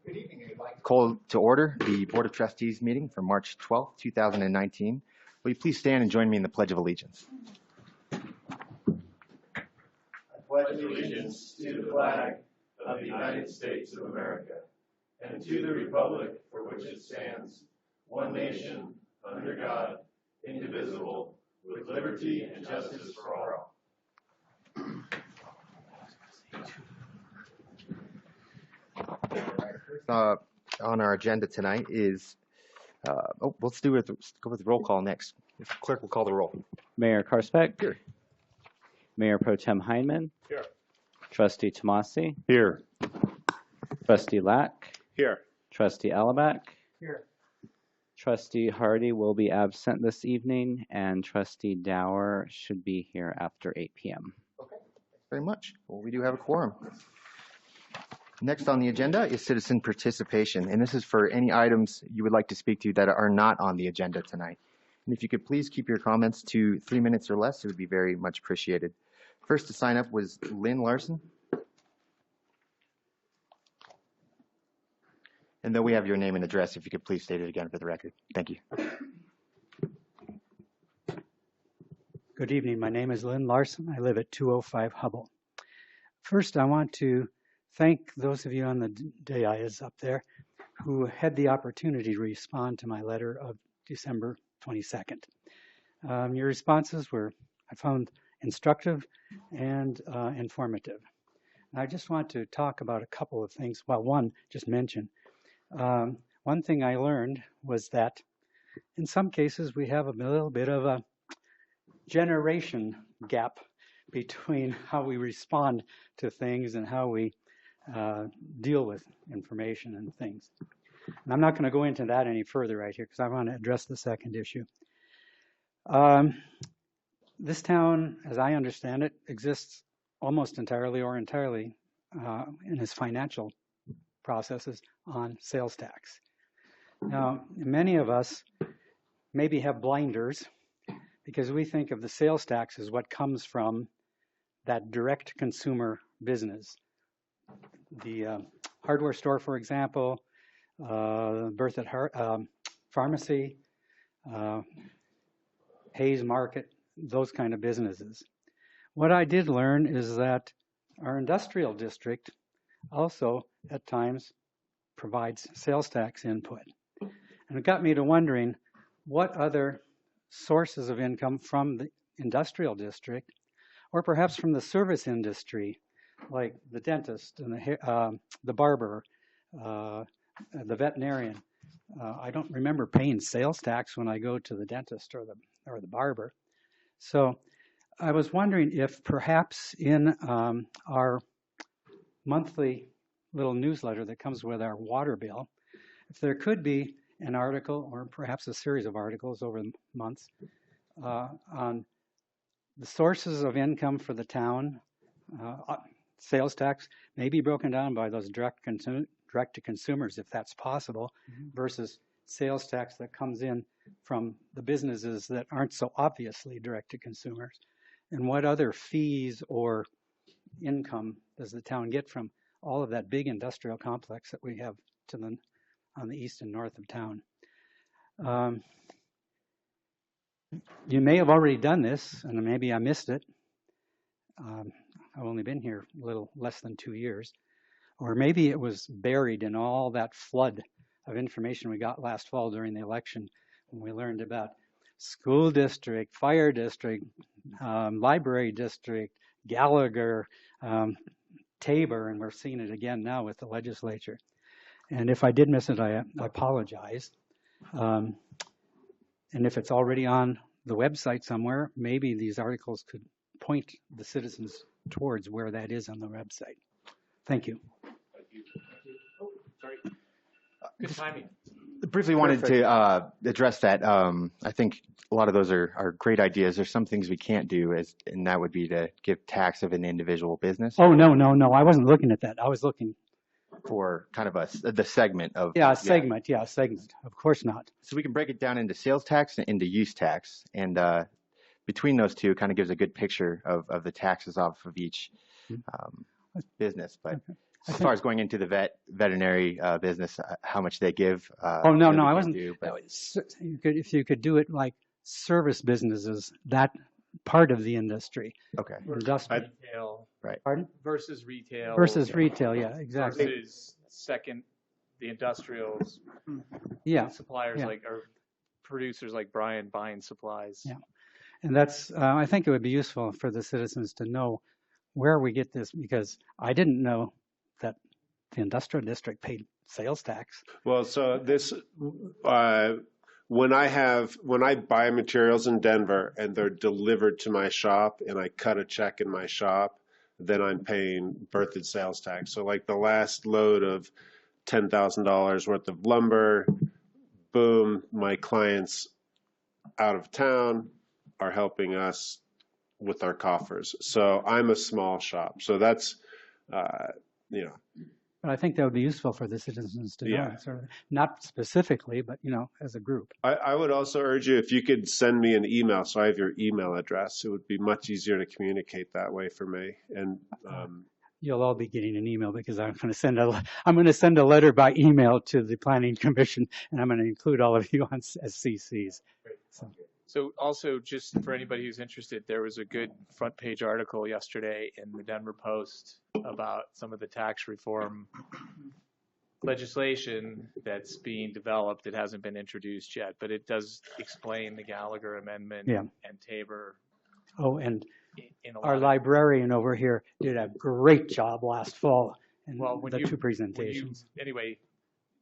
Good evening. I'd like to call to order the Board of Trustees meeting for March 12th, 2019. Will you please stand and join me in the Pledge of Allegiance? I pledge allegiance to the flag of the United States of America and to the republic for which it stands, one nation, under God, indivisible, with liberty and justice for all. On our agenda tonight is, let's go with roll call next. If the clerk will call the roll. Mayor Karspeck. Here. Mayor Pro Tem Heineman. Here. Trustee Tomasi. Here. Trustee Lack. Here. Trustee Alaback. Here. Trustee Hardy will be absent this evening, and Trustee Dower should be here after 8 p.m. Okay, thanks very much. Well, we do have a quorum. Next on the agenda is citizen participation, and this is for any items you would like to speak to that are not on the agenda tonight. And if you could please keep your comments to 3 minutes or less, it would be very much appreciated. First to sign up was Lynn Larson. And then we have your name and address, if you could please state it again for the record. Thank you. Good evening. My name is Lynn Larson. I live at 205 Hubble. First, I want to thank those of you on the dais up there who had the opportunity to respond to my letter of December 22nd. Your responses were, I found, instructive and informative. And I just want to talk about a couple of things. Well, one, just mention. One thing I learned was that in some cases we have a little bit of a generation gap between how we respond to things and how we deal with information and things. And I'm not going to go into that any further right here because I want to address the second issue. This town, as I understand it, exists almost entirely or entirely in its financial processes on sales tax. Now, many of us maybe have blinders because we think of the sales tax as what comes from that direct consumer business. The hardware store, for example, Bertha Pharmacy, Hayes Market, those kind of businesses. What I did learn is that our industrial district also at times provides sales tax input. And it got me to wondering what other sources of income from the industrial district or perhaps from the service industry, like the dentist and the barber, the veterinarian. I don't remember paying sales tax when I go to the dentist or the barber. So I was wondering if perhaps in our monthly little newsletter that comes with our water bill, if there could be an article or perhaps a series of articles over the months on the sources of income for the town, sales tax may be broken down by those direct to consumers if that's possible, versus sales tax that comes in from the businesses that aren't so obviously direct to consumers. And what other fees or income does the town get from all of that big industrial complex that we have on the east and north of town? You may have already done this, and maybe I missed it. I've only been here a little less than 2 years. Or maybe it was buried in all that flood of information we got last fall during the election when we learned about school district, fire district, library district, Gallagher, Tabor, and we're seeing it again now with the legislature. And if I did miss it, I apologize. And if it's already on the website somewhere, maybe these articles could point the citizens towards where that is on the website. Thank you. Thank you. Oh, sorry. Good timing. Briefly wanted to address that. I think a lot of those are great ideas. There's some things we can't do, and that would be to give tax of an individual business. Oh, no. I wasn't looking at that. I was looking for kind of the segment of. Yeah, segment. Of course not. So we can break it down into sales tax and into use tax. And between those two, kind of gives a good picture of the taxes off of each business. But As far as going into the veterinary business, how much they give? Oh, no, really I can't wasn't. do, but If you could do it like service businesses, that part of the industry. okay. Industrial. Retail Right. Pardon? versus retail. Versus retail, yeah, exactly. Versus second, the industrials, Yeah, suppliers yeah. or producers like Brian buying supplies. Yeah. And that's, I think it would be useful for the citizens to know where we get this, because I didn't know that the industrial district paid sales tax. Well, so this, when I buy materials in Denver and they're delivered to my shop and I cut a check in my shop, then I'm paying berthed sales tax. So like the last load of $10,000 worth of lumber, boom, my clients out of town are helping us with our coffers. So I'm a small shop. So that's, you know. But I think that would be useful for the citizens to know, Yeah. sort of, not specifically, but, as a group. I would also urge you, if you could send me an email, so I have your email address, it would be much easier to communicate that way for me. And You'll all be getting an email because I'm going to send a letter by email to the Planning Commission, and I'm going to include all of you as CCs. So also, just for anybody who's interested, there was a good front page article yesterday in the Denver Post about some of the tax reform legislation that's being developed. It hasn't been introduced yet, but it does explain the Gallagher Amendment Yeah. and Tabor. Oh, and In a our lot of- librarian over here did a great job last fall in Well, when the you- two presentations.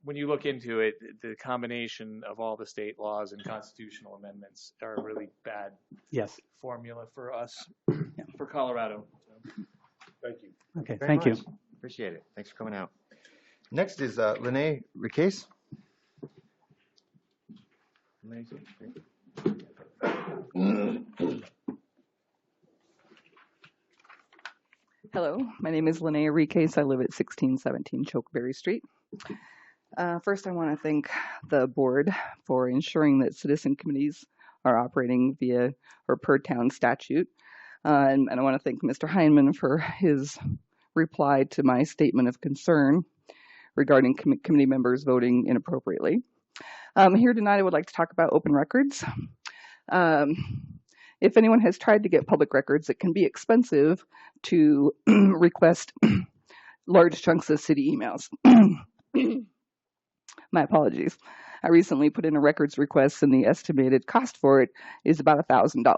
When you look into it, the combination of all the state laws and constitutional amendments are a really bad Yes. formula for us, for Colorado. thank you. Okay, Very thank you. much. Appreciate it. Thanks for coming out. Next is Lene Riquez. Hello, my name is Linnea Riquez. I live at 1617 Chokeberry Street. First, I want to thank the board for ensuring that citizen committees are operating via or per town statute. And I want to thank Mr. Heineman for his reply to my statement of concern regarding committee members voting inappropriately. Here tonight, I would like to talk about open records. If anyone has tried to get public records, it can be expensive to request large chunks of city emails. My apologies. I recently put in a records request and the estimated cost for it is about $1,000.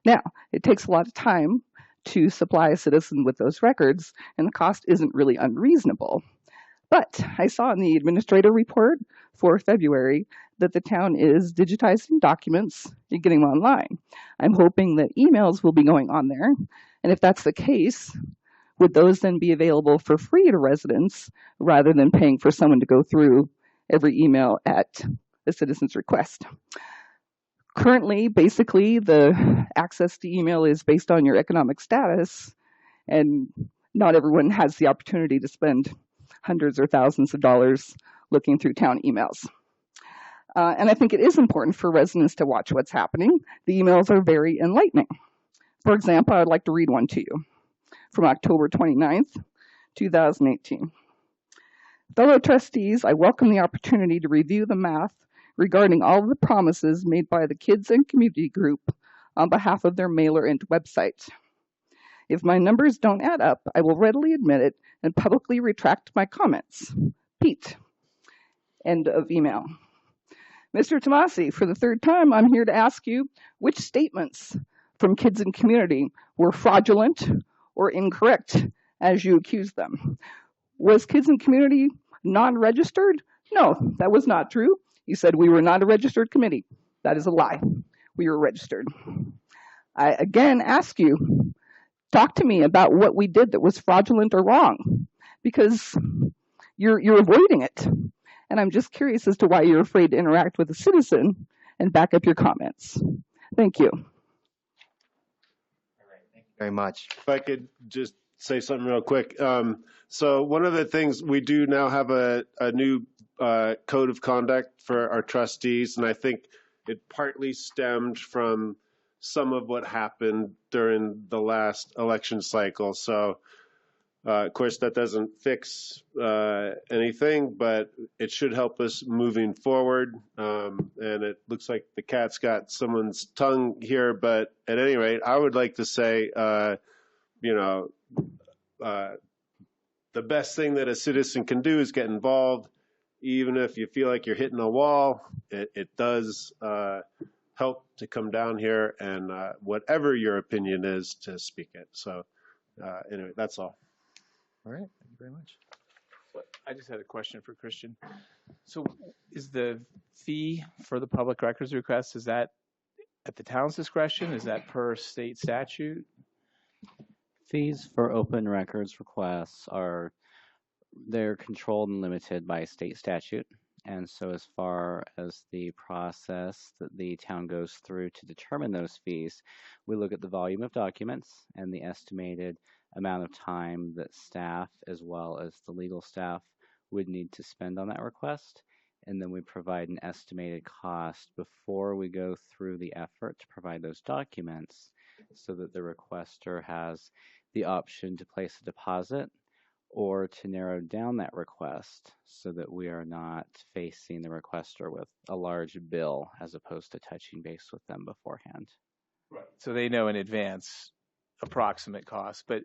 Now, it takes a lot of time to supply a citizen with those records, and the cost isn't really unreasonable. But I saw in the administrator report for February that the town is digitizing documents and getting them online. I'm hoping that emails will be going on there. And if that's the case, would those then be available for free to residents rather than paying for someone to go through every email at a citizen's request? Currently, basically, the access to email is based on your economic status, and not everyone has the opportunity to spend hundreds or thousands of dollars looking through town emails. And I think it is important for residents to watch what's happening. The emails are very enlightening. For example, I'd like to read one to you from October 29th, 2018. Fellow trustees, I welcome the opportunity to review the math regarding all of the promises made by the Kids and Community Group on behalf of their mailer and website. If my numbers don't add up, I will readily admit it and publicly retract my comments. Pete. End of email. Mr. Tomasi, for the third time, I'm here to ask you which statements from Kids and Community were fraudulent or incorrect as you accused them. Was Kids and Community non-registered? No, that was not true. You said we were not a registered committee. That is a lie. We were registered. I again ask you, talk to me about what we did that was fraudulent or wrong, because you're avoiding it. And I'm just curious as to why you're afraid to interact with a citizen and back up your comments. Thank you. Very much. If I could just say something real quick. So one of the things, we do now have a new code of conduct for our trustees, and I think it partly stemmed from some of what happened during the last election cycle. So Of course, that doesn't fix anything, but it should help us moving forward. And it looks like the cat's got someone's tongue here, but at any rate, I would like to say, you know, the best thing that a citizen can do is get involved. Even if you feel like you're hitting a wall, it does help to come down here and whatever your opinion is, to speak it. So anyway, that's all. All right, thank you very much. I just had a question for Christian. So is the fee for the public records request, is that at the town's discretion? Is that per state statute? Fees for open records requests they're controlled and limited by state statute. And so as far as the process that the town goes through to determine those fees, we look at the volume of documents and the estimated amount of time that staff as well as the legal staff would need to spend on that request. And then we provide an estimated cost before we go through the effort to provide those documents so that the requester has the option to place a deposit or to narrow down that request so that we are not facing the requester with a large bill as opposed to touching base with them beforehand. Right. So they know in advance approximate cost. But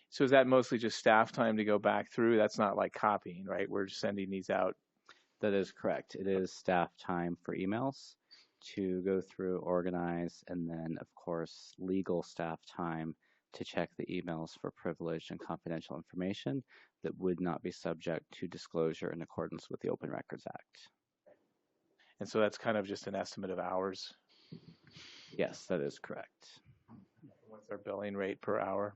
so is that mostly just staff time to go back through? That's not like copying, right? We're just sending these out. That is correct. It is staff time for emails to go through, organize, and then, of course, legal staff time to check the emails for privileged and confidential information that would not be subject to disclosure in accordance with the Open Records Act. And so that's kind of just an estimate of hours? Yes, that is correct. What's our billing rate per hour?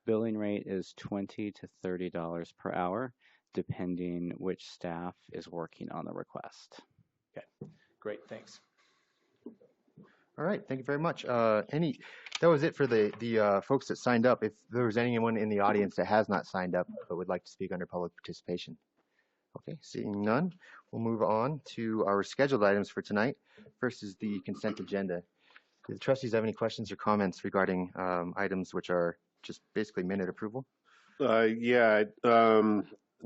Billing rate is $20 to $30 per hour, depending which staff is working on the request. Okay, great, thanks. All right, thank you very much. That was it for the folks that signed up. If there was anyone in the audience that has not signed up but would like to speak under public participation. Okay, seeing none, we'll move on to our scheduled items for tonight. First is the consent agenda. Do the trustees have any questions or comments regarding items which are just basically minute approval? Yeah,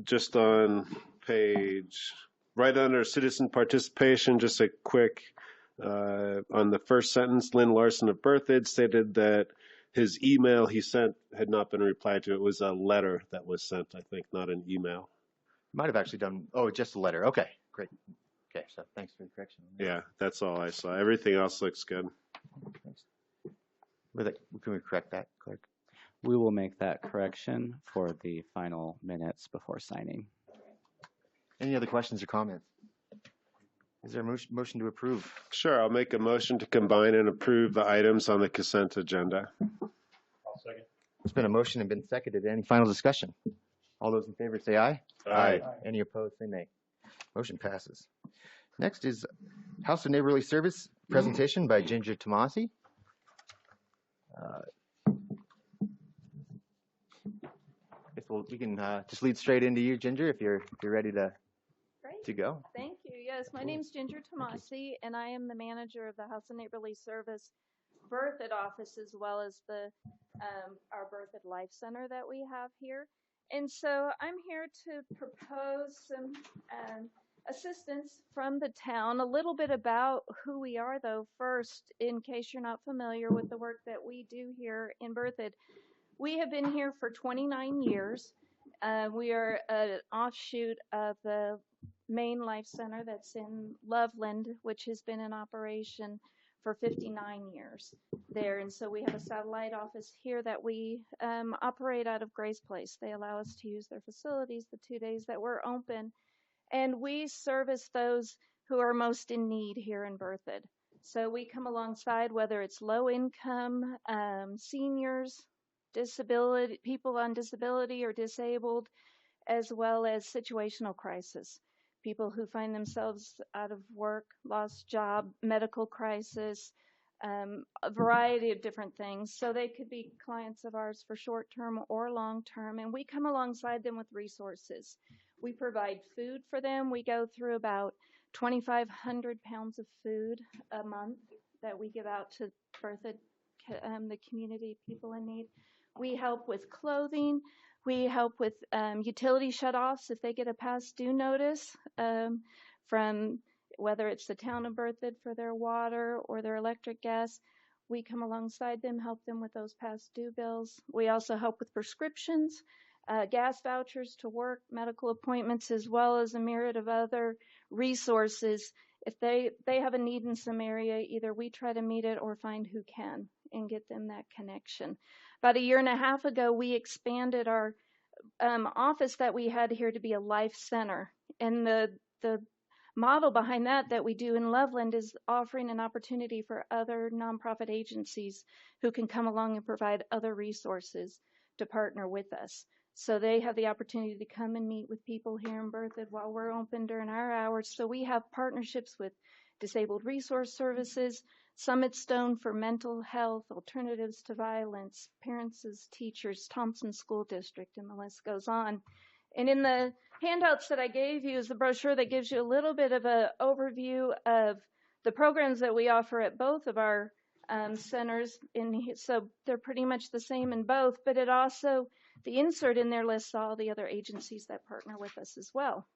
just on page, right under citizen participation, just a quick, on the first sentence, Lynn Larson of Berthoud stated that his email he sent had not been replied to. It was a letter that was sent, I think, not an email. Might have actually done, just a letter. Okay, great. Okay, so thanks for the correction. Yeah, that's all I saw. Everything else looks good. Thanks. Can we correct that, clerk? We will make that correction for the final minutes before signing. Any other questions or comments? Is there a motion to approve? Sure, I'll make a motion to combine and approve the items on the consent agenda. I'll second. It's been a motion and been seconded. Any final discussion? All those in favor say aye. Aye. Any opposed say nay. Motion passes. Next is House of Neighborly Service presentation by Ginger Tomasi. We can just lead straight into you, Ginger, if you're ready to go. Thank you. Yes, my name's Ginger Tomasi, and I am the manager of the House of Neighborly Service Berthoud office, as well as the our Berthoud Life Center that we have here. And so I'm here to propose some assistance from the town. A little bit about who we are, though, first, in case you're not familiar with the work that we do here in Berthoud. We have been here for 29 years. We are an offshoot of the main life center that's in Loveland, which has been in operation for 59 years there. And so we have a satellite office here that we operate out of Grace Place. They allow us to use their facilities the 2 days that we're open. And we service those who are most in need here in Berthoud. So we come alongside, whether it's low income, seniors, disability, people on disability or disabled, as well as situational crisis. People who find themselves out of work, lost job, medical crisis, a variety of different things. So they could be clients of ours for short-term or long-term, and we come alongside them with resources. We provide food for them. We go through about 2,500 pounds of food a month that we give out to Berthoud, the community, people in need. We help with clothing. We help with utility shutoffs if they get a past due notice from whether it's the town of Berthoud for their water or their electric gas. We come alongside them, help them with those past due bills. We also help with prescriptions, gas vouchers to work, medical appointments, as well as a myriad of other resources. If they have a need in some area, either we try to meet it or find who can and get them that connection. About a year and a half ago, we expanded our office that we had here to be a life center. And the model behind that we do in Loveland is offering an opportunity for other nonprofit agencies who can come along and provide other resources to partner with us. So they have the opportunity to come and meet with people here in Berthoud while we're open during our hours. So we have partnerships with Disabled Resource Services, Summit Stone for mental health, Alternatives to Violence, Parents as Teachers, Thompson School District, and the list goes on. And in the handouts that I gave you is the brochure that gives you a little bit of an overview of the programs that we offer at both of our centers. So they're pretty much the same in both, but it also, the insert in there lists all the other agencies that partner with us as well.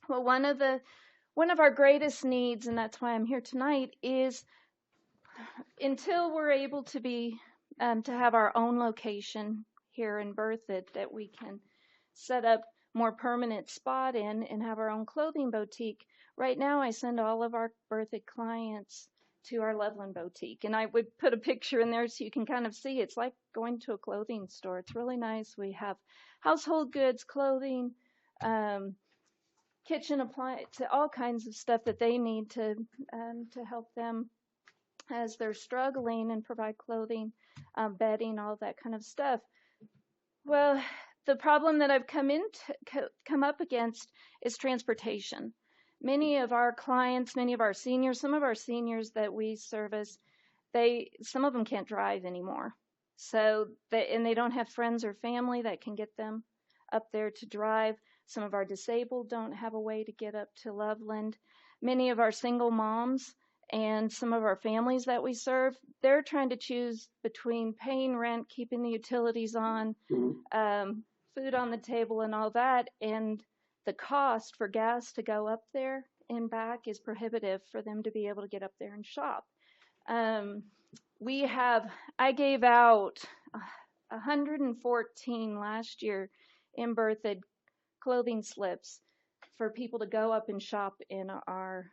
Well, one of our greatest needs, and that's why I'm here tonight, is until we're able to be to have our own location here in Berthoud that we can set up more permanent spot in and have our own clothing boutique. Right now, I send all of our Berthoud clients to our Loveland boutique, and I would put a picture in there so you can kind of see. It's like going to a clothing store. It's really nice. We have household goods, clothing, kitchen appliance, all kinds of stuff that they need to help them as they're struggling, and provide clothing, bedding, all that kind of stuff. Well, the problem that I've come up against is transportation. Many of our clients, many of our seniors, some of our seniors that we service, some of them can't drive anymore. So they don't have friends or family that can get them up there to drive. Some of our disabled don't have a way to get up to Loveland. Many of our single moms and some of our families that we serve, they're trying to choose between paying rent, keeping the utilities on, food on the table and all that, and the cost for gas to go up there and back is prohibitive for them to be able to get up there and shop. I gave out 114 last year in Berthoud clothing slips for people to go up and shop in our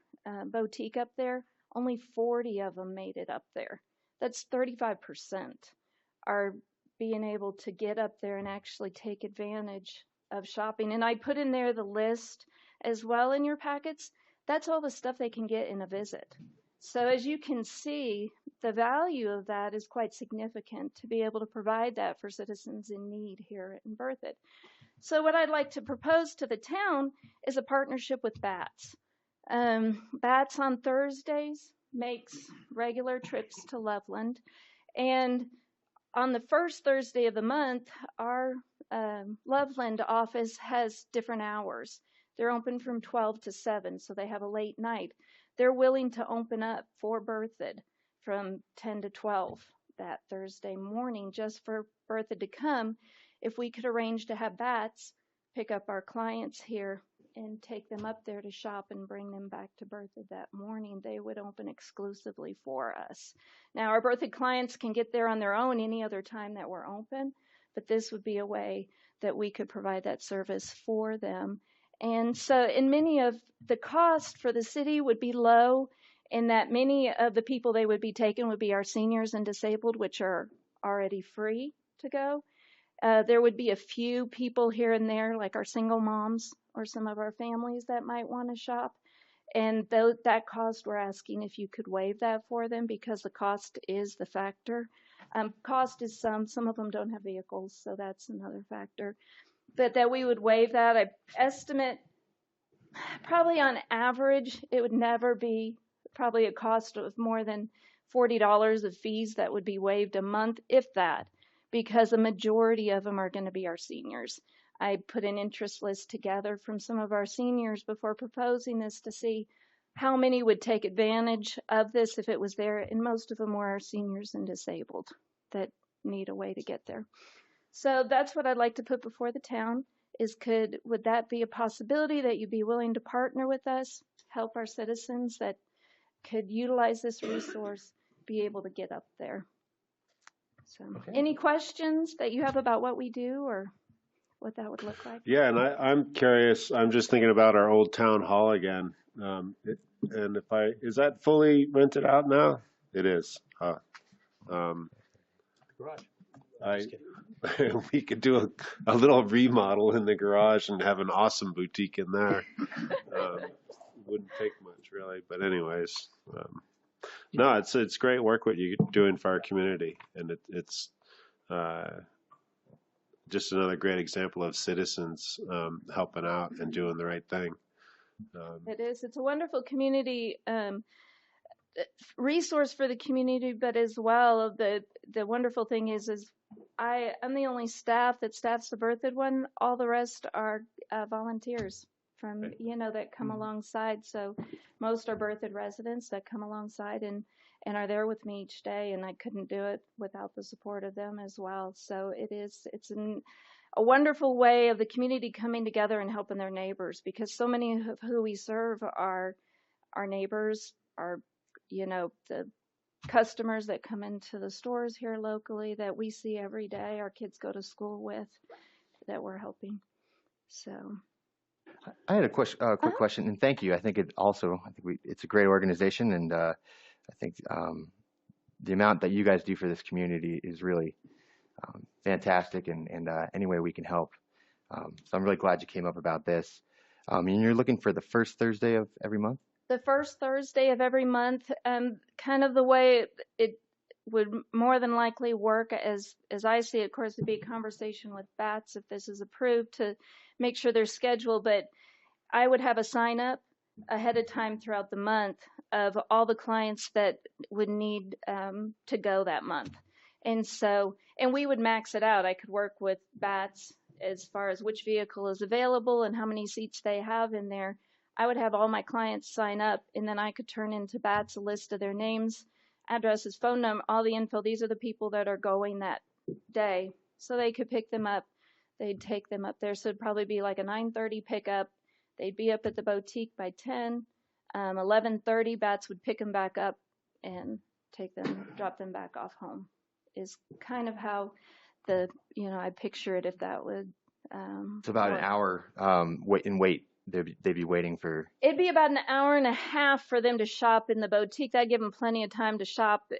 boutique up there. Only 40 of them made it up there. That's 35% are being able to get up there and actually take advantage of shopping. And I put in there the list as well in your packets. That's all the stuff they can get in a visit. So as you can see, the value of that is quite significant to be able to provide that for citizens in need here in Berthoud. So what I'd like to propose to the town is a partnership with BATS. BATS on Thursdays makes regular trips to Loveland. And on the first Thursday of the month, our Loveland office has different hours. They're open from 12 to 7, so they have a late night. They're willing to open up for Berthoud from 10 to 12 that Thursday morning just for Berthoud to come. If we could arrange to have BATS pick up our clients here and take them up there to shop and bring them back to Berthoud that morning, they would open exclusively for us. Now, our Berthoud clients can get there on their own any other time that we're open, but this would be a way that we could provide that service for them. And so, in many of the cost for the city would be low, in that many of the people they would be taking would be our seniors and disabled, which are already free to go. There would be a few people here and there, like our single moms or some of our families that might want to shop. And that cost, we're asking if you could waive that for them, because the cost is the factor. Cost is some of them don't have vehicles, so that's another factor. But that we would waive that. I estimate probably on average, it would never be probably a cost of more than $40 of fees that would be waived a month, if that, because a majority of them are going to be our seniors. I put an interest list together from some of our seniors before proposing this to see how many would take advantage of this if it was there, and most of them were our seniors and disabled that need a way to get there. So that's what I'd like to put before the town is would that be a possibility that you'd be willing to partner with us, help our citizens that could utilize this resource, be able to get up there? So any questions that you have about what we do or what that would look like? Yeah, and I'm curious. I'm just thinking about our old town hall again. And is that fully rented out now? It is. Garage. We could do a little remodel in the garage and have an awesome boutique in there. Wouldn't take much really, but anyways, no, it's great work what you're doing for our community, and it's just another great example of citizens helping out and doing the right thing. It is. It's a wonderful community resource for the community, but as well, the wonderful thing is I'm the only staff that staffs the Berthoud one. All the rest are volunteers from, that come alongside. So most are Berthoud residents that come alongside and are there with me each day. And I couldn't do it without the support of them as well. So it's a wonderful way of the community coming together and helping their neighbors, because so many of who we serve are our neighbors, the customers that come into the stores here locally that we see every day, our kids go to school with, that we're helping. So I had a quick question, and thank you. I think it's a great organization, and I think the amount that you guys do for this community is really fantastic, and any way we can help. So I'm really glad you came up about this. And you're looking for the first Thursday of every month? The first Thursday of every month, kind of the way it would more than likely work as I see it, of course, it'd be a conversation with BATS if this is approved to make sure they're scheduled, but I would have a sign up ahead of time throughout the month of all the clients that would need to go that month. And we would max it out. I could work with BATS as far as which vehicle is available and how many seats they have in there. I would have all my clients sign up, and then I could turn into BATS a list of their names, addresses, phone number, all the info. These are the people that are going that day. So they could pick them up. They'd take them up there. So it'd probably be like a 9:30 pickup. They'd be up at the boutique by 10. 11:30, BATS would pick them back up and drop them back off home, is kind of how I picture it, if that would. It's about an hour wait. They'd be waiting for. It'd be about an hour and a half for them to shop in the boutique. That'd give them plenty of time to shop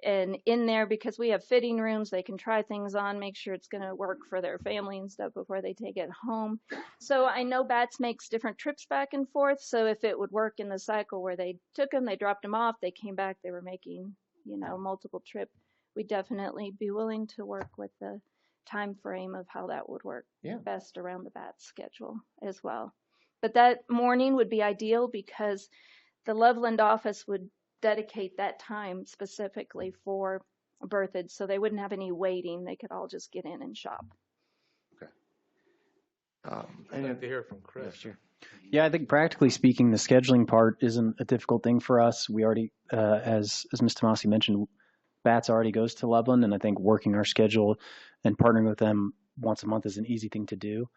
and in there, because we have fitting rooms. They can try things on, make sure it's going to work for their family and stuff before they take it home. So I know BATS makes different trips back and forth. So if it would work in the cycle where they took them, they dropped them off, they came back, they were making, multiple trip, we'd definitely be willing to work with the time frame of how that would work best around the BATS schedule as well. But that morning would be ideal, because the Loveland office would dedicate that time specifically for Berthoud, so they wouldn't have any waiting. They could all just get in and shop. Okay. I'd like to hear from Chris. Yeah, sure. Yeah, I think practically speaking, the scheduling part isn't a difficult thing for us. We already, as Ms. Tomasi mentioned, BATS already goes to Loveland, and I think working our schedule and partnering with them once a month is an easy thing to do.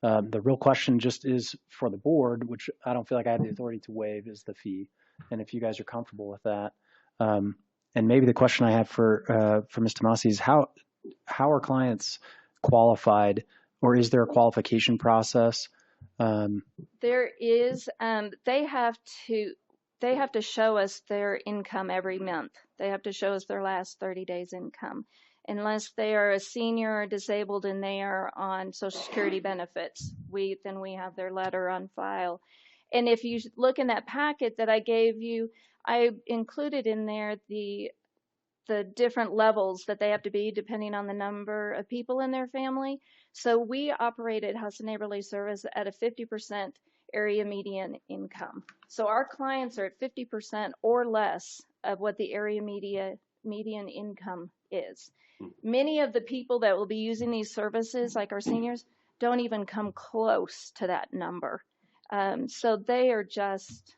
The real question just is for the board, which I don't feel like I have the authority to waive, is the fee. And if you guys are comfortable with that. And maybe the question I have for Ms. Tomasi is how are clients qualified, or is there a qualification process? There is. They have to show us their income every month. They have to show us their last 30 days income. Unless they are a senior or disabled and they are on Social Security benefits, then we have their letter on file. And if you look in that packet that I gave you, I included in there the different levels that they have to be depending on the number of people in their family. So we operate at House of Neighborly Service at a 50% area median income. So our clients are at 50% or less of what the area median income is. Many of the people that will be using these services, like our seniors, don't even come close to that number. So they are just,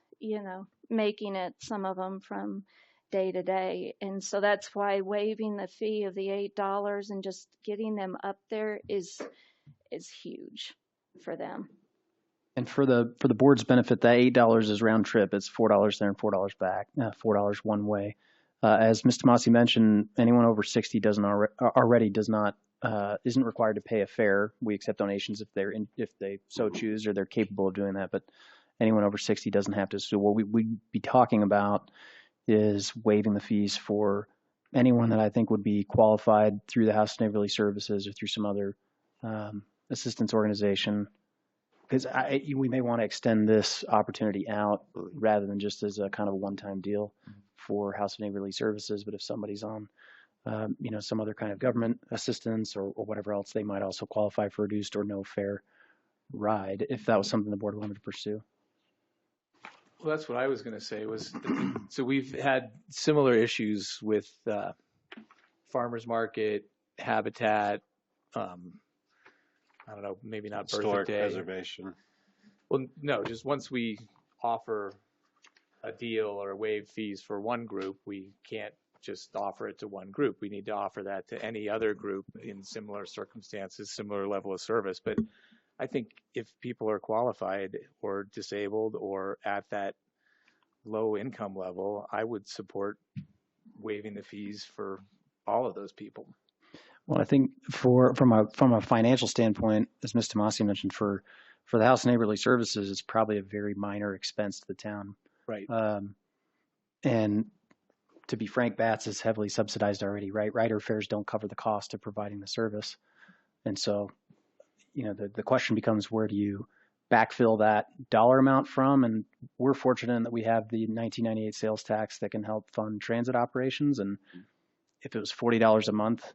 making it, some of them from, day to day. And so that's why waiving the fee of the $8 and just getting them up there is huge for them. And for the board's benefit, that $8 is round trip. It's $4 there and $4 back, $4 one way. As Ms. Tomasi mentioned, anyone over 60 isn't required to pay a fare. We accept donations if they so choose or they're capable of doing that. But anyone over 60 doesn't have to. So what we'd be talking about is waiving the fees for anyone that I think would be qualified through the House of Neighborly Services or through some other assistance organization. Because we may want to extend this opportunity out rather than just as a kind of a one-time deal for House of Neighborly Services. But if somebody's on, some other kind of government assistance or whatever else, they might also qualify for reduced or no fare ride if that was something the board wanted to pursue. Well, that's what I was going to say was, so we've had similar issues with farmers market, habitat, I don't know, maybe not Historic birthday. preservation. Well, no, just once we offer a deal or waive fees for one group, we can't just offer it to one group. We need to offer that to any other group in similar circumstances, similar level of service. But I think if people are qualified or disabled or at that low income level, I would support waiving the fees for all of those people. Well, I think from a financial standpoint, as Ms. Tomasi mentioned, for the House of Neighborly Services, it's probably a very minor expense to the town. Right. And to be frank, BATS is heavily subsidized already, right? Rider fares don't cover the cost of providing the service. And so, the question becomes, where do you backfill that dollar amount from? And we're fortunate that we have the 1998 sales tax that can help fund transit operations. And if it was $40 a month,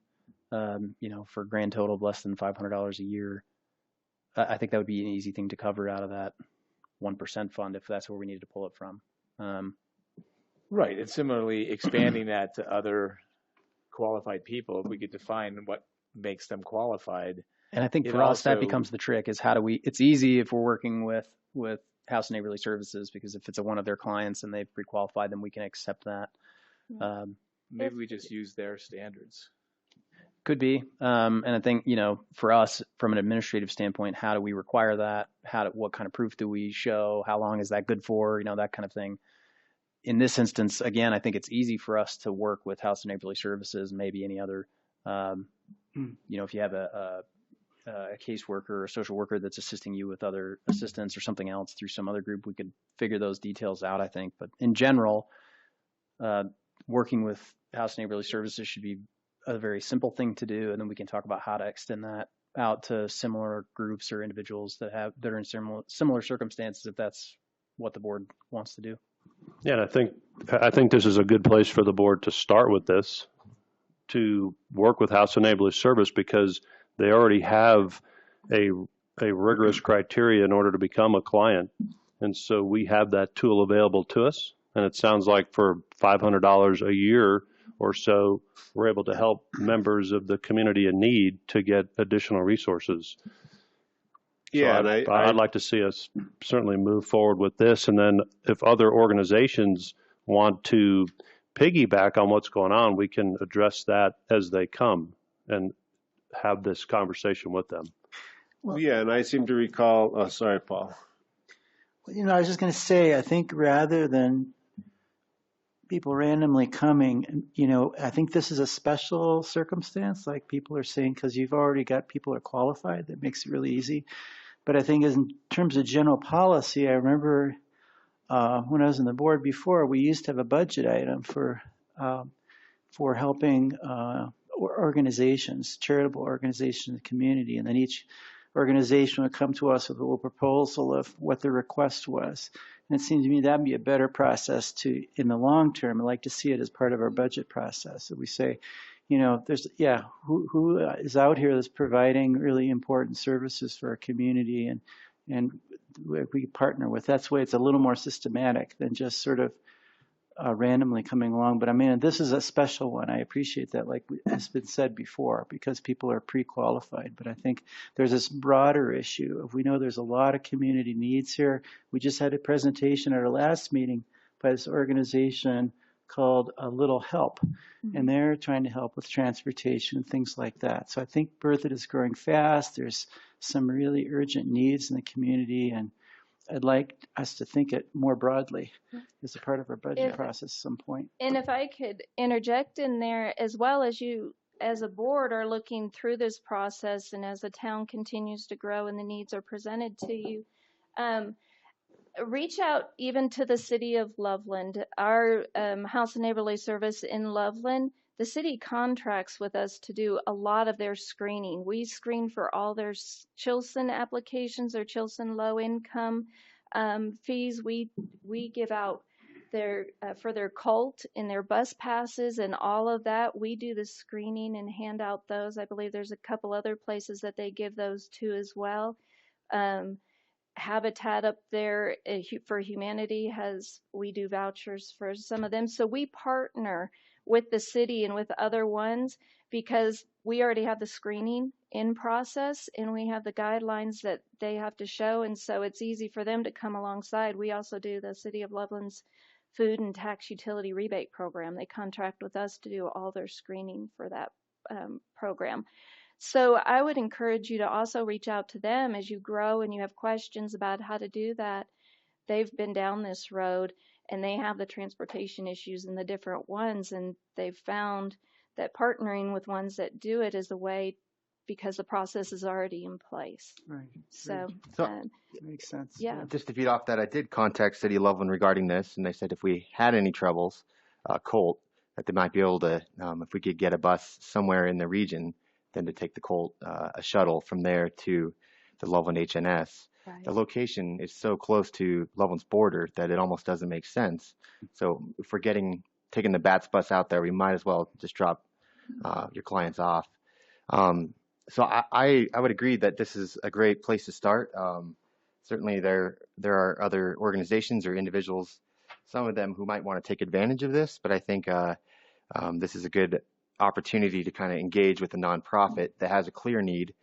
for a grand total of less than $500 a year, I think that would be an easy thing to cover out of that 1% fund if that's where we needed to pull it from. Right. And similarly, expanding that to other qualified people, if we could define what makes them qualified. And I think for us, that becomes the trick is it's easy if we're working with House of Neighborly Services, because if it's one of their clients and they've pre-qualified, then we can accept that. Maybe we just use their standards. Could be. And I think, for us, from an administrative standpoint, how do we require that? What kind of proof do we show? How long is that good for? That kind of thing. In this instance, again, I think it's easy for us to work with House of Neighborly Services, maybe any other, if you have a caseworker or a social worker that's assisting you with other assistance or something else through some other group, we could figure those details out, I think. But in general, working with House of Neighborly Services should be a very simple thing to do, and then we can talk about how to extend that out to similar groups or individuals that are in similar circumstances, if that's what the board wants to do. Yeah, and I think this is a good place for the board to start with this, to work with House of Neighborly Service, because they already have a rigorous criteria in order to become a client, and so we have that tool available to us. And it sounds like for $500 a year or so, we're able to help members of the community in need to get additional resources. Yeah, so and I'd like to see us certainly move forward with this. And then if other organizations want to piggyback on what's going on, we can address that as they come and have this conversation with them. Well, yeah, and I seem to recall, oh, sorry, Paul. Well, I was just going to say, I think rather than people randomly coming, I think this is a special circumstance, like people are saying, because you've already got people who are qualified. That makes it really easy. But I think in terms of general policy, I remember when I was on the board before, we used to have a budget item for helping organizations, charitable organizations in the community, and then each organization would come to us with a little proposal of what their request was. And it seemed to me that'd be a better process in the long term. I'd like to see it as part of our budget process. So we say, who is out here that's providing really important services for our community, and we partner with. That's why it's a little more systematic than just sort of randomly coming along. But I mean, this is a special one. I appreciate that, like has been said before, because people are pre-qualified. But I think there's this broader issue. If we know there's a lot of community needs here, we just had a presentation at our last meeting by this organization called A Little Help, and they're trying to help with transportation and things like that. So I think Berthoud is growing fast. There's some really urgent needs in the community, and I'd like us to think it more broadly as a part of our budget process at some point. And if I could interject in there, as well as you as a board are looking through this process, and as the town continues to grow and the needs are presented to you, reach out even to the city of Loveland. Our House and Neighborly Service in Loveland, the city contracts with us to do a lot of their screening. We screen for all their Chilson applications or Chilson low income fees. We give out their for their cult and their bus passes and all of that. We do the screening and hand out those. I believe there's a couple other places that they give those to as well. Habitat up there for Humanity we do vouchers for some of them. So we partner with the city and with other ones because we already have the screening in process and we have the guidelines that they have to show. And so it's easy for them to come alongside. We also do the City of Loveland's food and tax utility rebate program. They contract with us to do all their screening for that program. So I would encourage you to also reach out to them as you grow and you have questions about how to do that. They've been down this road and they have the transportation issues and the different ones, and they've found that partnering with ones that do it is a way because the process is already in place. Right. So makes sense. Yeah. Just to feed off that, I did contact City of Loveland regarding this, and they said if we had any troubles, Colt, that they might be able to, if we could get a bus somewhere in the region, then to take the Colt, a shuttle from there to the Loveland HNS. Right. The location is so close to Loveland's border that it almost doesn't make sense. So if we're taking the BATS bus out there, we might as well just drop your clients off. So I would agree that this is a great place to start. Certainly there are other organizations or individuals, some of them who might want to take advantage of this, but I think this is a good opportunity to kind of engage with a nonprofit that has a clear need.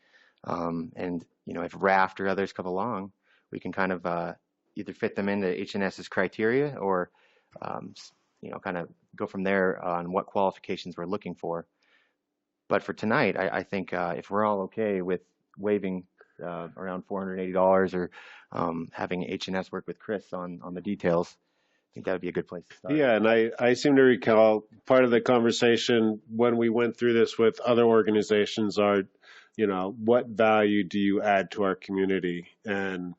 And, if RAFT or others come along, we can kind of either fit them into HNS's criteria or, kind of go from there on what qualifications we're looking for. But for tonight, I think if we're all okay with waiving around $480 or having HNS work with Chris on the details, I think that would be a good place to start. Yeah, and I seem to recall part of the conversation when we went through this with other organizations are, what value do you add to our community? And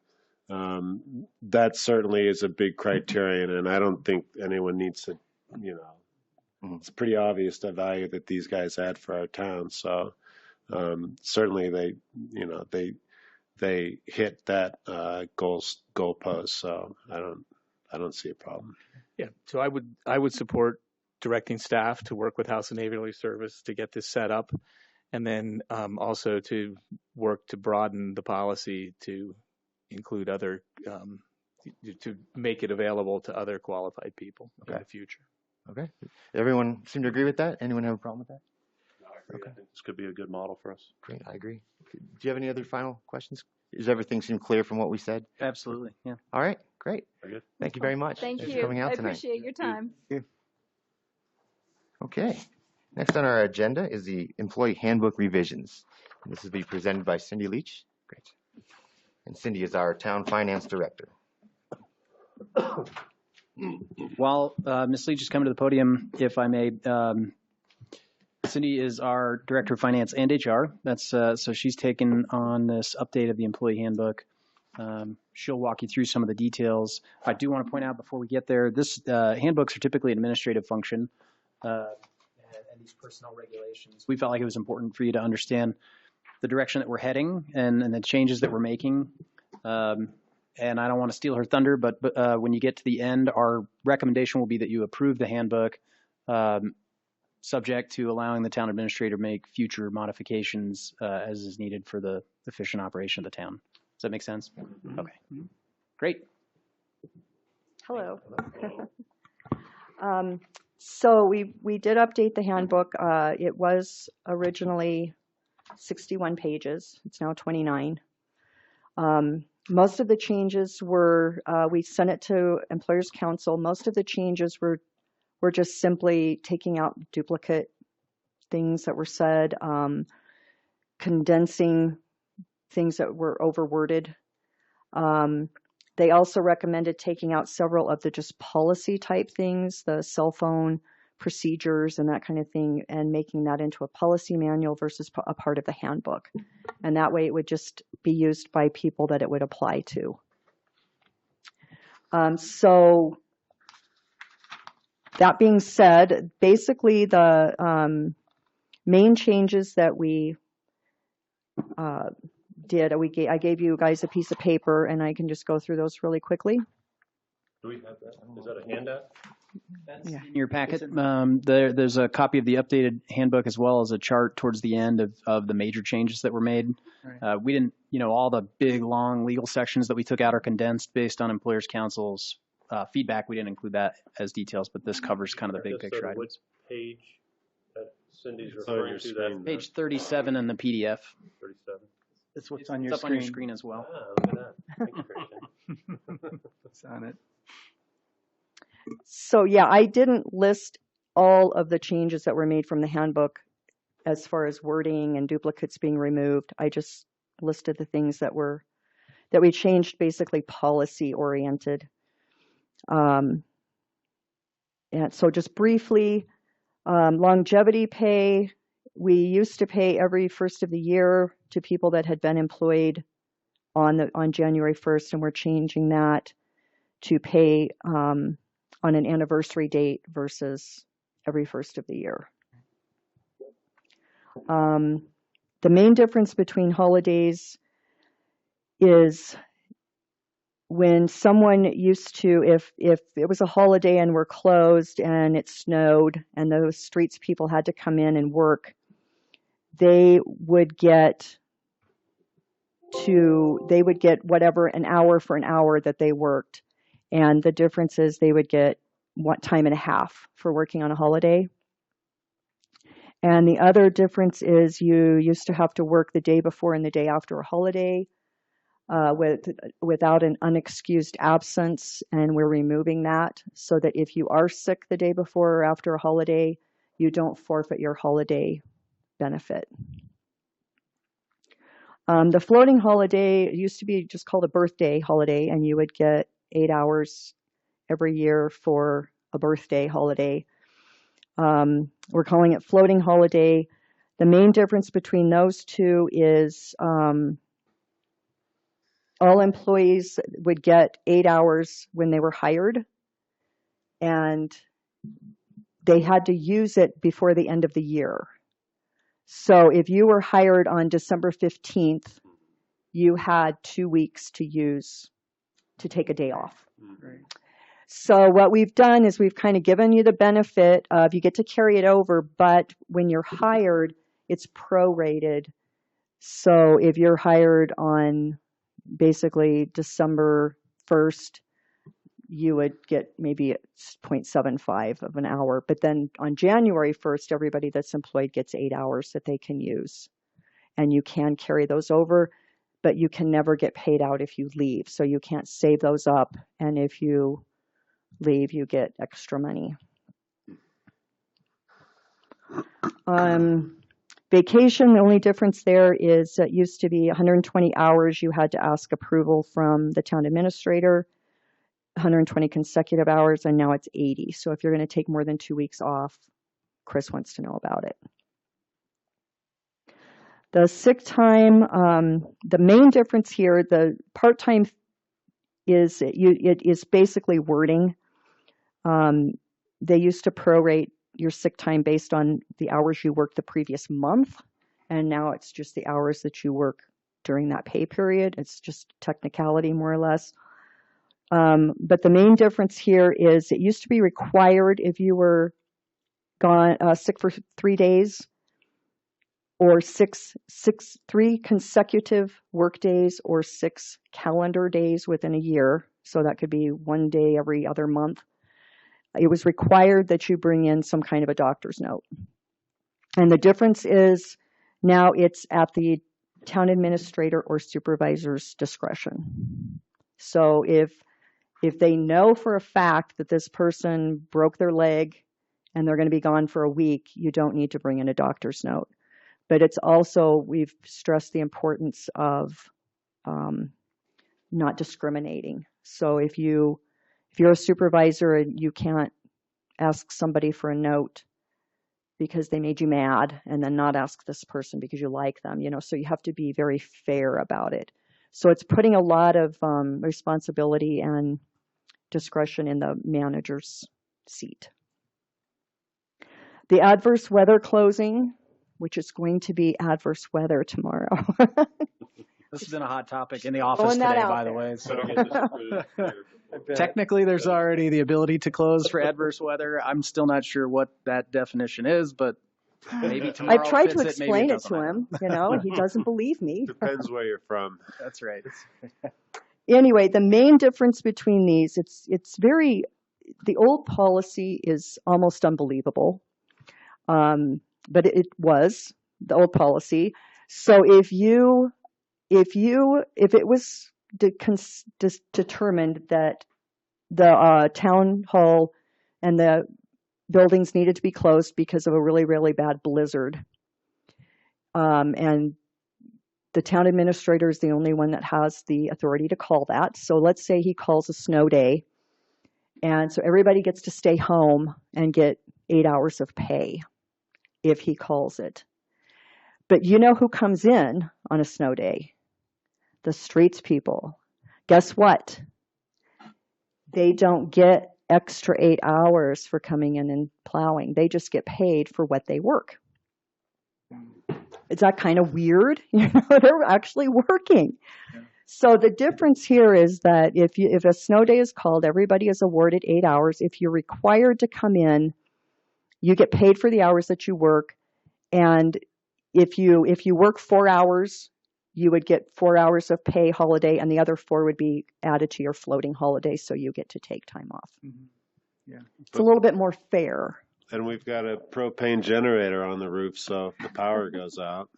that certainly is a big criterion, and I don't think anyone needs to, it's pretty obvious the value that these guys add for our town. So certainly they hit that goalpost. So I don't see a problem. Yeah, so I would support directing staff to work with House and Neighborly Service to get this set up, and then also to work to broaden the policy to include other, to make it available to other qualified people in the future. Okay. Everyone seem to agree with that? Anyone have a problem with that? No, I agree. Okay. I think this could be a good model for us. Great, I agree. Do you have any other final questions? Does everything seem clear from what we said? Absolutely, yeah. All right, great. Very good. Thank you very much. Thanks for you. coming out I tonight. appreciate your time. Okay. Next on our agenda is the employee handbook revisions. This will be presented by Cindy Leach. Great. And Cindy is our town finance director. While Ms. Leach is coming to the podium, if I may, Cindy is our director of finance and HR. That's so she's taken on this update of the employee handbook. She'll walk you through some of the details. I do want to point out before we get there, this handbooks are typically an administrative function, and these personnel regulations. We felt like it was important for you to understand the direction that we're heading and the changes that we're making. And I don't want to steal her thunder, but when you get to the end, our recommendation will be that you approve the handbook, subject to allowing the town administrator to make future modifications as is needed for the efficient operation of the town. Does that make sense? Okay, great. Hello. So we did update the handbook. It was originally 61 pages. It's now 29. Most of the changes were, we sent it to Employers Council. Most of the changes were we're just simply taking out duplicate things that were said, condensing things that were overworded. They also recommended taking out several of the just policy type things, the cell phone procedures and that kind of thing, and making that into a policy manual versus a part of the handbook. And that way it would just be used by people that it would apply to. So that being said, basically the main changes that we did, I gave you guys a piece of paper, and I can just go through those really quickly. Do we have that? Is that a handout? Yeah. In your packet, there's a copy of the updated handbook as well as a chart towards the end of the major changes that were made. Right. We didn't, all the big, long legal sections that we took out are condensed based on Employers Council's feedback. We didn't include that as details, but this covers kind of the big picture items. Which page that Cindy's It's on referring your to? screen. That Page 37 in the PDF. 37. It's what's on your It's up screen. on your screen as well. Ah, look at that. Thank you, Christian. It's on it. So yeah, I didn't list all of the changes that were made from the handbook as far as wording and duplicates being removed. I just listed the things that we changed, basically policy oriented. And so just briefly, longevity pay, we used to pay every first of the year to people that had been employed on January 1st, and we're changing that to pay on an anniversary date versus every first of the year. The main difference between holidays is when someone used to, if it was a holiday and we're closed and it snowed and those streets people had to come in and work, they would get whatever, an hour for an hour that they worked. And the difference is they would get time and a half for working on a holiday. And the other difference is you used to have to work the day before and the day after a holiday without an unexcused absence, and we're removing that so that if you are sick the day before or after a holiday, you don't forfeit your holiday benefit. The floating holiday used to be just called a birthday holiday, and you would get 8 hours every year for a birthday holiday. We're calling it floating holiday. The main difference between those two is all employees would get 8 hours when they were hired, and they had to use it before the end of the year. So if you were hired on December 15th, you had 2 weeks to take a day off. Right. So what we've done is we've kind of given you the benefit of you get to carry it over, but when you're hired, it's prorated. So if you're hired on basically December 1st, you would get maybe 0.75 of an hour. But then on January 1st, everybody that's employed gets 8 hours that they can use. And you can carry those over, but you can never get paid out if you leave. So you can't save those up. And if you leave, you get extra money. Vacation, the only difference there is it used to be 120 hours. You had to ask approval from the town administrator, 120 consecutive hours, and now it's 80. So if you're going to take more than 2 weeks off, Chris wants to know about it. The sick time, the main difference here, the part-time it is basically wording. They used to prorate your sick time based on the hours you worked the previous month, and now it's just the hours that you work during that pay period. It's just technicality, more or less. But the main difference here is it used to be required if you were sick for 3 days or 3 consecutive work days or 6 calendar days within a year. So that could be 1 day every other month. It was required that you bring in some kind of a doctor's note. And the difference is now it's at the town administrator or supervisor's discretion. So if they know for a fact that this person broke their leg and they're going to be gone for a week, you don't need to bring in a doctor's note. But it's also, we've stressed the importance of not discriminating. So if you're a supervisor and you can't ask somebody for a note because they made you mad, and then not ask this person because you like them, so you have to be very fair about it. So it's putting a lot of responsibility and discretion in the manager's seat. The adverse weather closing, which is going to be adverse weather tomorrow. This has been a hot topic in the office Throwing that today, out by the there. way. So technically, there's already the ability to close for adverse weather. I'm still not sure what that definition is, but maybe tomorrow I've tried to fits it, maybe explain it doesn't. to him, and he doesn't believe me. Depends where you're from. That's right. Anyway, the main difference between these, the old policy is almost unbelievable. But it was the old policy. So if it was determined that the town hall and the buildings needed to be closed because of a really, really bad blizzard, and the town administrator is the only one that has the authority to call that. So let's say he calls a snow day, and so everybody gets to stay home and get 8 hours of pay if he calls it. But you know who comes in on a snow day? The streets people. Guess what? They don't get extra 8 hours for coming in and plowing. They just get paid for what they work. Is that kind of weird? They're actually working. Yeah. So the difference here is that if a snow day is called, everybody is awarded 8 hours. If you're required to come in, you get paid for the hours that you work. And if you work 4 hours, you would get 4 hours of pay holiday, and the other 4 would be added to your floating holiday, so you get to take time off. Mm-hmm. Yeah, it's a little bit more fair. And we've got a propane generator on the roof, so if the power goes out.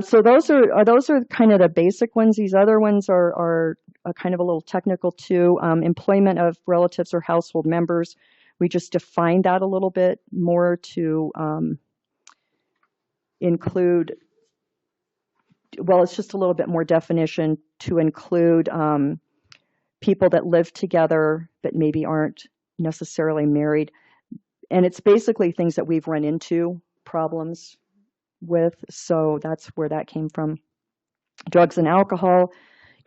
So those are kind of the basic ones. These other ones are kind of a little technical too. Employment of relatives or household members. We just defined that a little bit more to include, well, it's just a little bit more definition to include people that live together but maybe aren't necessarily married. And it's basically things that we've run into problems with. So that's where that came from. Drugs and alcohol.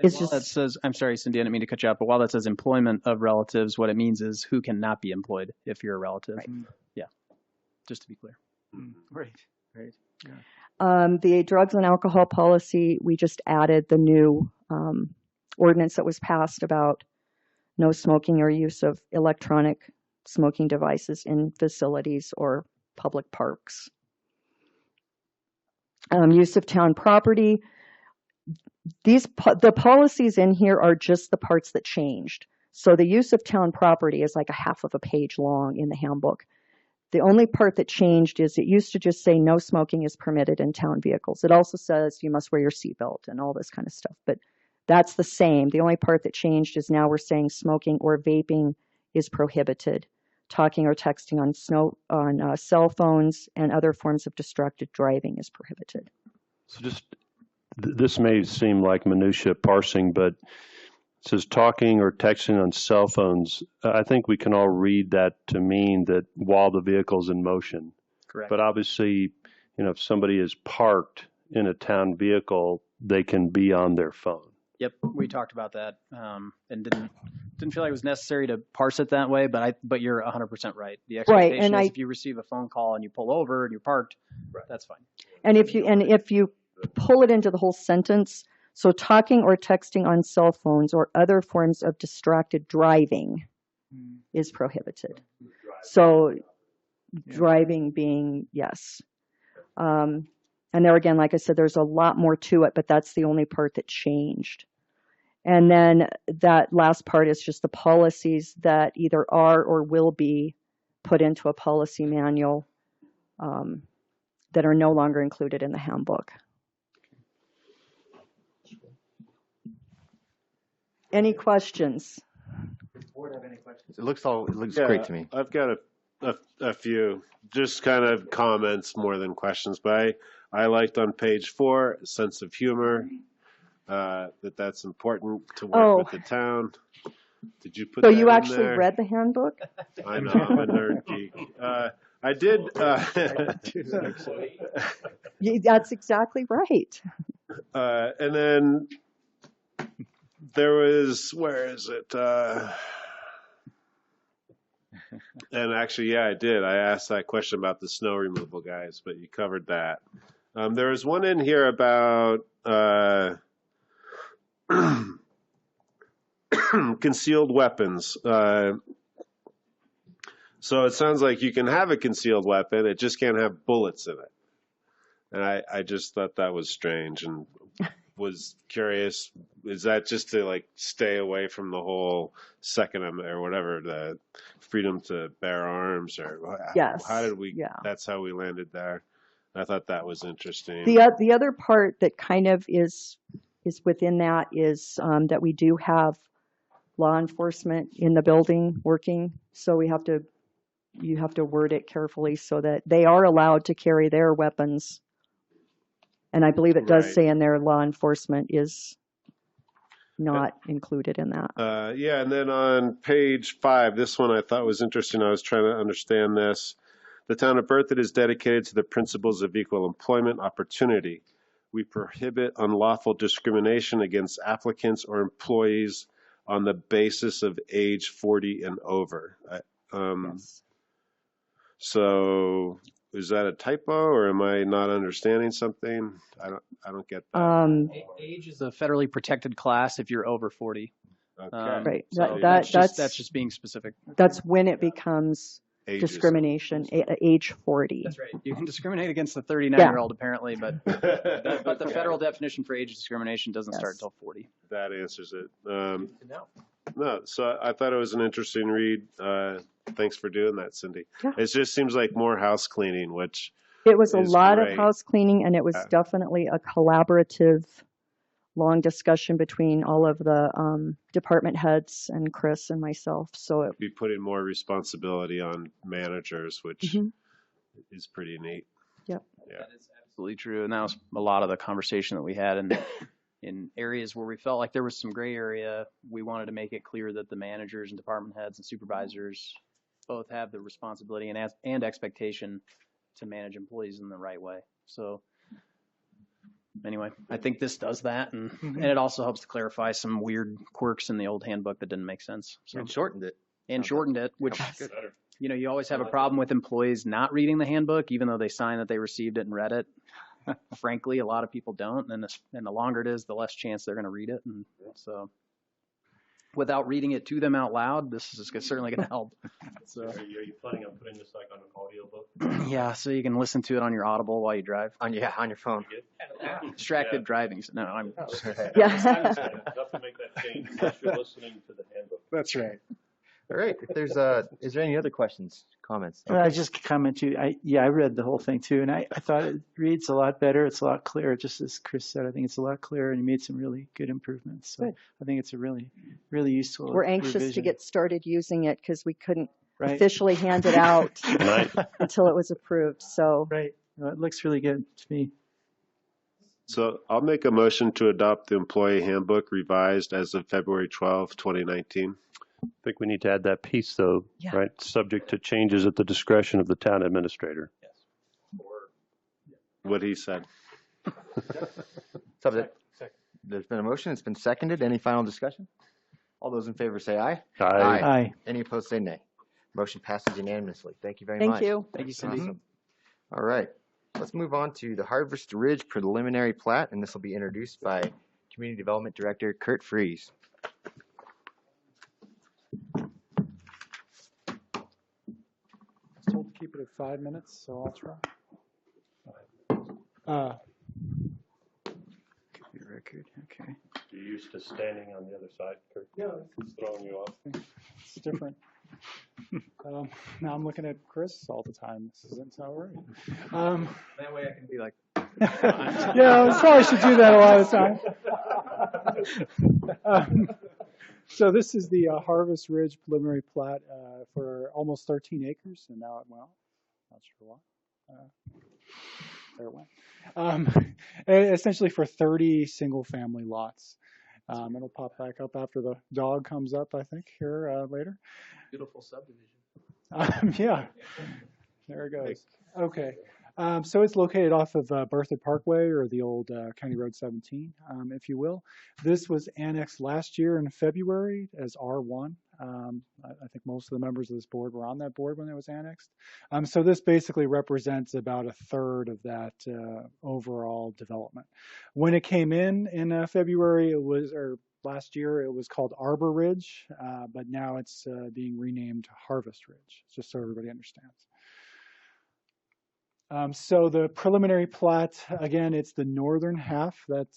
That says, I'm sorry, Cindy, I didn't mean to cut you off, but while that says employment of relatives, what it means is who cannot be employed if you're a relative. Right. Yeah, just to be clear. Right. Yeah. The drugs and alcohol policy, we just added the new ordinance that was passed about no smoking or use of electronic smoking devices in facilities or public parks. Use of town property. The policies in here are just the parts that changed. So the use of town property is like a half of a page long in the handbook. The only part that changed is it used to just say no smoking is permitted in town vehicles. It also says you must wear your seatbelt and all this kind of stuff, but that's the same. The only part that changed is now we're saying smoking or vaping is prohibited. Talking or texting on cell phones and other forms of distracted driving is prohibited. So just this may seem like minutia parsing, but it says talking or texting on cell phones. I think we can all read that to mean that while the vehicle's in motion. Correct. But obviously, if somebody is parked in a town vehicle, they can be on their phone. Yep, we talked about that and didn't feel like it was necessary to parse it that way, but you're 100% right. The expectation is if you receive a phone call and you pull over and you're parked, right, that's fine. And if you pull it into the whole sentence, so talking or texting on cell phones or other forms of distracted driving is prohibited. So driving being, yes. And there again, like I said, there's a lot more to it, but that's the only part that changed. And then that last part is just the policies that either are or will be put into a policy manual that are no longer included in the handbook. Any questions? Board have any questions? It looks Yeah, great to me. I've got a few, just kind of comments more than questions, but I liked on page 4, sense of humor, that's important to work with the town. Did you put So that you in actually there? read the handbook? I know, I'm a nerd geek. I did. That's exactly right. And then there was, where is it? And actually, yeah, I did. I asked that question about the snow removal guys, but you covered that. There was one in here about concealed weapons. So it sounds like you can have a concealed weapon, it just can't have bullets in it. And I just thought that was strange and was curious. Is that just to like stay away from the whole Second Amendment or whatever, the freedom to bear arms, or Yes. how did we? Yeah. That's how we landed there. I thought that was interesting. The other part that kind of is within that is that we do have law enforcement in the building working, so you have to word it carefully so that they are allowed to carry their weapons. And I believe it does Right. say in there law enforcement is not included in that. Yeah, and then on page 5, this one I thought was interesting. I was trying to understand this. The town of Berthoud is dedicated to the principles of equal employment opportunity. We prohibit unlawful discrimination against applicants or employees on the basis of age 40 and over. Yes. So is that a typo, or am I not understanding something? I don't get that. Age is a federally protected class if you're over 40. Okay. Right. So That's that's just being specific. That's when it becomes Ageism. discrimination, age 40. That's right. You can discriminate against the 39-year-old apparently, but the federal definition for age discrimination doesn't start until 40. That answers it. No, so I thought it was an interesting read. Thanks for doing that, Cindy. Yeah. It just seems like more house cleaning, which It was a is lot great. of house cleaning, and it was definitely a collaborative, long discussion between all of the department heads and Chris and myself. So it be putting more responsibility on managers, which is pretty neat. Yep. Yeah. That is absolutely true, and that was a lot of the conversation that we had. And in areas where we felt like there was some gray area, we wanted to make it clear that the managers and department heads and supervisors both have the responsibility and expectation to manage employees in the right way. So anyway, I think this does that, and it also helps to clarify some weird quirks in the old handbook that didn't make sense. So, And shortened it. Which, Good. you always have a problem with employees not reading the handbook, even though they sign that they received it and read it. Frankly, a lot of people don't, and the longer it is, the less chance they're going to read it. And so without reading it to them out loud, this is certainly going to help. So, Are you planning on putting this like on an audio book? yeah, so you can listen to it on your Audible while you drive. On your phone. Distracted driving. No, I'm. Yeah. You have to make that change unless you're listening to the handbook. That's right. All right. If there's is there any other questions, comments? I just comment too. I read the whole thing too, and I thought it reads a lot better. It's a lot clearer. Just as Chris said, I think it's a lot clearer, and he made some really good improvements. So Good. I think it's a really, really useful. We're anxious to revision. get started using it because we couldn't Right. officially hand it out until it was approved. So Right. No, it looks really good to me. So I'll make a motion to adopt the employee handbook revised as of February 12, 2019. I think we need to add that piece, though, Yeah. right? Subject to changes at the discretion of the town administrator. What he said. Subject. There's been a motion. It's been seconded. Any final discussion? All those in favor say aye. Aye. Any opposed say nay. Motion passes unanimously. Thank you very thank much. you. Thank you, Cindy. Awesome. All right. Let's move on to the Harvest Ridge preliminary plat, and this will be introduced by Community Development Director Kurt Fries. Told to keep it at 5 minutes, so I'll try. Your record. Okay. You're used to standing on the other side, Kurt? Yeah. It's throwing you off. It's different. Now I'm looking at Chris all the time. This isn't so right. That way I can be like. Yeah, I probably should do that a lot of the time. So this is the Harvest Ridge preliminary plat for almost 13 acres, and now it went off. Not sure why. There it went. Essentially for 30 single-family lots. It'll pop back up after the dog comes up, I think, here later. Beautiful subdivision. Yeah, there it goes. Okay. So it's located off of Berthoud Parkway, or the old County Road 17, if you will. This was annexed last year in February as R1. I think most of the members of this board were on that board when it was annexed. So this basically represents about a third of that overall development. When it came in February, it was, or last year, it was called Arbor Ridge, but now it's being renamed Harvest Ridge, just so everybody understands. So the preliminary plat, again, it's the northern half that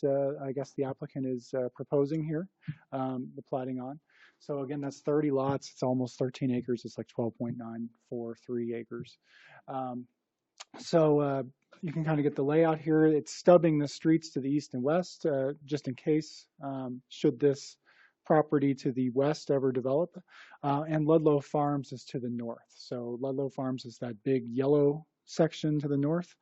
I guess the applicant is proposing here, the platting on. So again, that's 30 lots. It's almost 13 acres. It's like 12.943 acres. So you can kind of get the layout here. It's stubbing the streets to the east and west, just in case, should this property to the west ever develop. And Ludlow Farms is to the north. So Ludlow Farms is that big yellow section to the north.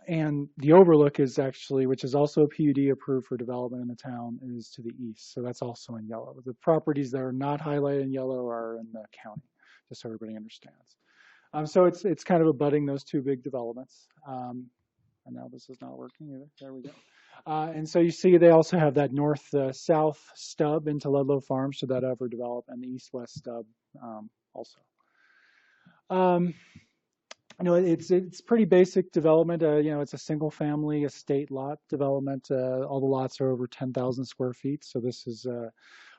And the overlook is actually, which is also a PUD approved for development in the town, is to the east. So that's also in yellow. The properties that are not highlighted in yellow are in the county, just so everybody understands. So it's kind of abutting those two big developments. And now this is not working either. There we go. And so you see they also have that north-south stub into Ludlow Farms, should that ever develop, and the east-west stub also. You know, it's pretty basic development. You know, it's a single-family estate lot development. All the lots are over 10,000 square feet. So this is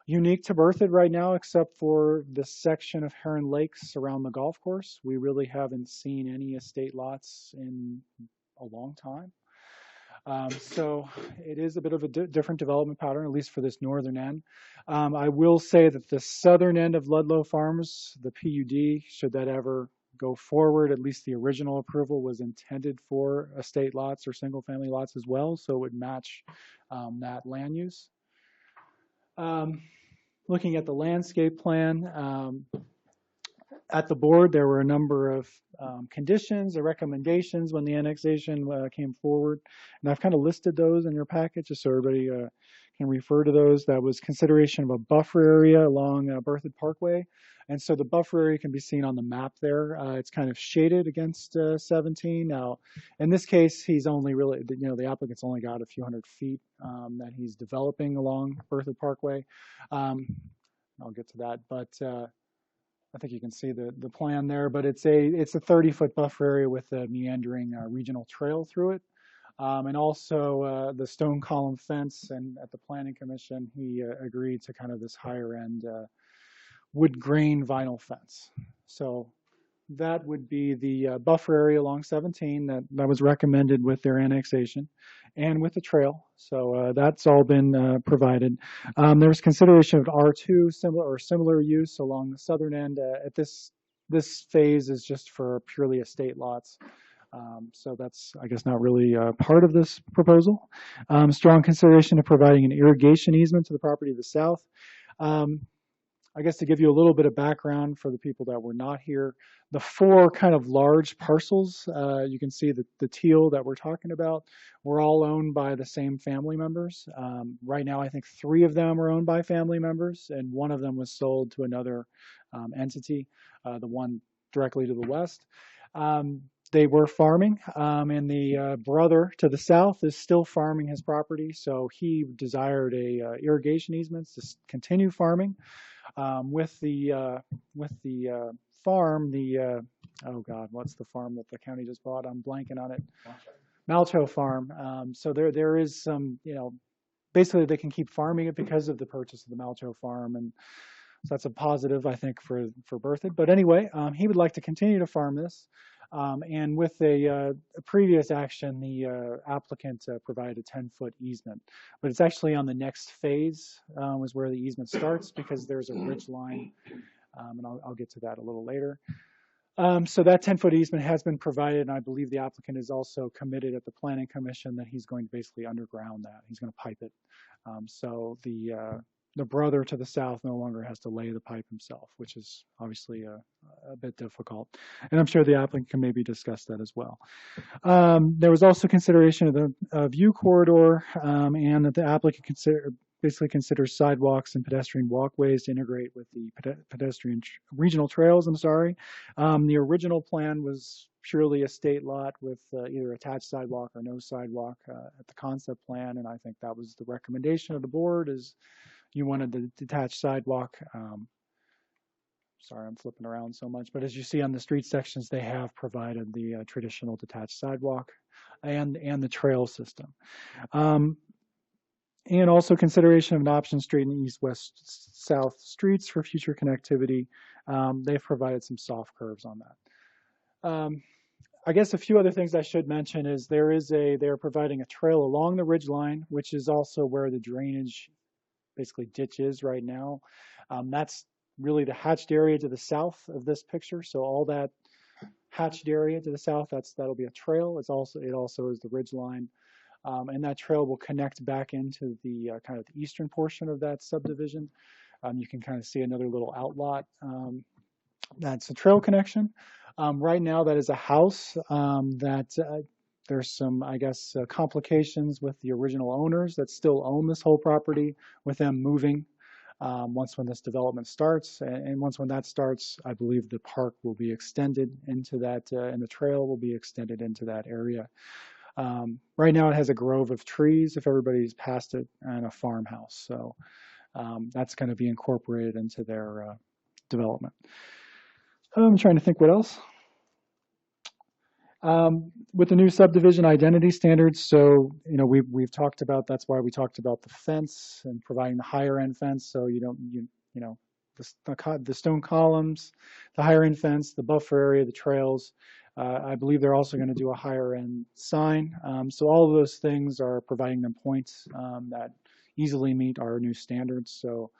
unique to Berthoud right now, except for this section of Heron Lakes around the golf course. We really haven't seen any estate lots in a long time. So it is a bit of a different development pattern, at least for this northern end. I will say that the southern end of Ludlow Farms, the PUD, should that ever go forward, at least the original approval was intended for estate lots or single family lots as well, so it would match that land use. Looking at the landscape plan, at the board, there were a number of conditions or recommendations when the annexation came forward. And I've kind of listed those in your package just so everybody can refer to those. That was consideration of a buffer area along Berthoud Parkway. And so the buffer area can be seen on the map there. It's kind of shaded against 17. Now, in this case, he's only really, you know, the applicant's only got a few hundred feet that he's developing along Berthoud Parkway. I'll get to that, but I think you can see the plan there, but it's a 30-foot buffer area with a meandering regional trail through it. And also the stone column fence, and at the Planning Commission, he agreed to kind of this higher end wood grain vinyl fence. So that would be the buffer area along 17 that was recommended with their annexation and with the trail. So that's all been provided. There was consideration of R2 similar use along the southern end. At this phase is just for purely estate lots. So that's, I guess, not really part of this proposal. Strong consideration of providing an irrigation easement to the property to the south. I guess to give you a little bit of background for the people that were not here, the four kind of large parcels, you can see the teal that we're talking about, were all owned by the same family members. Right now, I think 3 of them are owned by family members, and 1 of them was sold to another entity, the one directly to the west. They were farming, and the brother to the south is still farming his property, so he desired a irrigation easement to continue farming. With the farm, oh God, what's the farm that the county just bought? I'm blanking on it. Malcho Farm. So there is some, you know, basically they can keep farming it because of the purchase of the Malcho Farm, and so that's a positive, I think, for Berthoud. But anyway, he would like to continue to farm this. And with a previous action, the applicant provided a 10-foot easement. But it's actually on the next phase was where the easement starts, because there's a ridge line. And I'll get to that a little later. So that 10-foot easement has been provided, and I believe the applicant is also committed at the Planning Commission that he's going to basically underground that. He's going to pipe it. So the the brother to the south no longer has to lay the pipe himself, which is obviously a bit difficult. And I'm sure the applicant can maybe discuss that as well. There was also consideration of the view corridor, and that the applicant basically considers sidewalks and pedestrian walkways to integrate with the pedestrian regional trails. I'm sorry. The original plan was purely a state lot with either attached sidewalk or no sidewalk at the concept plan, and I think that was the recommendation of the board, is you wanted the detached sidewalk. Sorry, I'm flipping around so much, but as you see on the street sections, they have provided the traditional detached sidewalk and the trail system. And also consideration of an option street in the east-west-south streets for future connectivity. They've provided some soft curves on that. I guess a few other things I should mention is they're providing a trail along the ridge line, which is also where the drainage basically ditch is right now. That's really the hatched area to the south of this picture. So all that hatched area to the south, that'll be a trail. It also is the ridge line. And that trail will connect back into the kind of the eastern portion of that subdivision. You can kind of see another little outlot. That's a trail connection. Right now, that is a house there's some, I guess, complications with the original owners that still own this whole property, with them moving when this development starts. And when that starts, I believe the park will be extended into that, and the trail will be extended into that area. Right now it has a grove of trees, if everybody's passed it, and a farmhouse. So that's going to be incorporated into their development. I'm trying to think what else. With the new subdivision identity standards, so we've talked about, that's why we talked about the fence and providing the higher end fence. So the stone columns, the higher end fence, the buffer area, the trails. I believe they're also going to do a higher end sign. So all of those things are providing them points that easily meet our new standards. So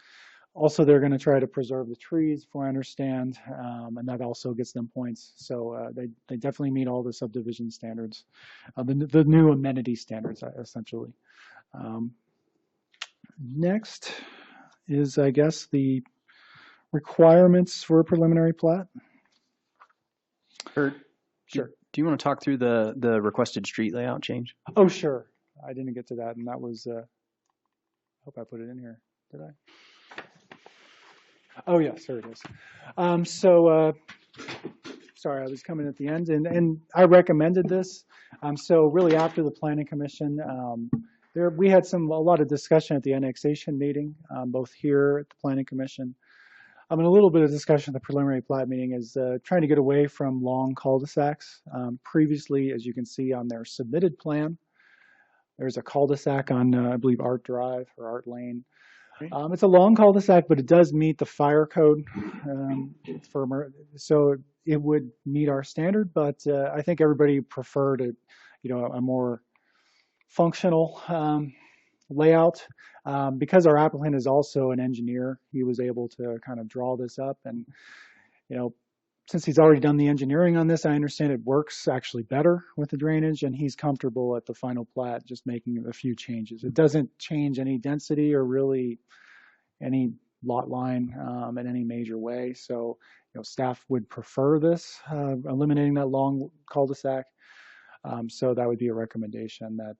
also they're going to try to preserve the trees, if I understand, and that also gets them points. So they definitely meet all the subdivision standards, the new amenity standards, essentially. Next is, I guess, the requirements for a preliminary plat. Kurt, Sure. do you want to talk through the requested street layout change? Oh, sure. I didn't get to that, and that was, I hope I put it in here. Did I? Oh, yes, here it is. Sorry, I was coming at the end, and I recommended this. So really after the Planning Commission, we had a lot of discussion at the annexation meeting, both here at the Planning Commission. And a little bit of discussion at the preliminary plat meeting is trying to get away from long cul-de-sacs. Previously, as you can see on their submitted plan, there's a cul-de-sac on, I believe, Art Drive or Art Lane. It's a long cul-de-sac, but it does meet the fire code, so it would meet our standard. But I think everybody preferred a more functional layout. Because our applicant is also an engineer, he was able to kind of draw this up. And since he's already done the engineering on this, I understand it works actually better with the drainage, and he's comfortable at the final plat just making a few changes. It doesn't change any density or really any lot line in any major way. So staff would prefer this, eliminating that long cul-de-sac. So that would be a recommendation that,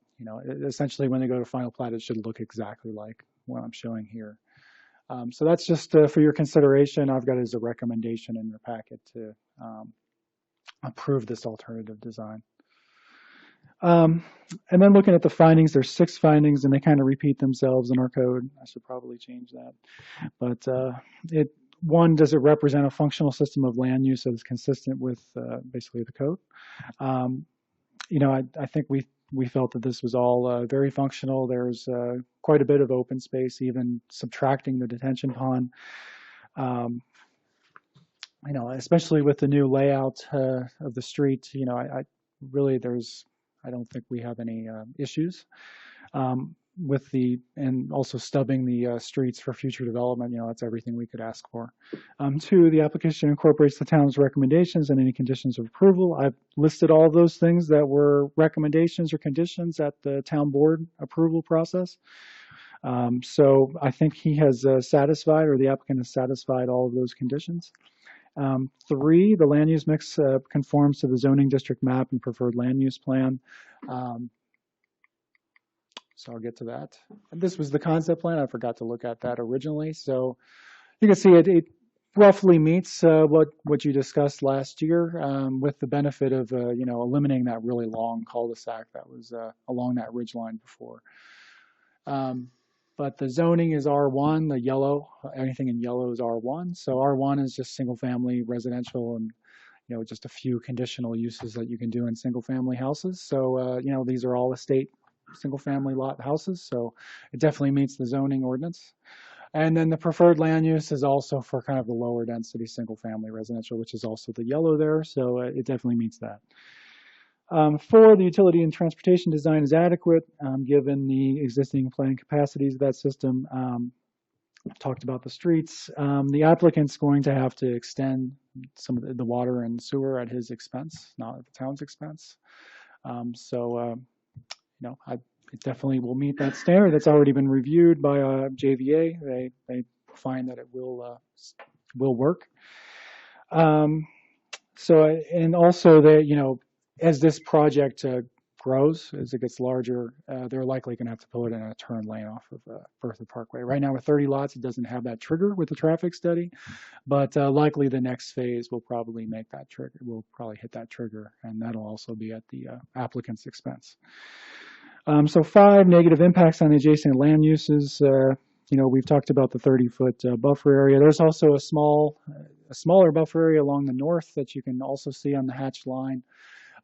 essentially when they go to final plat, it should look exactly like what I'm showing here. So that's just for your consideration. I've got it as a recommendation in your packet to approve this alternative design. And then looking at the findings, there's 6 findings, and they kind of repeat themselves in our code. I should probably change that. But one, does it represent a functional system of land use that is consistent with basically the code? I think we felt that this was all very functional. There's quite a bit of open space, even subtracting the detention pond. Especially with the new layout of the street, I don't think we have any issues with and also stubbing the streets for future development. That's everything we could ask for. 2, the application incorporates the town's recommendations and any conditions of approval. I've listed all of those things that were recommendations or conditions at the town board approval process. So I think he has satisfied, or the applicant has satisfied all of those conditions. 3, the land use mix conforms to the zoning district map and preferred land use plan. So I'll get to that. And this was the concept plan. I forgot to look at that originally. So you can see it roughly meets what you discussed last year, with the benefit of eliminating that really long cul-de-sac that was along that ridge line before. But the zoning is R1, the yellow, anything in yellow is R1. So R1 is just single family residential and, just a few conditional uses that you can do in single family houses. So, these are all estate single family lot houses. So it definitely meets the zoning ordinance. And then the preferred land use is also for kind of the lower density single family residential, which is also the yellow there. So it definitely meets that. 4, the utility and transportation design is adequate given the existing planning capacities of that system. I've talked about the streets. The applicant's going to have to extend some of the water and sewer at his expense, not at the town's expense. It definitely will meet that standard. That's already been reviewed by JVA. They find that it will work. And also that, as this project grows, as it gets larger, they're likely going to have to put it in a turn lane off of Berthoud Parkway. Right now with 30 lots, it doesn't have that trigger with the traffic study, but likely the next phase will probably make that trigger. We'll probably hit that trigger, and that'll also be at the applicant's expense. So 5, negative impacts on the adjacent land uses. We've talked about the 30-foot buffer area. There's also a smaller buffer area along the north that you can also see on the hatched line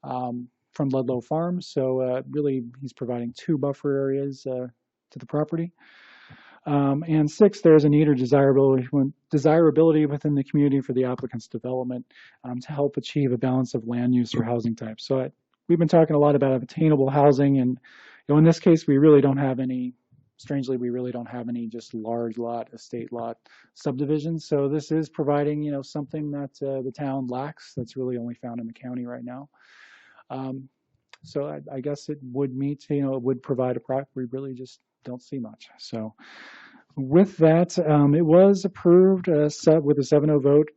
from Ludlow Farms. So really, he's providing 2 buffer areas to the property. And 6, there's a need or desirability within the community for the applicant's development to help achieve a balance of land use or housing types. So we've been talking a lot about attainable housing, and in this case, we really don't have any. Strangely, we really don't have any just large lot, estate lot subdivisions. So this is providing, something that the town lacks. That's really only found in the county right now. So I guess it would meet, it would provide a product. We really just don't see much. So with that, it was approved with a 7-0 vote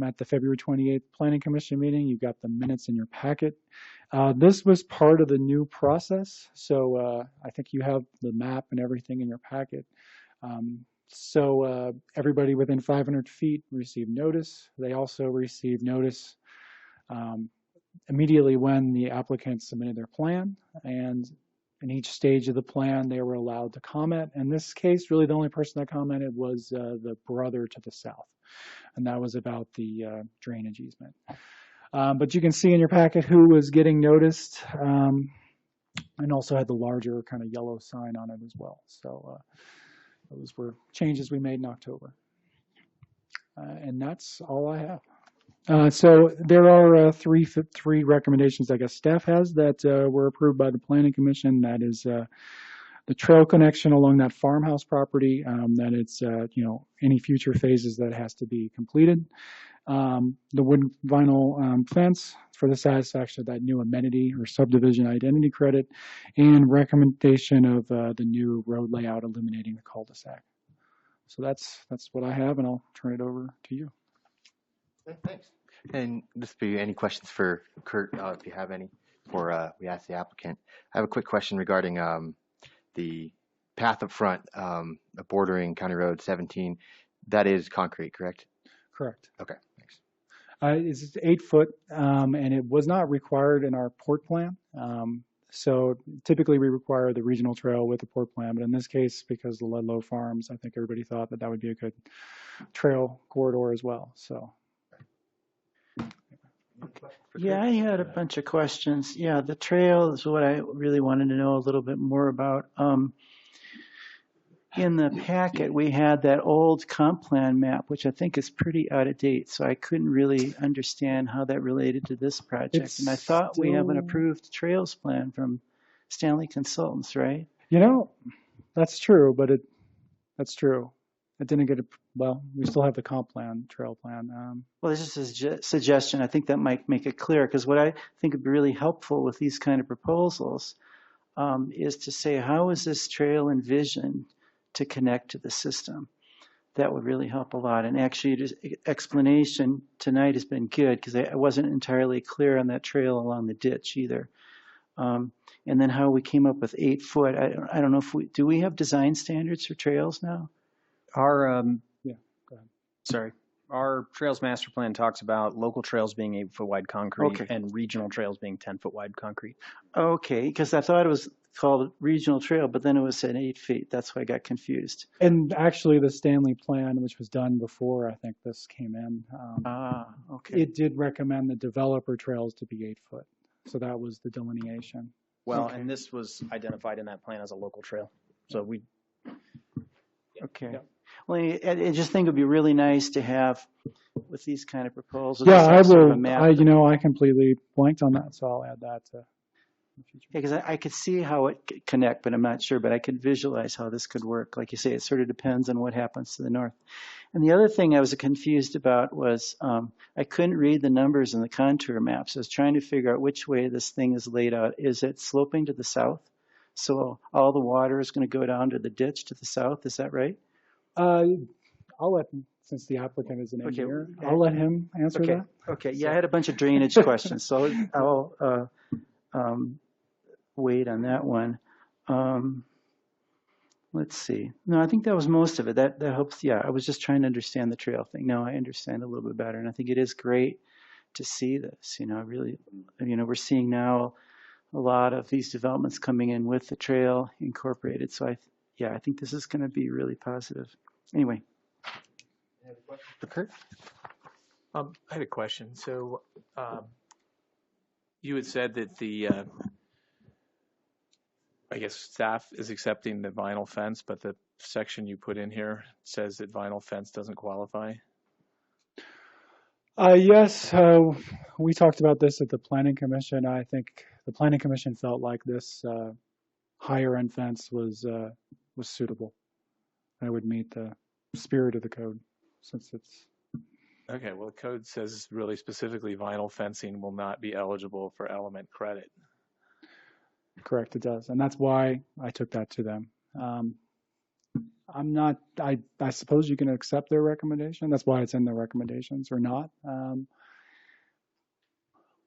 at the February 28th Planning Commission meeting. You've got the minutes in your packet. This was part of the new process. So I think you have the map and everything in your packet. So everybody within 500 feet received notice. They also received notice immediately when the applicant submitted their plan, and in each stage of the plan, they were allowed to comment. In this case, really the only person that commented was the brother to the south, and that was about the drainage easement. But you can see in your packet who was getting noticed, and also had the larger kind of yellow sign on it as well. So those were changes we made in October. And that's all I have. So there are three recommendations, I guess, staff has that were approved by the Planning Commission. That is the trail connection along that farmhouse property, that it's, any future phases that has to be completed. The wood vinyl fence for the satisfaction of that new amenity or subdivision identity credit, and recommendation of the new road layout eliminating the cul-de-sac. So that's what I have, and I'll turn it over to you. Thanks. And this would be any questions for Kurt, if you have any, before we ask the applicant. I have a quick question regarding the path up front, bordering County Road 17. That is concrete, correct? Correct. Okay, thanks. It's 8 foot, and it was not required in our port plan. So typically we require the regional trail with the port plan, but in this case, because the Ludlow Farms, I think everybody thought that would be a good trail corridor as well. So. Yeah, I had a bunch of questions. Yeah, the trail is what I really wanted to know a little bit more about. In the packet, we had that old comp plan map, which I think is pretty out of date, so I couldn't really understand how that related to this project. And I thought we have an approved trails plan from Stanley Consultants, right? That's true, but that's true. It didn't get well, we still have the comp plan, trail plan. Well, this is a suggestion. I think that might make it clear, because what I think would be really helpful with these kind of proposals is to say, how is this trail envisioned to connect to the system. That would really help a lot. And actually, just explanation tonight has been good because I wasn't entirely clear on that trail along the ditch either. And then how we came up with 8 foot. I don't know if do we have design standards for trails now? Our Yeah, go ahead. sorry, our trails master plan talks about local trails being 8 foot wide concrete Okay. and regional trails being 10 foot wide concrete. Okay, because I thought it was called regional trail, but then it was at 8 feet. That's why I got confused. And actually, the Stanley plan, which was done before I think this came in, Okay. it did recommend the developer trails to be 8 foot. So that was the delineation. Well, Okay. and this was identified in that plan as a local trail. So we. Okay. Yeah. Well, I just think it would be really nice to have with these kind of proposals. Yeah, just I have sort of a will. map. I completely blanked on that, so I'll add that to the future. Yeah, because I could see how it could connect, but I'm not sure. But I could visualize how this could work. Like you say, it sort of depends on what happens to the north. And the other thing I was confused about was I couldn't read the numbers in the contour maps. I was trying to figure out which way this thing is laid out. Is it sloping to the south? So all the water is going to go down to the ditch to the south. Is that right? I'll let, since the applicant is an engineer, I'll let him answer Okay. that. Okay. Yeah, I had a bunch of drainage questions, so I'll wait on that one. Let's see. No, I think that was most of it. That helps. Yeah, I was just trying to understand the trail thing. Now I understand a little bit better, and I think it is great to see this. Really, we're seeing now a lot of these developments coming in with the trail incorporated. So I think this is going to be really positive. Anyway. Kurt? I had a question. So you had said that the, I guess staff is accepting the vinyl fence, but the section you put in here says that vinyl fence doesn't qualify. Yes, we talked about this at the Planning Commission. I think the Planning Commission felt like this higher end fence was suitable. I would meet the spirit of the code since it's. Okay, well, the code says really specifically vinyl fencing will not be eligible for element credit. Correct, it does. And that's why I took that to them. I suppose you can accept their recommendation. That's why it's in the recommendations or not.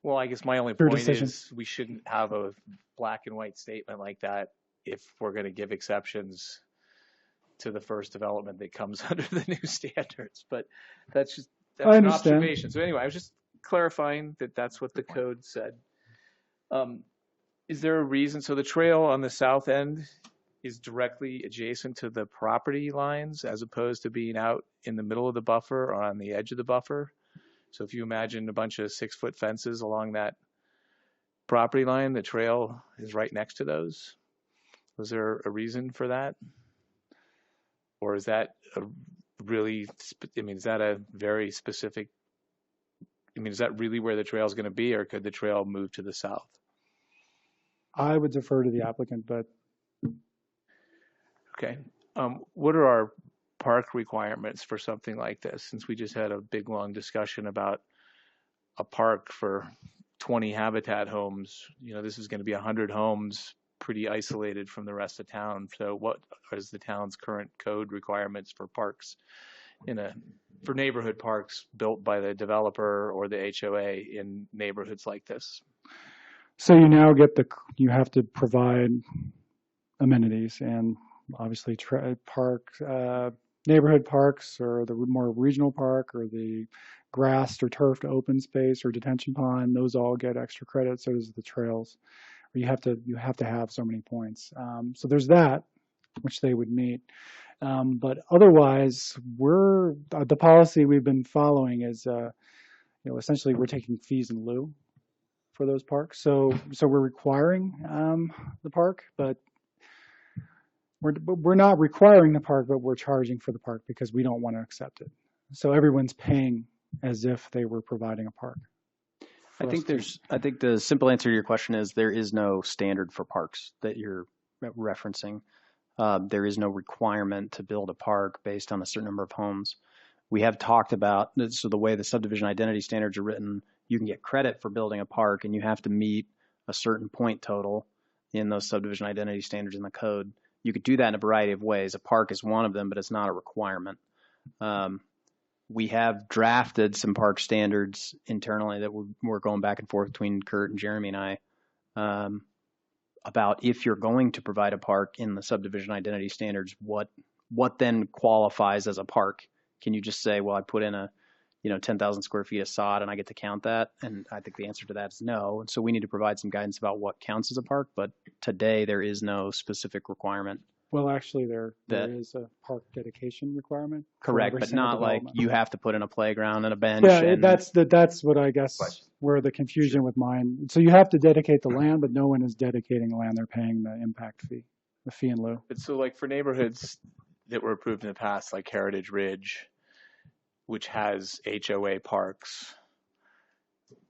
Well, I guess my only point is we shouldn't have a black and white statement like that if we're going to give exceptions to the first development that comes under the new standards. But that's an observation. So anyway, I was just clarifying that that's what the code said. Is there a reason? So the trail on the south end is directly adjacent to the property lines as opposed to being out in the middle of the buffer or on the edge of the buffer. So if you imagine a bunch of 6-foot fences along that property line, the trail is right next to those. Was there a reason for that? Or is that is that a very specific, is that really where the trail is going to be, or could the trail move to the south? I would defer to the applicant, but. Okay. What are our park requirements for something like this? Since we just had a big, long discussion about a park for 20 habitat homes, this is going to be 100 homes pretty isolated from the rest of town. So what is the town's current code requirements for parks for neighborhood parks built by the developer or the HOA in neighborhoods like this? So you have to provide amenities, and obviously neighborhood parks or the more regional park or the grassed or turfed open space or detention pond, those all get extra credit. So does the trails. You have to have so many points. So there's that, which they would meet. But otherwise, the policy we've been following is, essentially we're taking fees in lieu for those parks. So we're requiring the park, but we're not requiring the park, but we're charging for the park because we don't want to accept it. So everyone's paying as if they were providing a park. I think the simple answer to your question is there is no standard for parks that you're referencing. There is no requirement to build a park based on a certain number of homes. We have talked about, so the way the subdivision identity standards are written, you can get credit for building a park and you have to meet a certain point total in those subdivision identity standards in the code you could do that in a variety of ways. A park is one of them, but it's not a requirement. We have drafted some park standards internally that we're going back and forth between Kurt and Jeremy and I about if you're going to provide a park in the subdivision identity standards, what then qualifies as a park? Can you just say, well, I put in a 10,000 square feet of sod and I get to count that? And I think the answer to that is no. And so we need to provide some guidance about what counts as a park. But today there is no specific requirement. Well, actually, there is a park dedication requirement. Correct, but not like you have to put in a playground and a bench. Yeah, and that's what I guess where the confusion with mine. So you have to dedicate the land, but no one is dedicating the land. They're paying the impact fee, the fee in lieu. But so like for neighborhoods that were approved in the past, like Heritage Ridge, which has HOA parks,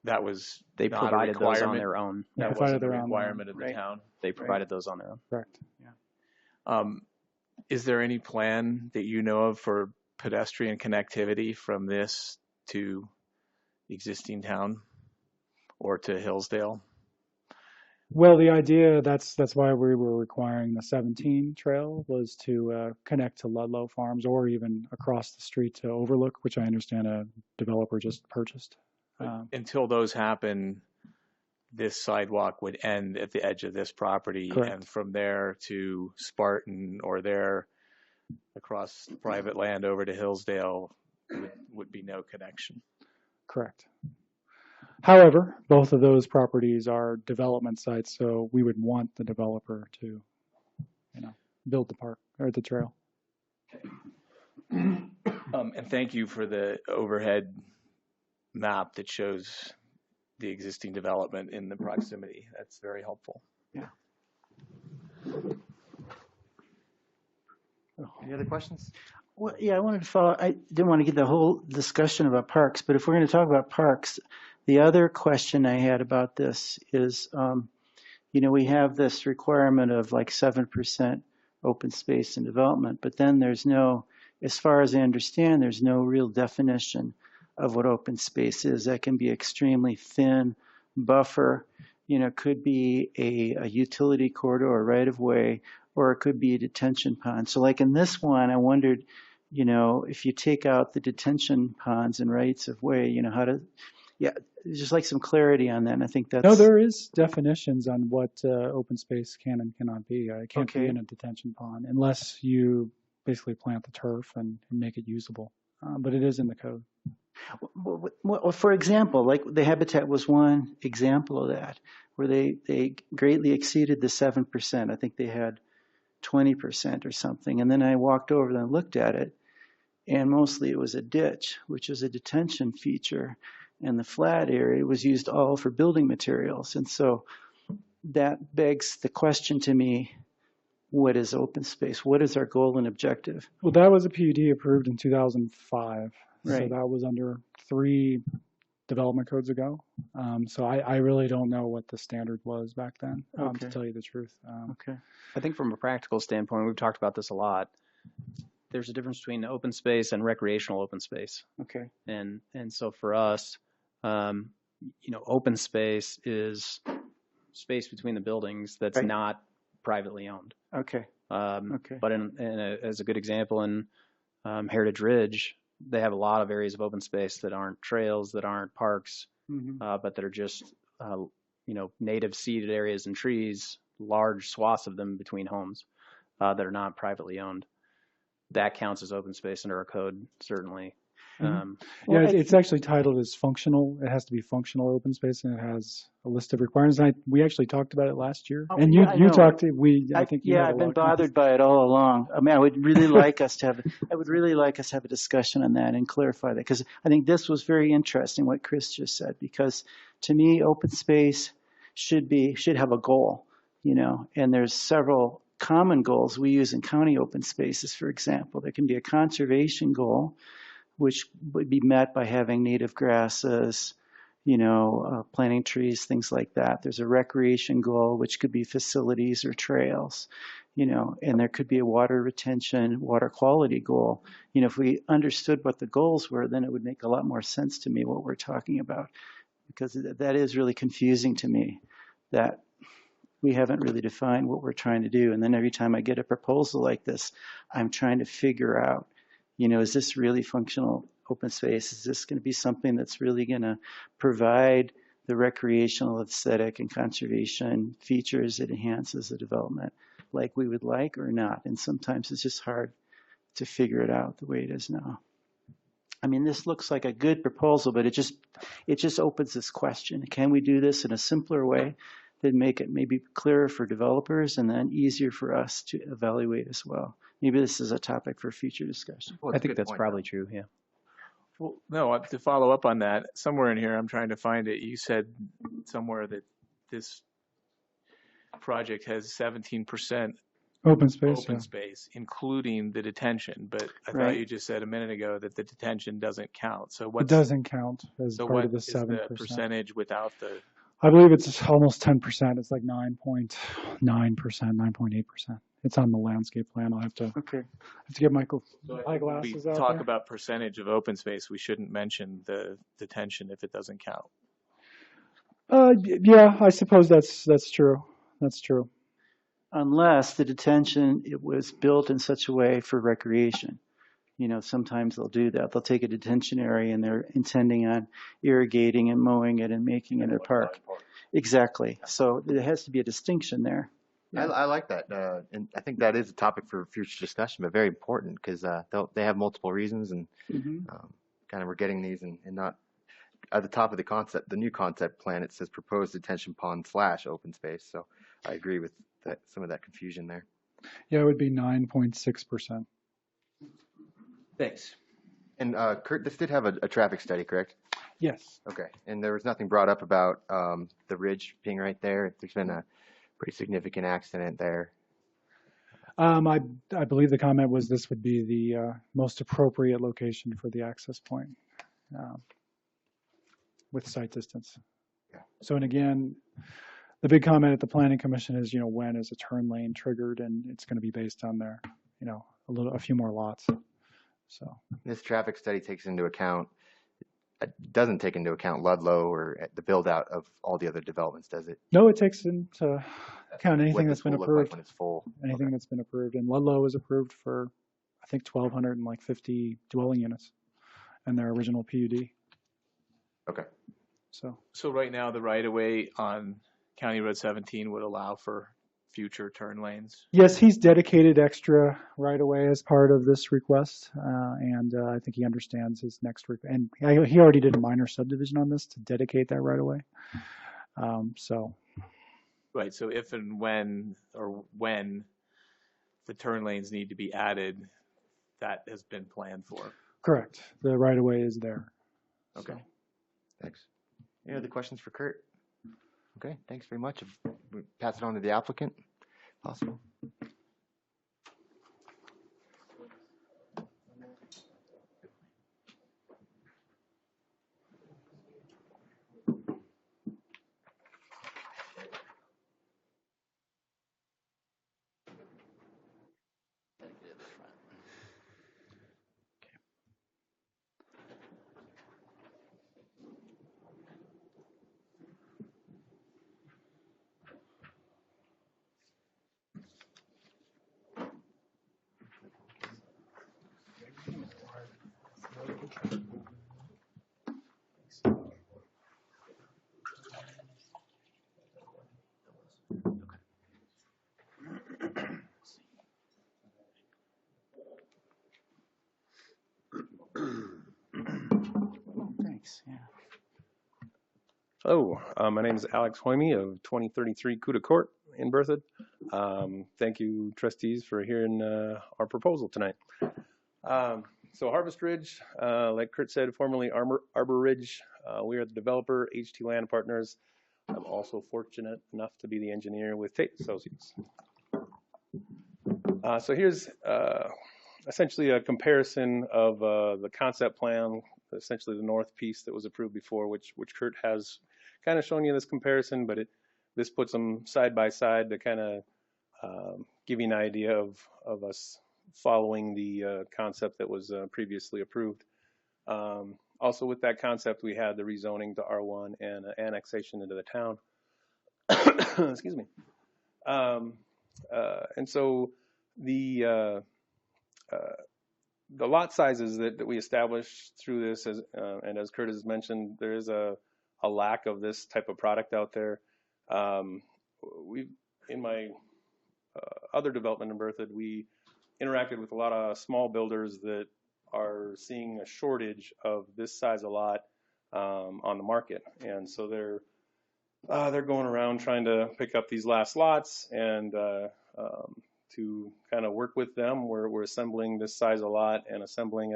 that was they not provided a those on their own. That wasn't a requirement of the town. They provided those on their own. Correct. Yeah. Is there any plan that you know of for pedestrian connectivity from this to existing town or to Hillsdale? Well, the idea, that's why we were requiring the 17 trail, was to connect to Ludlow Farms or even across the street to Overlook, which I understand a developer just purchased. Until those happen, this sidewalk would end at the edge of this property. Correct. And from there to Spartan or there across private land over to Hillsdale would be no connection. Correct. However, both of those properties are development sites, so we would want the developer to, build the park or the trail. And thank you for the overhead map that shows the existing development in the proximity. That's very helpful. Yeah. Any other questions? Well, yeah, I wanted to follow. I didn't want to get the whole discussion about parks, but if we're going to talk about parks, the other question I had about this is, we have this requirement of like 7% open space and development, but then there's no, as far as I understand, there's no real definition of what open space is. That can be extremely thin buffer, could be a utility corridor or right of way, or it could be a detention pond. So like in this one, I wondered, if you take out the detention ponds and rights of way, just like some clarity on that. And I think that's... No, there is definitions on what open space can and cannot be. It can't be in a detention pond unless you basically plant the turf and make it usable. But it is in the code. Well, for example, like the Habitat was one example of that, where they greatly exceeded the 7%. I think they had 20% or something. And then I walked over and looked at it, and mostly it was a ditch, which is a detention feature. And the flat area was used all for building materials. And so that begs the question to me, what is open space? What is our goal and objective? Well, that was a PUD approved in 2005. Right. So that was under 3 development codes ago. So I really don't know what the standard was back then, to tell you the truth. Okay. I think from a practical standpoint, we've talked about this a lot. There's a difference between open space and recreational open space. Okay. And so for us, open space is space between the buildings that's not privately owned. Okay. But as a good example, in Heritage Ridge, they have a lot of areas of open space that aren't trails, that aren't parks, but that are just, native seeded areas and trees, large swaths of them between homes that are not privately owned. That counts as open space under our code, certainly. It's actually titled as functional. It has to be functional open space, and it has a list of requirements. We actually talked about it last year, and you talked. I think you. I've been bothered by it all along. I mean, I would really like us to have a discussion on that and clarify that, because I think this was very interesting what Chris just said. Because to me, open space should have a goal, and there's several common goals we use in county open spaces. For example, there can be a conservation goal, which would be met by having native grasses, planting trees, things like that. There's a recreation goal, which could be facilities or trails, and there could be a water retention, water quality goal. If we understood what the goals were, then it would make a lot more sense to me what we're talking about, because that is really confusing to me, that we haven't really defined what we're trying to do. And then every time I get a proposal like this, I'm trying to figure out, is this really functional open space? Is this going to be something that's really going to provide the recreational, aesthetic, and conservation features that enhances the development like we would like or not? And sometimes it's just hard to figure it out the way it is now. I mean, this looks like a good proposal, but it just opens this question. Can we do this in a simpler way that make it maybe clearer for developers and then easier for us to evaluate as well? Maybe this is a topic for future discussion. Well, I think that's probably true, yeah. Well, no, to follow up on that, somewhere in here, I'm trying to find it. You said somewhere that this project has 17% Open space. open Yeah. space, including the detention. But I Right. thought you just said a minute ago that the detention doesn't count. So It what's doesn't count as so part what of the is 7%. the percentage without the? I believe it's almost 10%. It's like 9.9%, 9.8%. It's on the landscape plan. I'll have to get my eyeglasses We out talk there. about percentage of open space. We shouldn't mention the detention if it doesn't count. Yeah, I suppose that's true. That's true. Unless the detention, it was built in such a way for recreation. Sometimes they'll do that. They'll take a detention area and they're intending on irrigating and mowing it and making it a park. Exactly. So there has to be a distinction there. Yeah. I like that, and I think that is a topic for future discussion, but very important because they have multiple reasons, and kind of we're getting these and not at the top of the new concept plan. It says proposed detention pond / open space. So I agree with some of that confusion there. Yeah, it would be 9.6%. Thanks. And Kurt, this did have a traffic study, correct? Yes. Okay. And there was nothing brought up about the ridge being right there. There's been a pretty significant accident there. I believe the comment was this would be the most appropriate location for the access point with sight distance. Yeah. So, and again, the big comment at the Planning Commission is, when is a turn lane triggered, and it's going to be based on their, a few more lots. So this traffic study doesn't take into account Ludlow or the build out of all the other developments, does it? No, it takes into account anything that's been approved. Like when it's full. Anything that's been approved, and Ludlow was approved for, I think, 1,250 dwelling units, in their original PUD. Okay. So right now, the right of way on County Road 17 would allow for future turn lanes. Yes, he's dedicated extra right away as part of this request, and I think he understands his next and he already did a minor subdivision on this to dedicate that right away. Right. So if and when the turn lanes need to be added, that has been planned for. Correct. The right of way is there. Okay. Thanks. Any other questions for Kurt? Okay, thanks very much. We pass it on to the applicant, if possible. Thanks. Yeah. Hello, my name is Alex Hoyme of 2033 Cuda Court in Berthoud. Thank you, trustees, for hearing our proposal tonight. So Harvest Ridge, like Kurt said, formerly Arbor Ridge, we are the developer, HT Land Partners. I'm also fortunate enough to be the engineer with Tate Associates. So here's essentially a comparison of the concept plan, essentially the north piece that was approved before, which Kurt has kind of shown you this comparison, but this puts them side by side to kind of give you an idea of us following the concept that was previously approved. Also with that concept, we had the rezoning to R1 and annexation into the town. Excuse me. And so the lot sizes that we established through this, and as Kurt has mentioned, there is a lack of this type of product out there. In my other development in Berthoud, we interacted with a lot of small builders that are seeing a shortage of this size of lot on the market, and so they're going around trying to pick up these last lots, and to kind of work with them, we're assembling this size of lot and assembling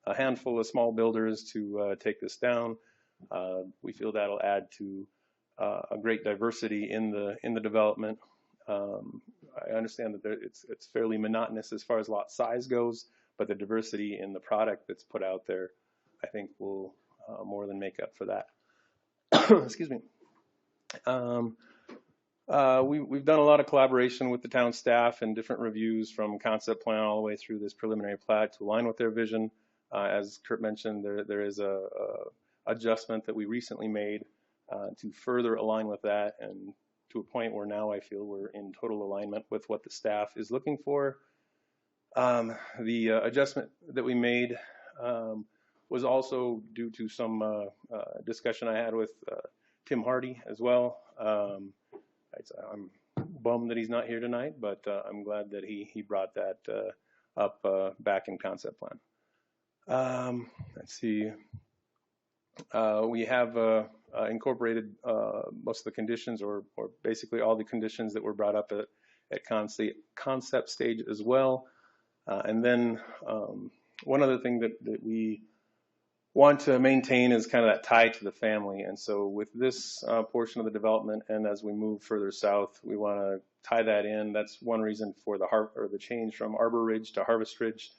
a handful of small builders to take this down. We feel that'll add to a great diversity in the development. I understand that it's fairly monotonous as far as lot size goes, but the diversity in the product that's put out there, I think, will more than make up for that. Excuse me. We've done a lot of collaboration with the town staff and different reviews from concept plan all the way through this preliminary plat to align with their vision. As Kurt mentioned, there is a adjustment that we recently made to further align with that, and to a point where now I feel we're in total alignment with what the staff is looking for. The adjustment that we made was also due to some discussion I had with Tim Hardy as well. I'm bummed that he's not here tonight, but I'm glad that he brought that up back in concept plan. Let's see. We have incorporated most of the conditions, or basically all the conditions that were brought up at concept stage as well. And then one other thing that we want to maintain is kind of that tie to the family. And so with this portion of the development, and as we move further south, we want to tie that in. That's one reason for the change from Arbor Ridge to Harvest Ridge,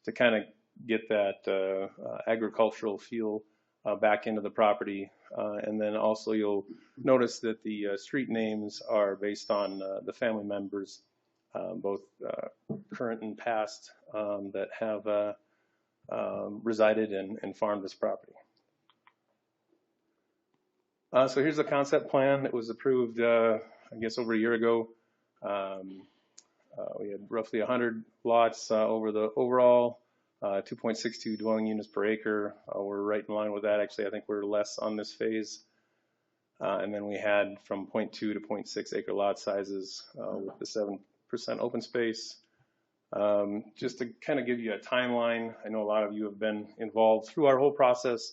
to kind of get that agricultural feel back into the property. And then also you'll notice that the street names are based on the family members, both current and past, that have resided and farmed this property. So here's the concept plan that was approved, I guess, over a year ago. We had roughly 100 lots over the overall 2.62 dwelling units per acre. We're right in line with that. Actually, I think we're less on this phase. And then we had from 0.2 to 0.6 acre lot sizes with the 7% open space. Just to kind of give you a timeline, I know a lot of you have been involved through our whole process,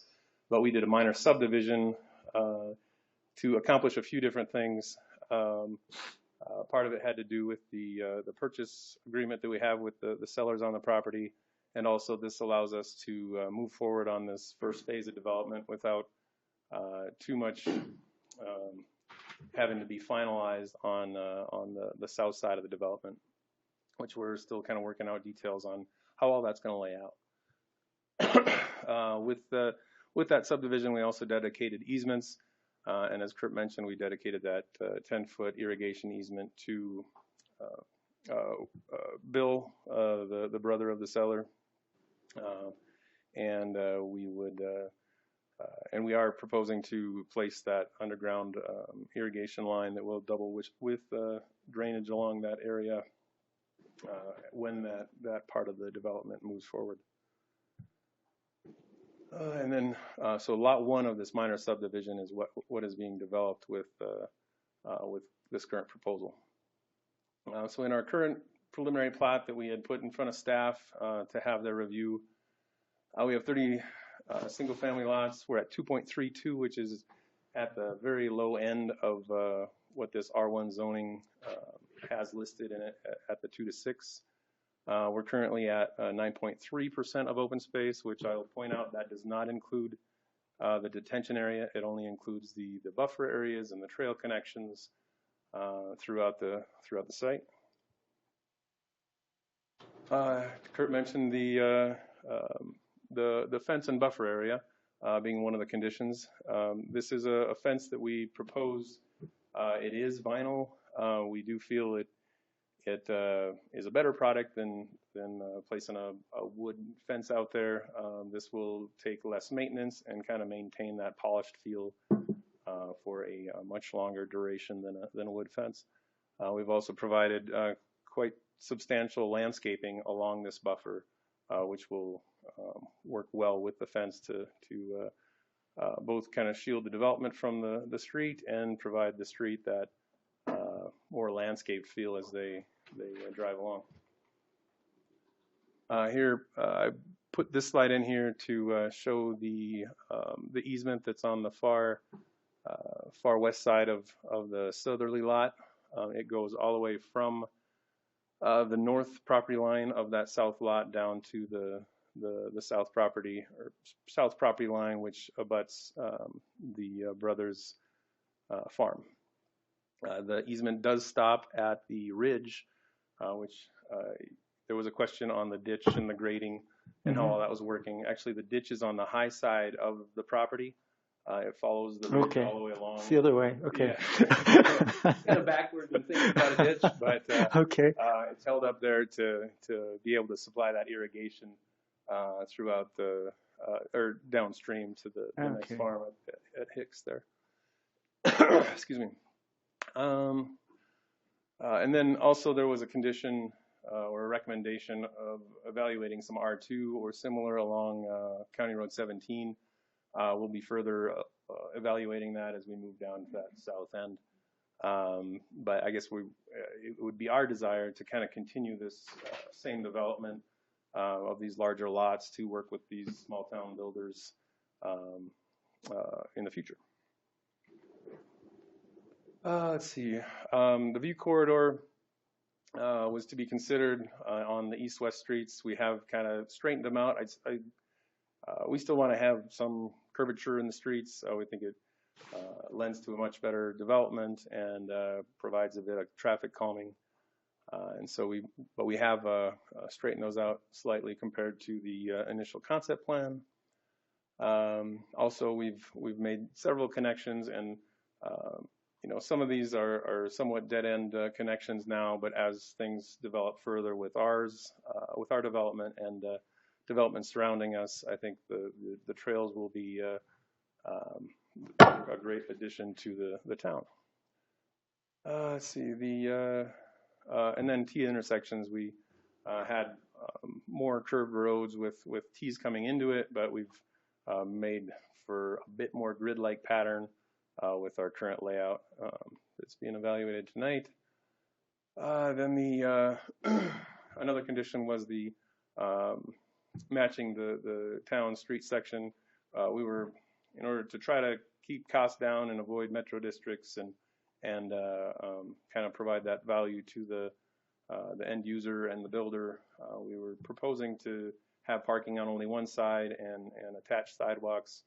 but we did a minor subdivision to accomplish a few different things. Part of it had to do with the purchase agreement that we have with the sellers on the property, and also this allows us to move forward on this first phase of development without too much having to be finalized on the south side of the development, which we're still kind of working out details on how all that's going to lay out. With that subdivision, we also dedicated easements, and as Kurt mentioned, we dedicated that 10-foot irrigation easement to Bill, the brother of the seller, and we are proposing to place that underground irrigation line that will double with drainage along that area when that part of the development moves forward. And then, so lot one of this minor subdivision is what is being developed with this current proposal. So in our current preliminary plat that we had put in front of staff to have their review, we have 30 single-family lots. We're at 2.32, which is at the very low end of what this R1 zoning has listed in it at the 2 to 6. We're currently at 9.3% of open space, which I'll point out that does not include the detention area. It only includes the buffer areas and the trail connections throughout the site. Kurt mentioned the fence and buffer area being one of the conditions. This is a fence that we propose. It is vinyl. We do feel it is a better product than placing a wood fence out there. This will take less maintenance and kind of maintain that polished feel for a much longer duration than a wood fence. We've also provided quite substantial landscaping along this buffer, which will work well with the fence to both kind of shield the development from the street and provide the street that more landscaped feel as they drive along. Here, I put this slide in here to show the easement that's on the far west side of the southerly lot. It goes all the way from the north property line of that south lot down to the south property line, which abuts the brothers' farm. The easement does stop at the ridge, which there was a question on the ditch and the grading and how all that was working. Actually, the ditch is on the high side of the property. It follows the ridge all the way along. It's the other way. Okay. Yeah. Kind of backwards when thinking about a ditch, but okay. It's held up there to be able to supply that irrigation throughout or downstream to the next farm at Hicks there. Excuse me. And then also there was a condition or a recommendation of evaluating some R2 or similar along County Road 17. We'll be further evaluating that as we move down to that south end. But I guess it would be our desire to kind of continue this same development of these larger lots to work with these small town builders in the future. Let's see. The view corridor was to be considered on the east-west streets. We have kind of straightened them out. We still want to have some curvature in the streets. We think it lends to a much better development and provides a bit of traffic calming. And so we have straightened those out slightly compared to the initial concept plan. Also, we've made several connections, and some of these are somewhat dead-end connections now, but as things develop further with our development and development surrounding us, I think the trails will be a great addition to the town. Let's see, and then T intersections, we had more curved roads with T's coming into it, but we've made for a bit more grid-like pattern with our current layout that's being evaluated tonight. Then another condition was the matching the town street section. We were, in order to try to keep costs down and avoid metro districts and kind of provide that value to the end user and the builder, we were proposing to have parking on only one side and attached sidewalks.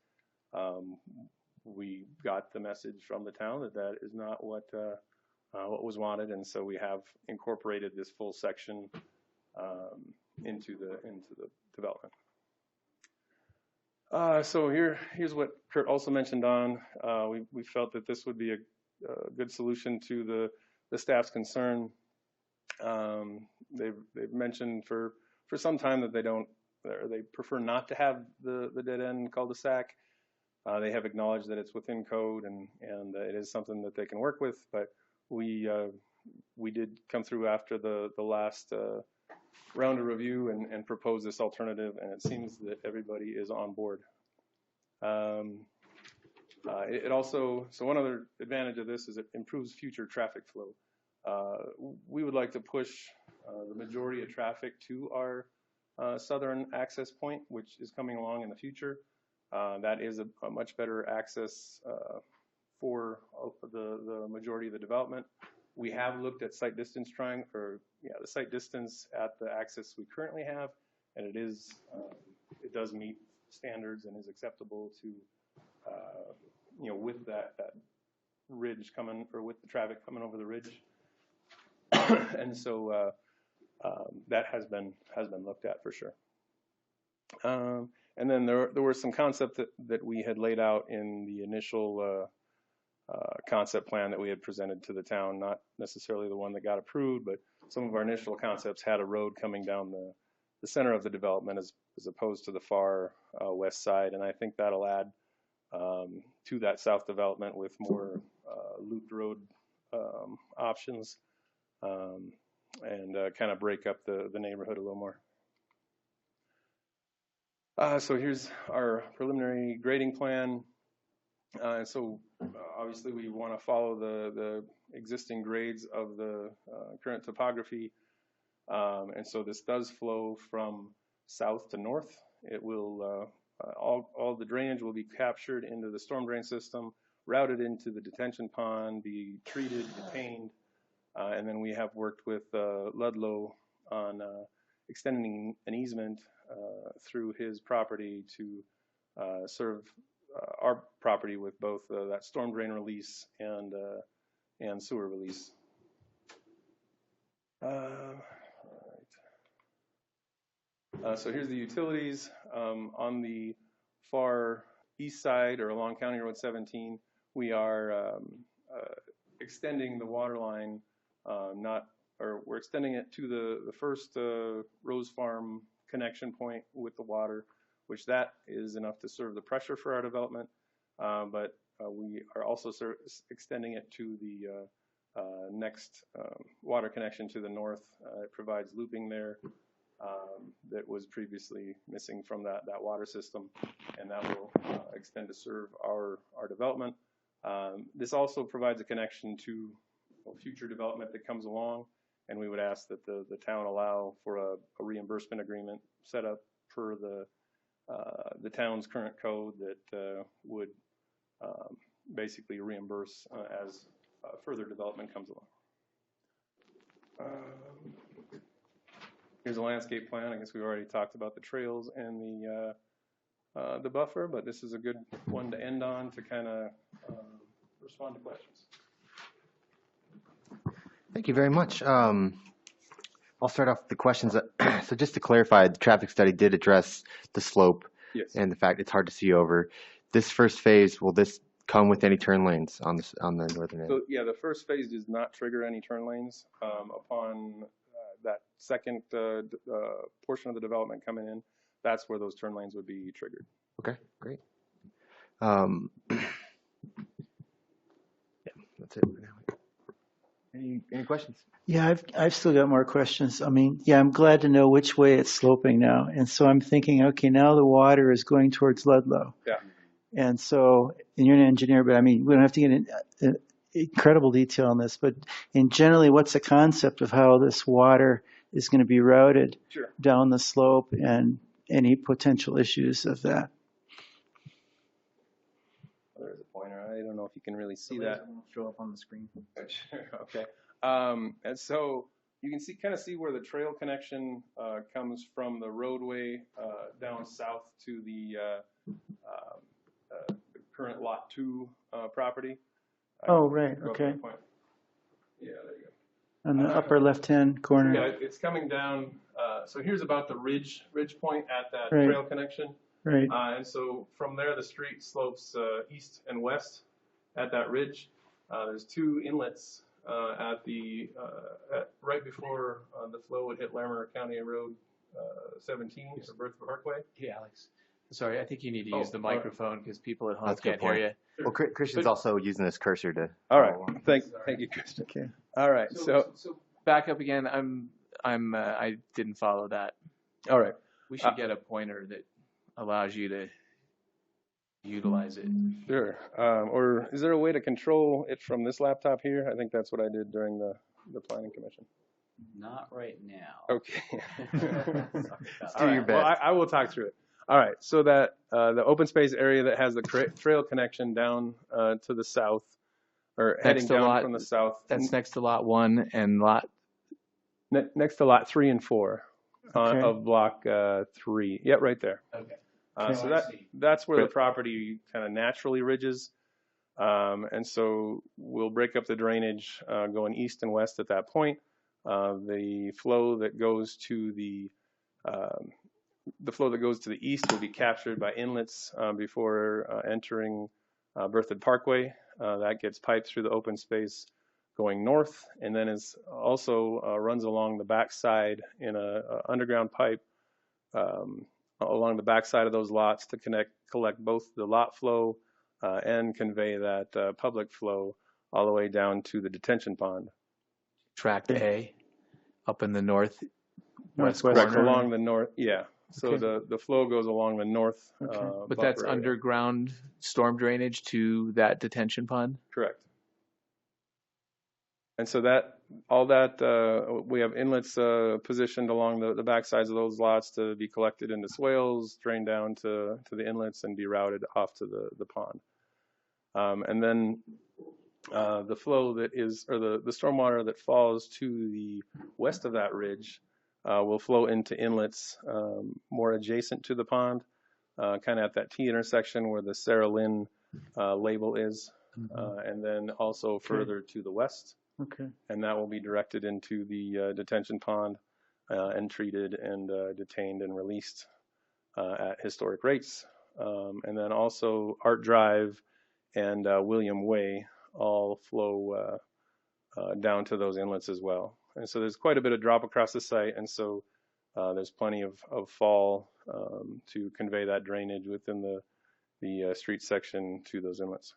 We got the message from the town that is not what was wanted, and so we have incorporated this full section into the development. So here's what Kurt also mentioned on. We felt that this would be a good solution to the staff's concern. They've mentioned for some time that they prefer not to have the dead end cul-de-sac. They have acknowledged that it's within code and it is something that they can work with, but we did come through after the last round of review and propose this alternative, and it seems that everybody is on board. It also, so one other advantage of this is it improves future traffic flow. We would like to push the majority of traffic to our southern access point, which is coming along in the future. That is a much better access for the majority of the development. We have looked at site distance the site distance at the access we currently have, and it does meet standards and is acceptable to, with that ridge coming, or with the traffic coming over the ridge. And so that has been looked at for sure. And then there were some concepts that we had laid out in the initial concept plan that we had presented to the town, not necessarily the one that got approved, but some of our initial concepts had a road coming down the center of the development as opposed to the far west side. And I think that'll add to that south development with more looped road options and kind of break up the neighborhood a little more. So here's our preliminary grading plan. So obviously we want to follow the existing grades of the current topography. And so this does flow from south to north. It will, all the drainage will be captured into the storm drain system, routed into the detention pond, be treated, detained, and then we have worked with Ludlow on extending an easement through his property to serve our property with both that storm drain release and sewer release. So here's the utilities. On the far east side or along County Road 17, we are extending the water line, we're extending it to the first Rose Farm connection point with the water, which that is enough to serve the pressure for our development. But we are also extending it to the next water connection to the north. It provides looping there that was previously missing from that water system, and that will extend to serve our development. This also provides a connection to future development that comes along, and we would ask that the town allow for a reimbursement agreement set up per the town's current code that would basically reimburse as further development comes along. Here's a landscape plan. I guess we've already talked about the trails and the buffer, but this is a good one to end on to kind of respond to questions. Thank you very much. I'll start off with the questions. So just to clarify, the traffic study did address the slope. Yes. And the fact it's hard to see over. This first phase, will this come with any turn lanes on the northern end? So yeah, the first phase does not trigger any turn lanes. Upon that second portion of the development coming in, that's where those turn lanes would be triggered. Okay, great. Yeah, that's it for now. Any questions? Yeah, I've still got more questions. I mean, yeah, I'm glad to know which way it's sloping now. And so I'm thinking, okay, now the water is going towards Ludlow. Yeah. And so, and you're an engineer, but I mean, we don't have to get in incredible detail on this, but in generally, what's the concept of how this water is going to be routed Sure. down the slope and any potential issues of that? There's a pointer. I don't know if you can really see that. Won't show up on the screen. Okay. And so you can kind of see where the trail connection comes from the roadway down south to the current Lot 2 property. Oh, right. Okay. Yeah, there you go. On the upper left-hand corner. Yeah, it's coming down. So here's about the ridge point at that Right. trail connection. Right. And so from there, the street slopes east and west at that ridge. There's two inlets right before the flow would hit Larimer County Road 17, or Bertha Parkway. Hey, Alex. Sorry, I think you need to use the all right. microphone because people at home That's a good can't hear point. you. Well, Christian's also using this cursor to. All right. follow along. Thank you, Kristen. Okay. All right. So back up again. I didn't follow that. all right. We should get a pointer that allows you to utilize it. Sure. Or is there a way to control it from this laptop here? I think that's what I did during the planning commission. Not right now. Okay. Do your best. Well, I will talk through it. All right. So that the open space area that has the trail connection down to the south, or heading down from the south. That's next to Lot 1 and Lot. Next to Lot 3 and 4 Okay. of Block 3. Yeah, right there. Okay. So that's where the property kind of naturally ridges. And so we'll break up the drainage going east and west at that point. The flow that goes to the east will be captured by inlets before entering Berthoud Parkway. That gets piped through the open space going north, and then is also runs along the backside in a underground pipe along the backside of those lots to collect both the lot flow and convey that public flow all the way down to the detention pond. tract A, up in the northwest Northwest Correct, corner. along the north, yeah. So Okay. the flow goes along the north But that's buffer area. underground storm drainage to that detention pond? Correct. And so that, all that, we have inlets positioned along the backsides of those lots to be collected into swales, drained down to the inlets and be routed off to the pond. And then the flow that is, or the stormwater that falls to the west of that ridge will flow into inlets more adjacent to the pond, kind of at that T intersection where the Sarah Lynn label is, and then also further to the west. Okay. And that will be directed into the detention pond and treated and detained and released at historic rates. And then also Art Drive and William Way all flow down to those inlets as well. And so there's quite a bit of drop across the site, and so there's plenty of fall to convey that drainage within the street section to those inlets.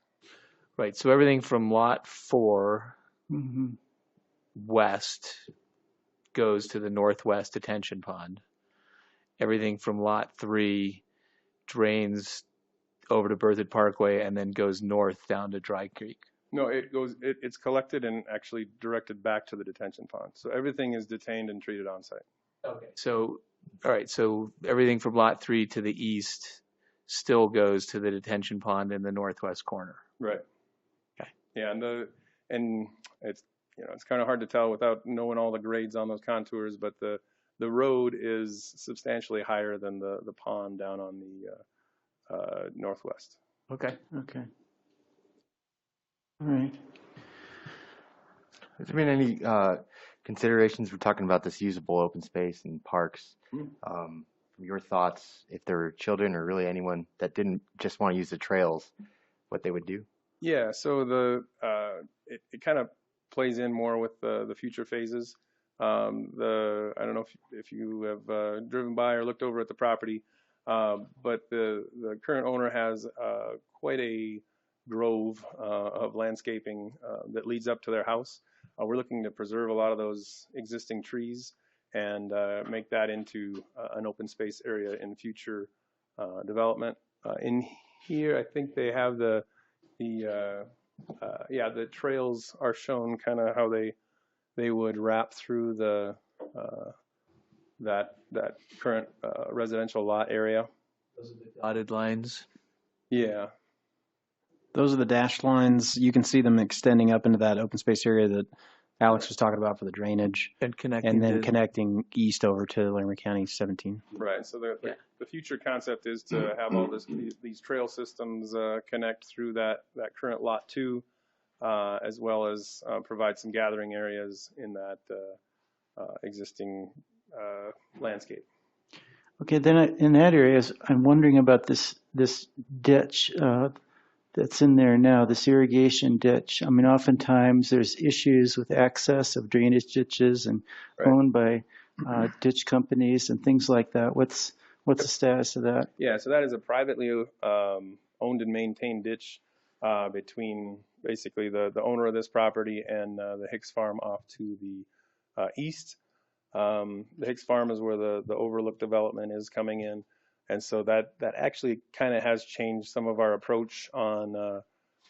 Right, so everything from lot 4 Mm-hmm. west goes to the northwest detention pond. Everything from lot 3 drains over to Berthoud Parkway and then goes north down to Dry Creek. No, it's collected and actually directed back to the detention pond. So everything is detained and treated on site. Okay. So, all right, so everything from lot 3 to the east still goes to the detention pond in the northwest corner. Right. Okay. Yeah, and it's, you know, it's kind of hard to tell without knowing all the grades on those contours, but the road is substantially higher than the pond down on the northwest. Okay. Okay. All right. Has there been any considerations? We're talking about this usable open space and parks. From your thoughts, if there were children or really anyone that didn't just want to use the trails, what they would do? Yeah, so it kind of plays in more with the future phases. I don't know if you have driven by or looked over at the property, but the current owner has quite a grove of landscaping that leads up to their house. We're looking to preserve a lot of those existing trees and make that into an open space area in future development. In here, I think they have the trails are shown kind of how they would wrap through that current residential lot area. Those are the dotted lines. Yeah. Those are the dashed lines. You can see them extending up into that open space area that Alex was talking about for the drainage. And connecting. And then connecting east over to Laramie County 17. Right. So the future concept is to have all these trail systems connect through that current lot 2, as well as provide some gathering areas in that existing landscape. Okay, then in that area, I'm wondering about this ditch that's in there now, this irrigation ditch. I mean, oftentimes there's issues with access of drainage ditches and owned by ditch companies and things like that. What's the status of that? Yeah, so that is a privately owned and maintained ditch between basically the owner of this property and the Hicks Farm off to the east. The Hicks Farm is where the Overlook development is coming in. And so that actually kind of has changed some of our approach on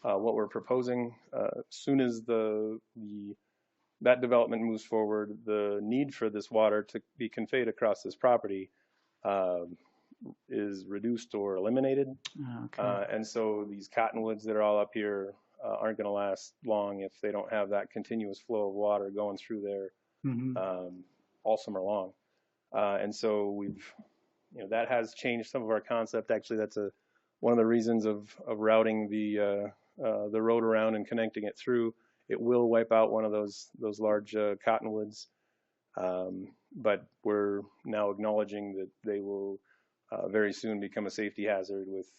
what we're proposing. As soon as that development moves forward, the need for this water to be conveyed across this property is reduced or eliminated. Okay. And so these cottonwoods that are all up here aren't going to last long if they don't have that continuous flow of water going through there all summer long. And so that has changed some of our concept. Actually, that's one of the reasons of routing the road around and connecting it through. It will wipe out one of those large cottonwoods, but we're now acknowledging that they will very soon become a safety hazard with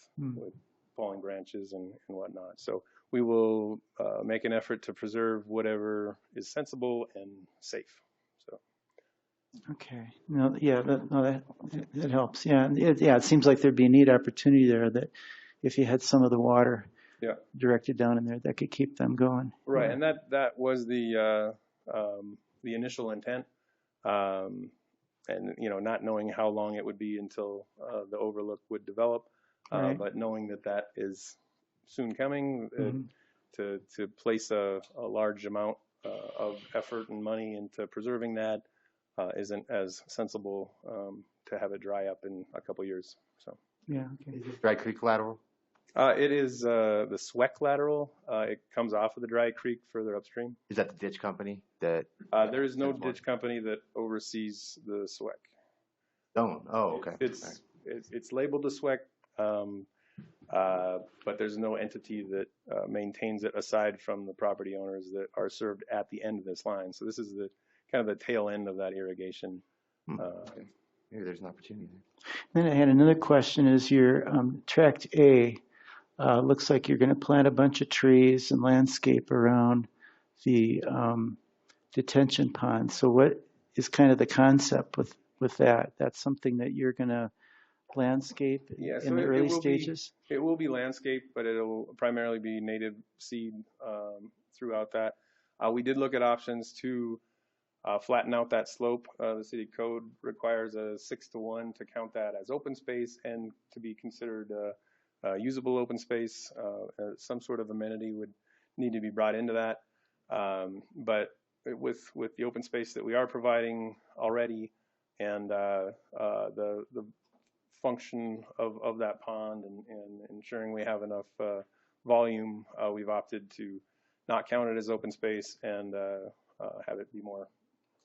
falling branches and whatnot. So we will make an effort to preserve whatever is sensible and safe. Okay. No, yeah, that helps. Yeah, it seems like there'd be a neat opportunity there that if you had some of the water directed down in there, that could keep them going. Right, and that was the the initial intent, and not knowing how long it would be until the overlook would develop, Right. but knowing that that is soon coming, Mhm. to place a large amount of effort and money into preserving that isn't as sensible to have it dry up in a couple years. So Yeah. Okay. Is this Dry Creek lateral? it is the SWEC lateral. It comes off of the Dry Creek further upstream. Is that the ditch company that? There is no That's more- ditch company that oversees the SWEC. Don't. Oh, okay. It's labeled the SWEC, but there's no entity that maintains it aside from the property owners that are served at the end of this line. So this is the kind of the tail end of that irrigation. Maybe there's an opportunity there. Then I had another question. Is your tract A looks like you're going to plant a bunch of trees and landscape around the detention pond. So what is kind of the concept with that? That's something that you're going to landscape in the early stages? It will be landscape, but it'll primarily be native seed throughout that. We did look at options to flatten out that slope. The city code requires a 6-to-1 to count that as open space and to be considered usable open space. Some sort of amenity would need to be brought into that. But with the open space that we are providing already and the function of that pond and ensuring we have enough volume, we've opted to not count it as open space and have it be more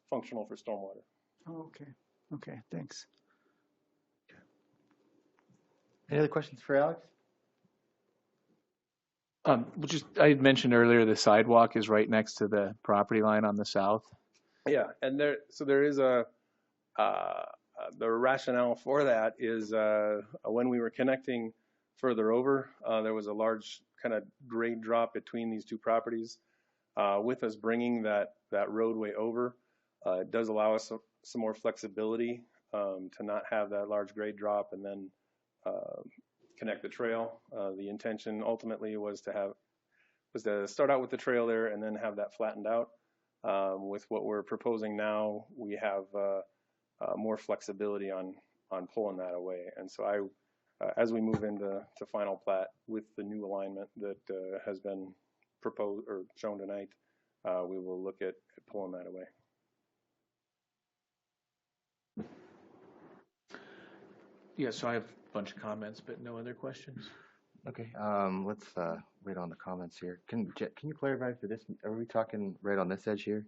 functional for stormwater. Oh, okay. Okay, thanks. Any other questions for Alex? I had mentioned earlier the sidewalk is right next to the property line on the south. Yeah, and there is the rationale for that is when we were connecting further over, there was a large kind of grade drop between these two properties. With us bringing that roadway over, it does allow us some more flexibility to not have that large grade drop and then connect the trail. The intention ultimately was to start out with the trail there and then have that flattened out. With what we're proposing now, we have more flexibility on pulling that away. And so as we move into final plat with the new alignment that has been proposed or shown tonight, we will look at pulling that away. Yeah, so I have a bunch of comments, but no other questions. Okay, let's wait on the comments here. Can you clarify for this? Are we talking right on this edge here?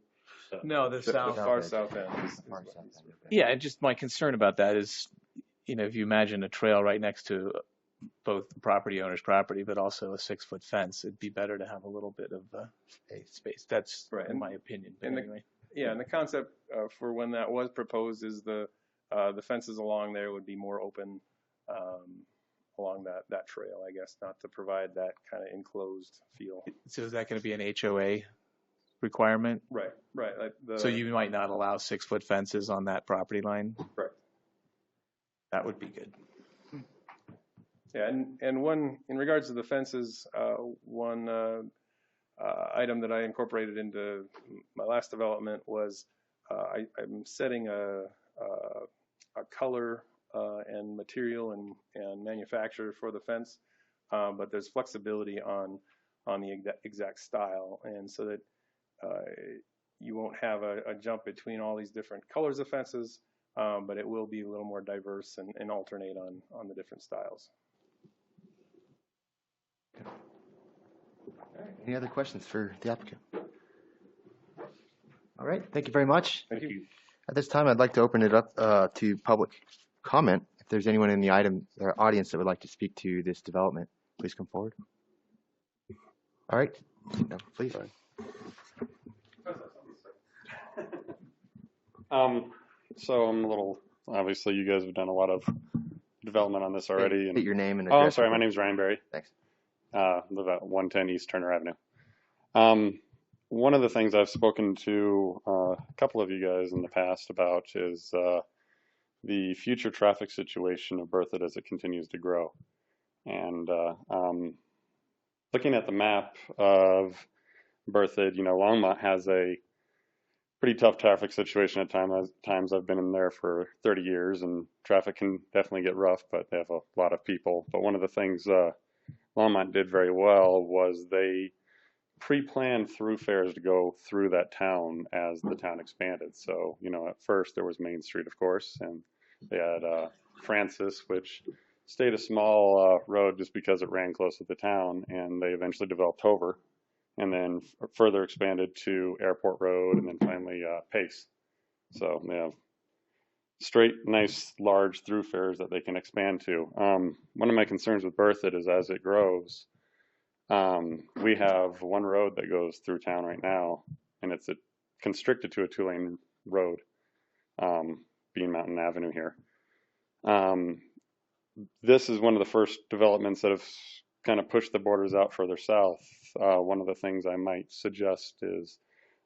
No, the The far south end. Far south end, okay. Yeah, and just my concern about that is, if you imagine a trail right next to both the property owner's property, but also a 6-foot fence, it'd be better to have a little bit of space. That's right, in my opinion. But anyway. And the concept for when that was proposed is the fences along there would be more open along that trail, I guess, not to provide that kind of enclosed feel. So is that going to be an HOA requirement? Right. Like so you might not allow 6-foot fences on that property line? Right. That would be good. Yeah, and one, in regards to the fences, one item that I incorporated into my last development was I'm setting a color and material and manufacturer for the fence, but there's flexibility on the exact style, and so that you won't have a jump between all these different colors of fences, but it will be a little more diverse and alternate on the different styles. Any other questions for the applicant? All right, thank you very much. Thank you. At this time, I'd like to open it up to public comment. If there's anyone in the audience that would like to speak to this development, please come forward. All right, no, please. So I'm a little, obviously you guys have done a lot of development on this already. State your name and address. Oh, I'm address. sorry, my name's Ryan Berry. Thanks. Live at 110 East Turner Avenue. One of the things I've spoken to a couple of you guys in the past about is the future traffic situation of Berthoud as it continues to grow. And looking at the map of Berthoud, Longmont has a pretty tough traffic situation at times. I've been in there for 30 years, and traffic can definitely get rough, but they have a lot of people. But one of the things Longmont did very well was they pre-planned thoroughfares to go through that town as the town expanded. So, at first there was Main Street, of course, and they had Francis, which stayed a small road just because it ran close to the town, and they eventually developed Hover, and then further expanded to Airport Road, and then finally Pace. So they have straight, nice, large thoroughfares that they can expand to. One of my concerns with Berthoud is as it grows, we have one road that goes through town right now, and it's constricted to a 2-lane road, Bean Mountain Avenue here. This is one of the first developments that have kind of pushed the borders out further south. One of the things I might suggest is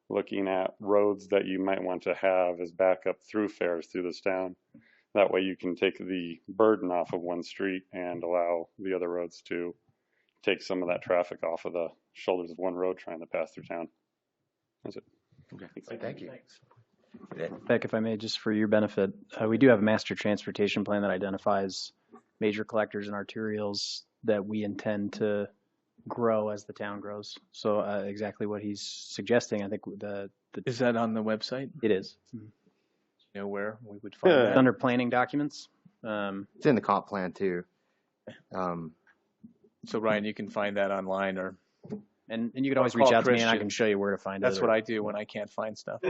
looking at roads that you might want to have as backup thoroughfares through this town. That way you can take the burden off of one street and allow the other roads to take some of that traffic off of the shoulders of one road trying to pass through town. That's it. Okay. Thank you. Beck, if I may, just for your benefit, we do have a master transportation plan that identifies major collectors and arterials that we intend to grow as the town grows. So exactly what he's suggesting, I think Is that on the website? It is. You know where we would find that? Under planning documents. It's in the comp plan too. So Ryan, you can find that online, or and you can always reach out to me and I can show you where to find it. That's what I do when I can't find stuff.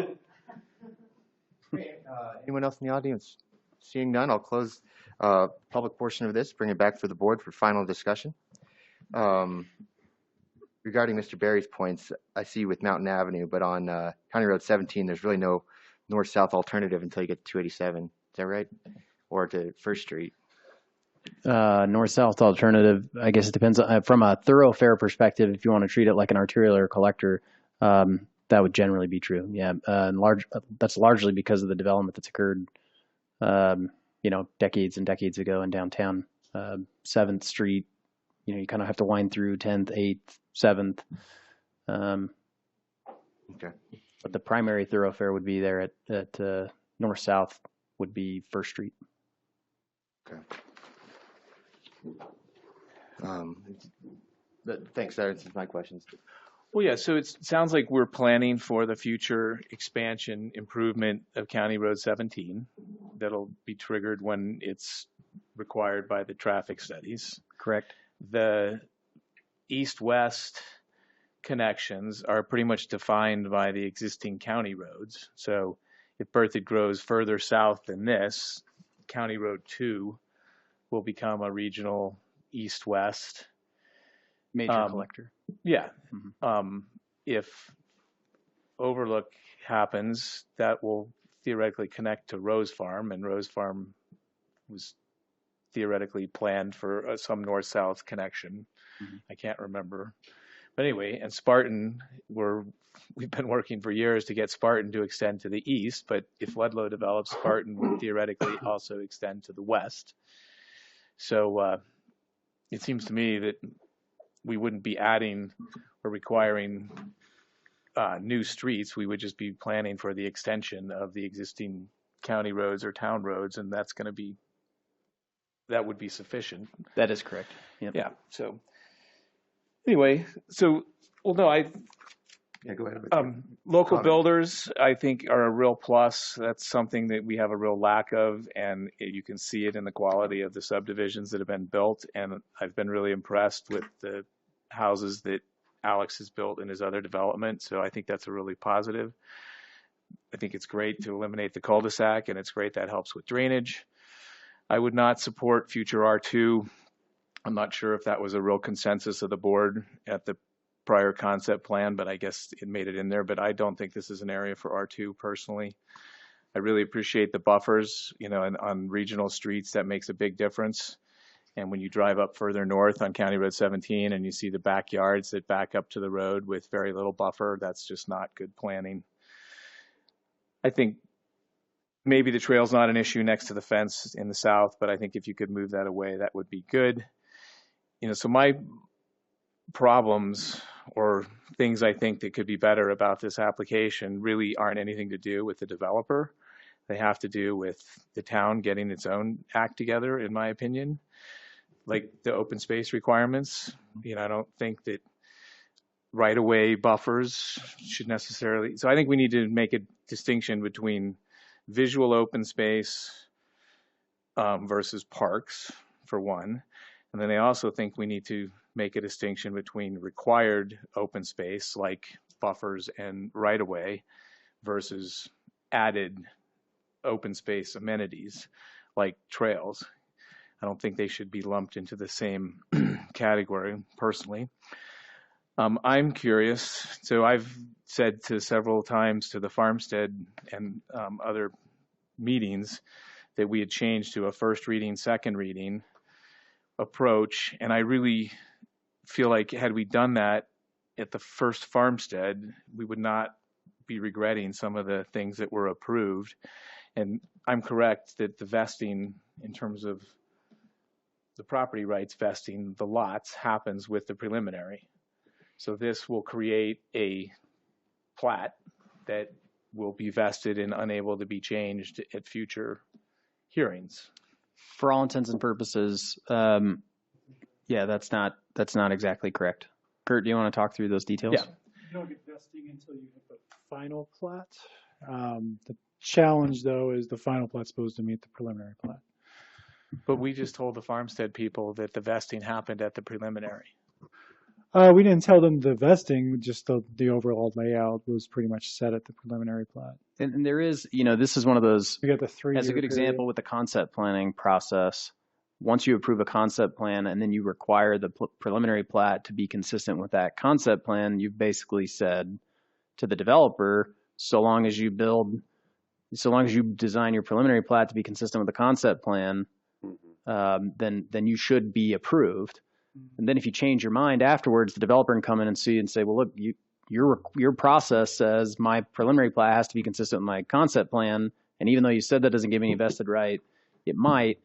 Anyone else in the audience? Seeing none, I'll close public portion of this, bring it back for the board for final discussion. Regarding Mr. Berry's points, I see with Mountain Avenue, but on County Road 17, there's really no north-south alternative until you get to 287. Is that right? Or to First Street? North-south alternative, I guess it depends from a thoroughfare perspective. If you want to treat it like an arterial or collector, that would generally be true. Yeah, that's largely because of the development that's occurred, decades and decades ago in downtown. 7th Street, you kind of have to wind through 10th, 8th, 7th. Okay. But the primary thoroughfare would be there at north-south would be First Street. Okay. Thanks, that answers my questions. Well, yeah, so it sounds like we're planning for the future expansion improvement of County Road 17. That'll be triggered when it's required by the traffic studies. Correct. The east-west connections are pretty much defined by the existing county roads. So if Berthoud grows further south than this, County Road 2 will become a regional east-west major collector. Yeah. Mm-hmm. If Overlook happens, that will theoretically connect to Rose Farm, and Rose Farm was theoretically planned for some north-south connection. Mm-hmm. I can't remember. But anyway, and Spartan, we've been working for years to get Spartan to extend to the east, but if Ludlow develops, Spartan would theoretically also extend to the west. So it seems to me that we wouldn't be adding or requiring new streets. We would just be planning for the extension of the existing county roads or town roads, and that would be sufficient. That is correct. Yep. Yeah. So anyway, go ahead. Local builders, I think, are a real plus. That's something that we have a real lack of, and you can see it in the quality of the subdivisions that have been built. And I've been really impressed with the houses that Alex has built in his other development. So I think that's a really positive. I think it's great to eliminate the cul-de-sac, and it's great that helps with drainage. I would not support future R2. I'm not sure if that was a real consensus of the board at the prior concept plan, but I guess it made it in there. But I don't think this is an area for R2 personally. I really appreciate the buffers, and on regional streets, that makes a big difference. And when you drive up further north on County Road 17 and you see the backyards that back up to the road with very little buffer, that's just not good planning. I think maybe the trail's not an issue next to the fence in the south, but I think if you could move that away, that would be good. So my problems or things I think that could be better about this application really aren't anything to do with the developer. They have to do with the town getting its own act together, in my opinion, like the open space requirements. I don't think that right-of-way buffers should necessarily. So I think we need to make a distinction between visual open space versus parks, for one. And then I also think we need to make a distinction between required open space, like buffers and right-of-way, versus added open space amenities, like trails. I don't think they should be lumped into the same category, personally. I'm curious. So I've said to several times to the farmstead and other meetings that we had changed to a first reading, second reading approach. And I really feel like had we done that at the first farmstead, we would not be regretting some of the things that were approved. And I'm correct that the vesting in terms of the property rights vesting, the lots, happens with the preliminary. So this will create a plat that will be vested and unable to be changed at future hearings. For all intents and purposes, yeah, that's not exactly correct. Kurt, do you want to talk through those details? Yeah. You don't get vesting until you hit the final plat. The challenge, though, is the final plat's supposed to meet the preliminary plat. But we just told the farmstead people that the vesting happened at the preliminary. We didn't tell them the vesting, just the overall layout was pretty much set at the preliminary plat. And there is, this is one of those, We got the 3 as a good example with the concept planning process. Once you approve a concept plan and then you require the preliminary plat to be consistent with that concept plan, you've basically said to the developer, so long as you design your preliminary plat to be consistent with the concept plan, then you should be approved. And then if you change your mind afterwards, the developer can come in and see and say, well, look, your process says my preliminary plat has to be consistent with my concept plan. And even though you said that doesn't give me any vested right, it might.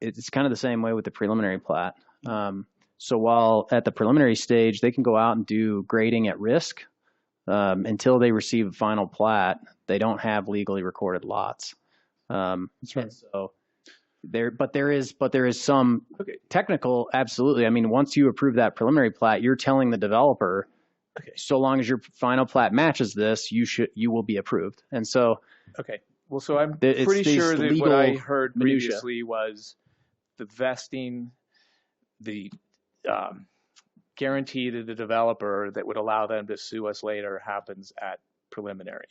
It's kind of the same way with the preliminary plat. So while at the preliminary stage, they can go out and do grading at risk, until they receive a final plat, they don't have legally recorded lots. That's right. So there is some technical, absolutely. I mean, once you approve that preliminary plat, you're telling the developer, so long as your final plat matches this, you will be approved. And so, well, so I'm pretty sure that what I heard previously was the vesting, the guarantee to the developer that would allow them to sue us later happens at preliminary.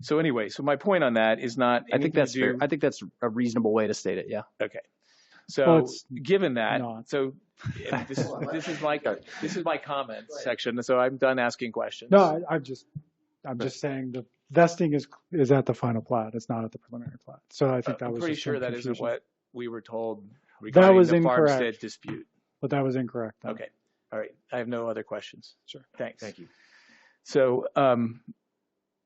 So anyway, so my point on that is not. I think that's fair. I think that's a reasonable way to state it. Yeah. Okay. So given that, so this is my comment section. So I'm done asking questions. No, I'm just saying the vesting is at the final plat. It's not at the preliminary plat. So I think that was. I'm pretty sure that confusion. isn't what we were told regarding the incorrect. farmstead dispute. But that was incorrect. Then. Okay. All right. I have no other questions. Sure. Thanks. Thank you. So,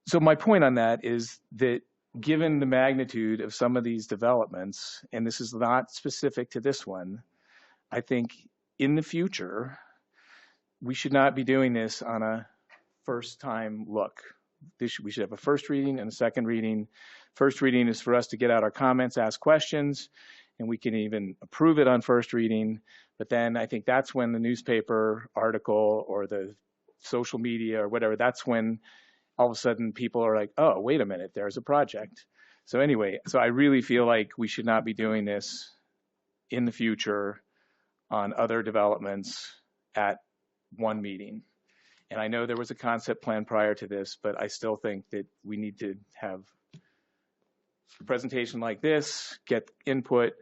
so my point on that is that given the magnitude of some of these developments, and this is not specific to this one, I think in the future, we should not be doing this on a first time look. We should have a first reading and a second reading. First reading is for us to get out our comments, ask questions, and we can even approve it on first reading. But then I think that's when the newspaper article or the social media or whatever, that's when all of a sudden people are like, oh, wait a minute, there's a project. So anyway, so I really feel like we should not be doing this in the future on other developments at one meeting. And I know there was a concept plan prior to this, but I still think that we need to have a presentation like this, get input,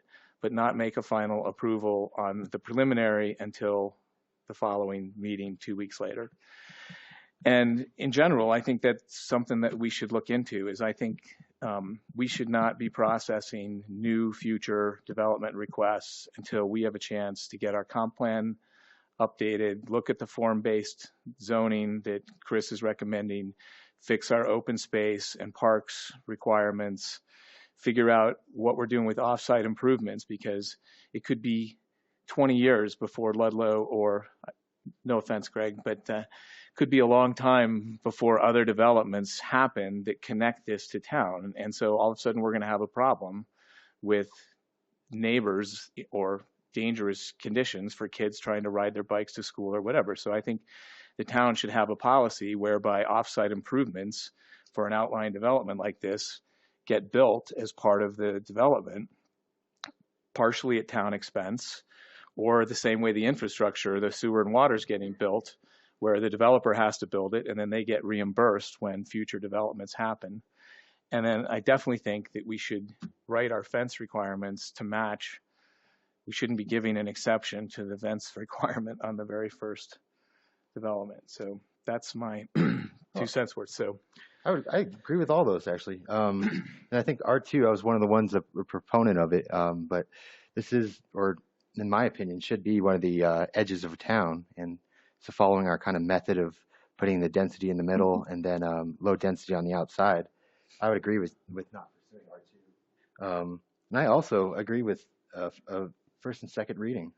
but not make a final approval on the preliminary until the following meeting 2 weeks later. And in general, I think that's something that we should look into is I think we should not be processing new future development requests until we have a chance to get our comp plan updated, look at the form-based zoning that Chris is recommending, fix our open space and parks requirements, figure out what we're doing with off-site improvements, because it could be 20 years before Ludlow or no offense, Greg, but could be a long time before other developments happen that connect this to town. And so all of a sudden we're going to have a problem with neighbors or dangerous conditions for kids trying to ride their bikes to school or whatever. So I think the town should have a policy whereby offsite improvements for an outlying development like this get built as part of the development, partially at town expense, or the same way the infrastructure, the sewer and water is getting built, where the developer has to build it and then they get reimbursed when future developments happen. And then I definitely think that we should write our fence requirements to match. We shouldn't be giving an exception to the fence requirement on the very first development. So that's my 2 cents worth. So I agree with all those, actually. And I think R2, I was one of the ones that were proponent of it. But this is, or in my opinion, should be one of the edges of town. And so following our kind of method of putting the density in the middle and then low density on the outside, I would agree with not pursuing R2. And I also agree with first and second reading.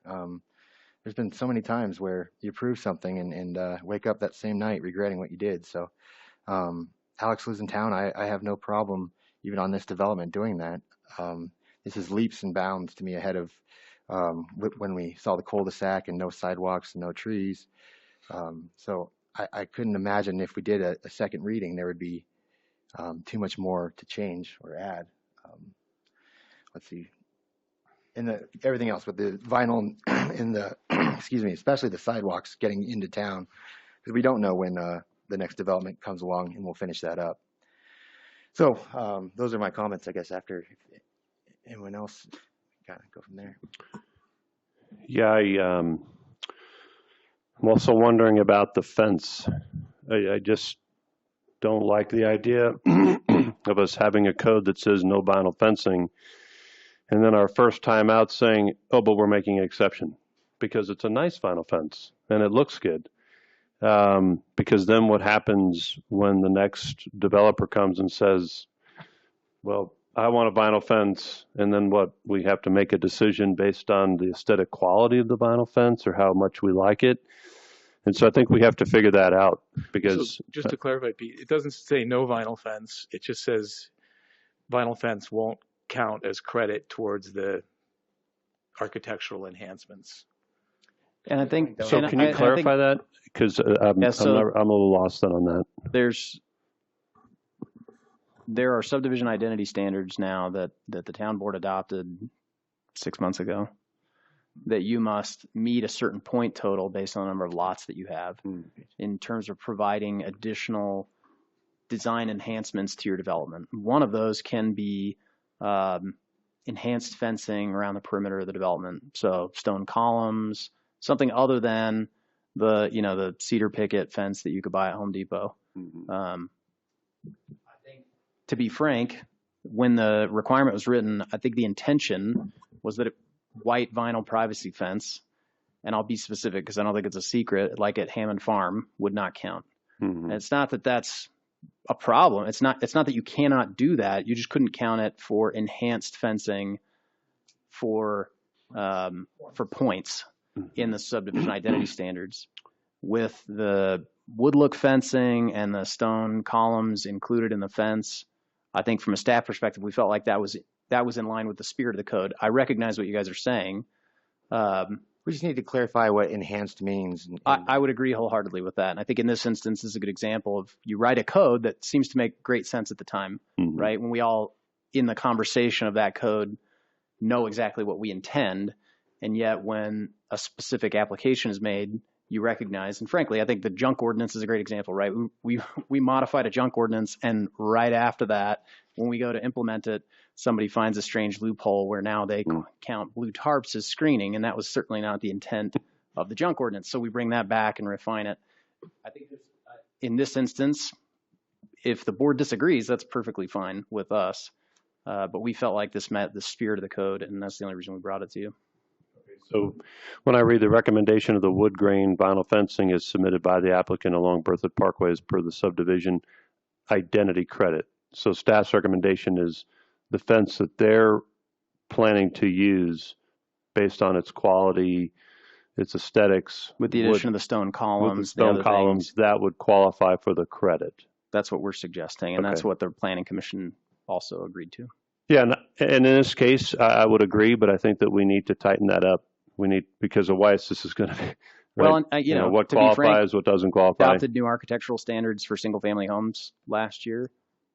There's been so many times where you approve something and wake up that same night regretting what you did. So Alex lives in town. I have no problem, even on this development, doing that. This is leaps and bounds to me ahead of when we saw the cul-de-sac and no sidewalks and no trees. So I couldn't imagine if we did a second reading, there would be too much more to change or add. Let's see. And everything else with the vinyl in the, excuse me, especially the sidewalks getting into town, because we don't know when the next development comes along, and we'll finish that up. So those are my comments, I guess, after anyone else kind of go from there. Yeah, I'm also wondering about the fence. I just don't like the idea of us having a code that says no vinyl fencing, and then our first time out saying, oh, but we're making an exception because it's a nice vinyl fence and it looks good. Because then what happens when the next developer comes and says, well, I want a vinyl fence, and then what? We have to make a decision based on the aesthetic quality of the vinyl fence or how much we like it. And so I think we have to figure that out because... So just to clarify, Pete, it doesn't say no vinyl fence. It just says vinyl fence won't count as credit towards the architectural enhancements. And I think... So can you clarify that? Because I'm a little lost on that. There are subdivision identity standards now that the town board adopted 6 months ago that you must meet a certain point total based on the number of lots that you have in terms of providing additional design enhancements to your development. One of those can be enhanced fencing around the perimeter of the development. So stone columns, something other than the cedar picket fence that you could buy at Home Depot. I think, to be frank, when the requirement was written, I think the intention was that white vinyl privacy fence, and I'll be specific because I don't think it's a secret, like at Hammond Farm, would not count. And it's not that that's a problem. It's not that you cannot do that. You just couldn't count it for enhanced fencing for points in the subdivision identity standards. With the wood look fencing and the stone columns included in the fence, I think from a staff perspective, we felt like that was in line with the spirit of the code. I recognize what you guys are saying. We just need to clarify what enhanced means. I would agree wholeheartedly with that. And I think in this instance, this is a good example of you write a code that seems to make great sense at the time, right? When we all, in the conversation of that code, know exactly what we intend. And yet when a specific application is made, you recognize, and frankly, I think the junk ordinance is a great example, right? We modified a junk ordinance, and right after that, when we go to implement it, somebody finds a strange loophole where now they count blue tarps as screening, and that was certainly not the intent of the junk ordinance. So we bring that back and refine it. I think in this instance, if the board disagrees, that's perfectly fine with us. But we felt like this met the spirit of the code, and that's the only reason we brought it to you. So when I read the recommendation of the wood grain vinyl fencing is submitted by the applicant along Berthoud Parkway as per the subdivision identity credit. So staff's recommendation is the fence that they're planning to use based on its quality it's aesthetics. With the addition of the stone with the columns, the stone other columns, things, that would qualify for the credit. that's what we're suggesting, and that's Okay. what the Planning Commission also agreed to. Yeah, and in this case, I would agree, but I think that we need to tighten that up. We need, because of why this is going to be, right? Well, and, you know, what to be qualifies, frank, what doesn't qualify. Adopted new architectural standards for single-family homes last year,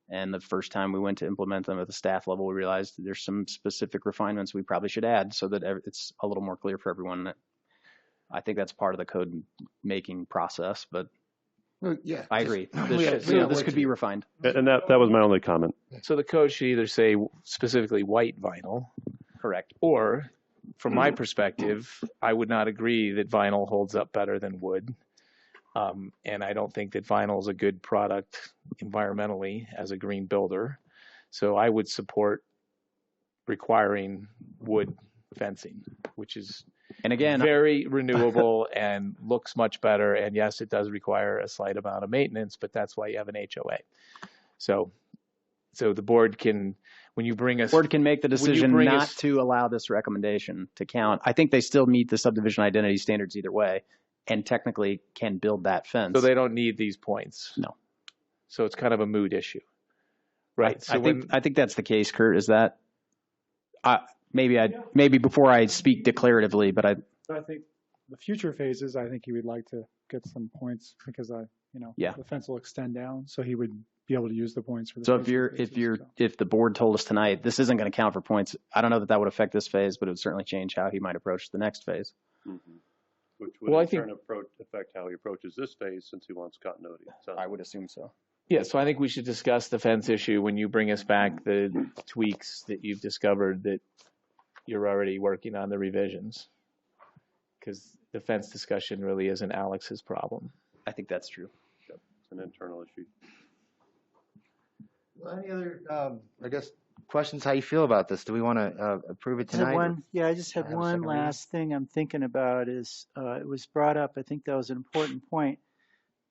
and the first time we went to implement them at the staff level, we realized that there's some specific refinements we probably should add so that it's a little more clear for everyone. I think that's part of the code making process, but Yeah, I agree. Yeah, This could be refined. And that was my only comment. So the code should either say specifically white vinyl, correct, or from my perspective, I would not agree that vinyl holds up better than wood. And I don't think that vinyl is a good product environmentally as a green builder. So I would support requiring wood fencing, which is and again very renewable and looks much better. And yes, it does require a slight amount of maintenance, but that's why you have an HOA. So the board can, when you bring us, board can make the decision not to allow this recommendation to count. I think they still meet the subdivision identity standards either way, and technically can build that fence. So they don't need these points. No. So it's kind of a mood issue, right? I think that's the case, Kurt. Is that maybe before I speak declaratively, but I think the future phases, I think he would like to get some points because the fence will extend down, so he would be able to use the points for the. So if the board told us tonight this isn't going to count for points, I don't know that would affect this phase, but it would certainly change how he might approach the next phase. Mm-hmm. Which would in turn affect how he approaches this phase since he wants continuity. So I would assume so. Yeah, so I think we should discuss the fence issue when you bring us back the tweaks that you've discovered that you're already working on the revisions. Because the fence discussion really isn't Alex's problem. I think that's true. Yep. It's an internal issue. Well, any other, I guess, questions? How you feel about this? Do we want to approve it tonight? I just had one last thing I'm thinking about is it was brought up, I think that was an important point,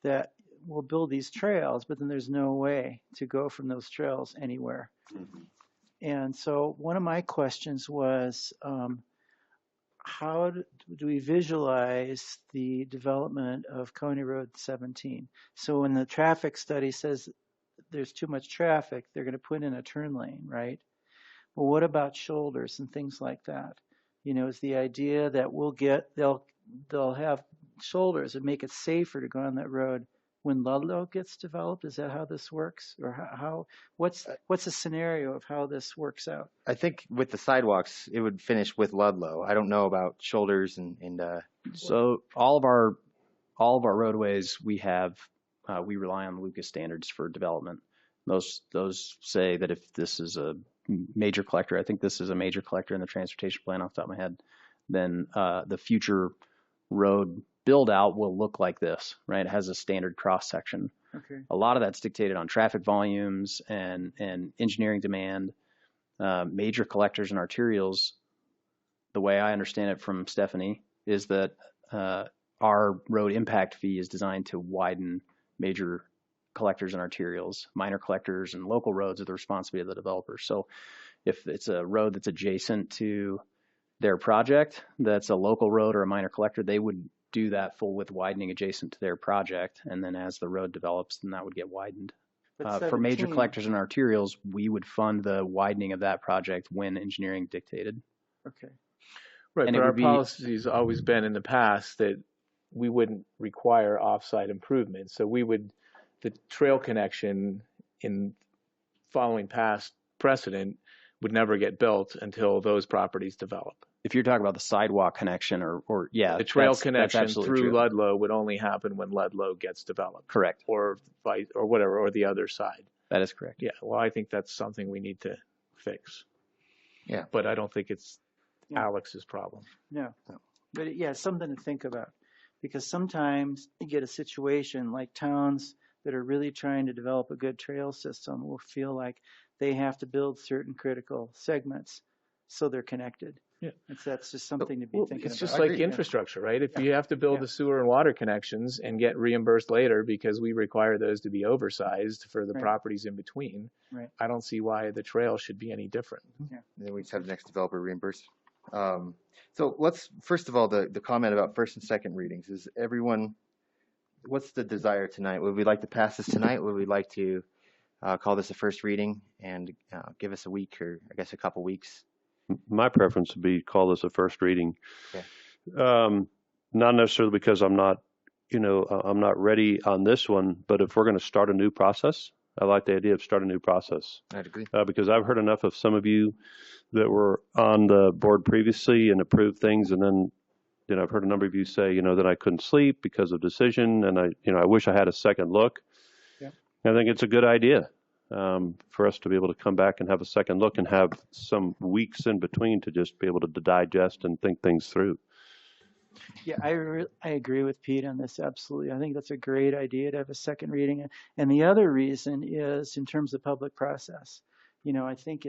that we'll build these trails, but then there's no way to go from those trails anywhere. Mm-hmm. And so one of my questions was, how do we visualize the development of Coney Road 17? So when the traffic study says there's too much traffic, they're going to put in a turn lane, right? Well, what about shoulders and things like that? Is the idea that they'll have shoulders and make it safer to go on that road when Ludlow gets developed? Is that how this works? Or what's the scenario of how this works out? I think with the sidewalks, it would finish with Ludlow. I don't know about shoulders and So all of our roadways we rely on Lucas standards for development. Those say that if this is a major collector, I think this is a major collector in the transportation plan off the top of my head, then the future road build out will look like this, right? It has a standard cross section. Okay. A lot of that's dictated on traffic volumes and engineering demand. Major collectors and arterials, the way I understand it from Stephanie, is that our road impact fee is designed to widen major collectors and arterials. Minor collectors and local roads are the responsibility of the developer. So if it's a road that's adjacent to their project, that's a local road or a minor collector, they would do that full width widening adjacent to their project. And then as the road develops, then that would get widened. For major collectors and arterials, we would fund the widening of that project when engineering dictated. Okay. Right, but our policy has always been in the past that we wouldn't require off-site improvements. So the trail connection in following past precedent would never get built until those properties develop. If you're talking about the sidewalk connection or the trail connection through true. Ludlow would only happen when Ludlow gets developed. Correct. Or whatever, or the other side. That is correct. Yeah, well, I think that's something we need to fix. Yeah. But I don't think it's Alex's problem. No. But it's something to think about, because sometimes you get a situation like towns that are really trying to develop a good trail system will feel like they have to build certain critical segments so they're connected. Yeah. That's just something to be thinking about. It's just like infrastructure, right? If you have to build the sewer and water connections and get reimbursed later because we require those to be oversized for the properties in between, I don't see why the trail should be any different. Yeah. Then we just have the next developer reimburse. So let's, first of all, the comment about first and second readings. Is everyone, what's the desire tonight? Would we like to pass this tonight? Would we like to call this a first reading and give us a week or I guess a couple weeks? My preference would be call this a first reading. Okay. Not necessarily because I'm not ready on this one, but if we're going to start a new process, I like the idea of start a new process. I'd agree. Because I've heard enough of some of you that were on the board previously and approved things, and then I've heard a number of you say, that I couldn't sleep because of decision, and I wish I had a second look. Yeah. I think it's a good idea for us to be able to come back and have a second look and have some weeks in between to just be able to digest and think things through. Yeah, I agree with Pete on this, absolutely. I think that's a great idea to have a second reading. And the other reason is in terms of public process. I think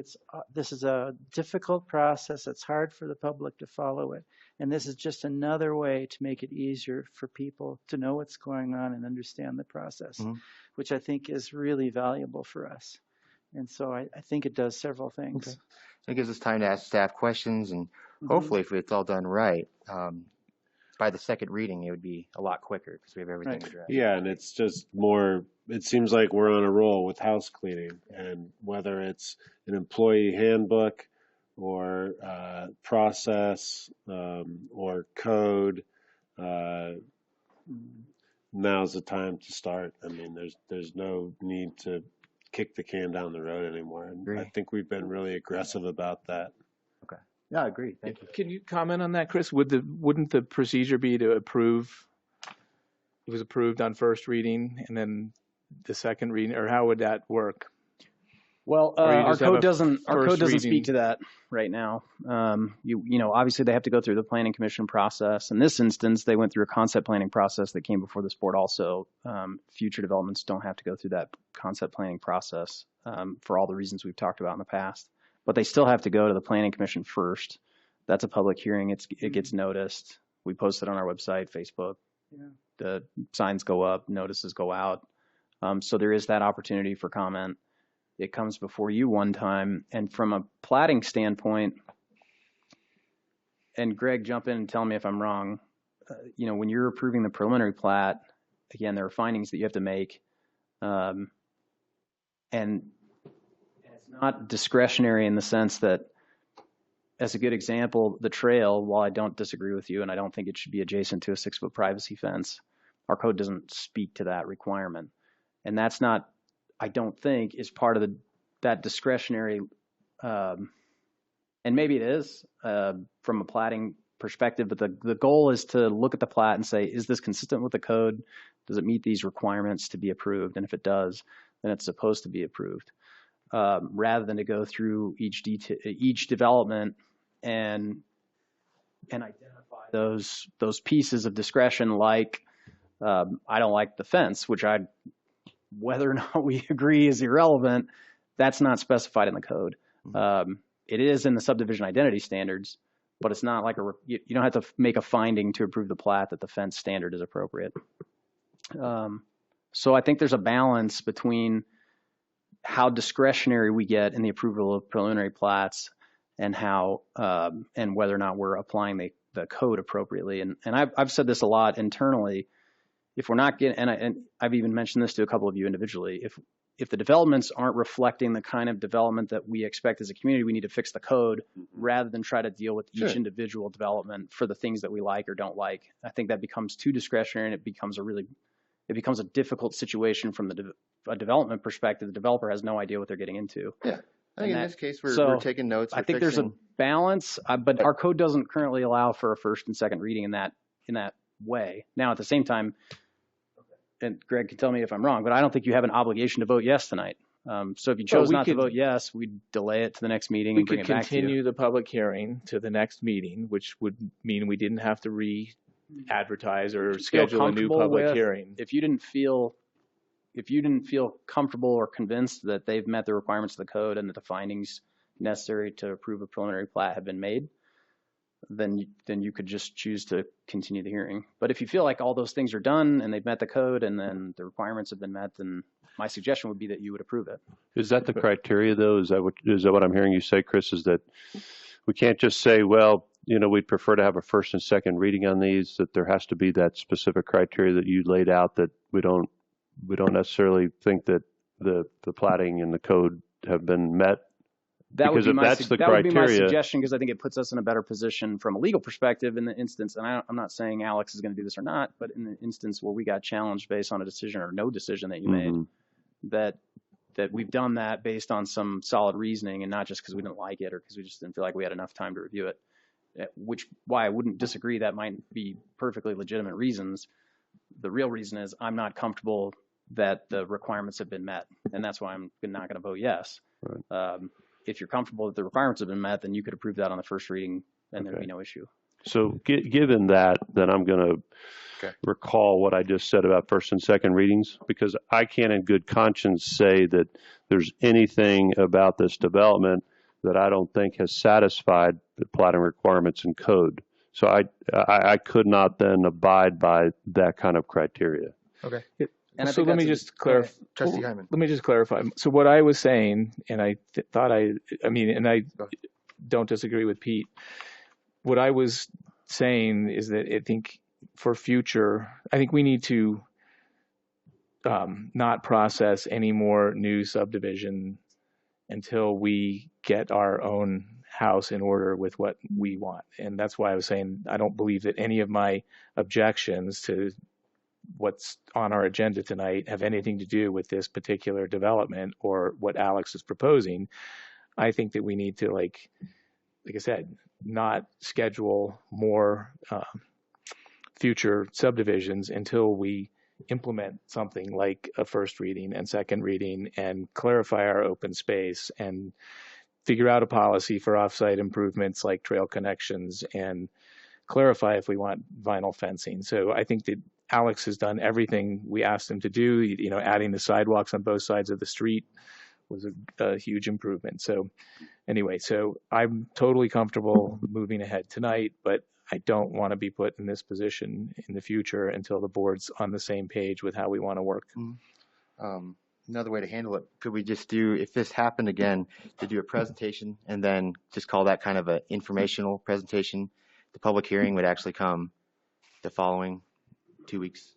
this is a difficult process. It's hard for the public to follow it. And this is just another way to make it easier for people to know what's going on and understand the process, which I think is really valuable for us. And so I think it does several things. Okay. It gives us time to ask staff questions, and hopefully if it's all done right, by the second reading, it would be a lot quicker because we have everything addressed. Yeah, and it's just more, it seems like we're on a roll with house cleaning, and whether it's an employee handbook or process or code, now's the time to start. I mean, there's no need to kick the can down the road anymore. And I think we've been really aggressive about that. Okay. Yeah, I agree. Thank you. Can you comment on that, Chris? Wouldn't the procedure be to approve? It was approved on first reading, and then the second reading, or how would that work? Well, our code doesn't speak to that right now. Obviously they have to go through the planning commission process. In this instance, they went through a concept planning process that came before this board. Also, future developments don't have to go through that concept planning process for all the reasons we've talked about in the past. But they still have to go to the planning commission first. That's a public hearing. It gets noticed. We post it on our website, Facebook. Yeah. The signs go up, notices go out. So there is that opportunity for comment. It comes before you one time. And from a platting standpoint, and Greg, jump in and tell me if I'm wrong, when you're approving the preliminary plat, again, there are findings that you have to make. And it's not discretionary in the sense that, as a good example, the trail, while I don't disagree with you and I don't think it should be adjacent to a 6-foot privacy fence, our code doesn't speak to that requirement. And that's not, I don't think, is part of that discretionary, and maybe it is from a platting perspective, but the goal is to look at the plat and say, is this consistent with the code? Does it meet these requirements to be approved? And if it does, then it's supposed to be approved, rather than to go through each development and identify those pieces of discretion, like I don't like the fence, which whether or not we agree is irrelevant. That's not specified in the code. It is in the subdivision identity standards, but it's not like you don't have to make a finding to approve the plat that the fence standard is appropriate. So I think there's a balance between how discretionary we get in the approval of preliminary plats and how and whether or not we're applying the code appropriately. And I've said this a lot internally. If we're not getting, and I've even mentioned this to a couple of you individually, if the developments aren't reflecting the kind of development that we expect as a community, we need to fix the code rather than try to deal with each individual development for the things that we like or don't like. I think that becomes too discretionary, and it becomes a difficult situation from a development perspective. The developer has no idea what they're getting into. Yeah. I think in this case, we're taking notes. I think there's a balance, but our code doesn't currently allow for a first and second reading in that way. Now, at the same time, and Greg can tell me if I'm wrong, but I don't think you have an obligation to vote yes tonight. So if you chose not to vote yes, we'd delay it to the next meeting and bring it back to you. We could continue the public hearing to the next meeting, which would mean we didn't have to re-advertise or schedule a new public hearing. If you didn't feel comfortable or convinced that they've met the requirements of the code and that the findings necessary to approve a preliminary plat have been made, then you could just choose to continue the hearing. But if you feel like all those things are done and they've met the code and then the requirements have been met, then my suggestion would be that you would approve it. Is that the criteria, though? Is that what I'm hearing you say, Chris? Is that we can't just say, well, we'd prefer to have a first and second reading on these, that there has to be that specific criteria that you laid out, that we don't necessarily think that the plating and the code have been met. That would Because be if my that's the that would be my criteria, suggestion, because I think it puts us in a better position from a legal perspective in the instance. And I'm not saying Alex is going to do this or not, but in the instance where we got challenged based on a decision or no decision that you made, that we've done that based on some solid reasoning and not just because we didn't like it or because we just didn't feel like we had enough time to review it. Why I wouldn't disagree, that might be perfectly legitimate reasons. The real reason is I'm not comfortable that the requirements have been met, and that's why I'm not going to vote yes. Right. If you're comfortable that the requirements have been met, then you could approve that on the first reading, and there'd be no issue. So given that, then I'm going to recall what I just said about first and second readings, because I can't in good conscience say that there's anything about this development that I don't think has satisfied the plating requirements in code. So I could not then abide by that kind of criteria. Okay. And so let me just clarify. Trustee Hyman. Let me just clarify. So what I was saying, and I don't disagree with Pete. What I was saying is that I think for future, I think we need to not process any more new subdivision until we get our own house in order with what we want. And that's why I was saying I don't believe that any of my objections to what's on our agenda tonight have anything to do with this particular development or what Alex is proposing. I think that we need to, like I said, not schedule more future subdivisions until we implement something like a first reading and second reading and clarify our open space and figure out a policy for offsite improvements like trail connections and clarify if we want vinyl fencing. So I think that Alex has done everything we asked him to do. Adding the sidewalks on both sides of the street was a huge improvement. So anyway, so I'm totally comfortable moving ahead tonight, but I don't want to be put in this position in the future until the board's on the same page with how we want to work. Another way to handle it, could we just do, if this happened again, to do a presentation and then just call that kind of an informational presentation? The public hearing would actually come the following 2 weeks.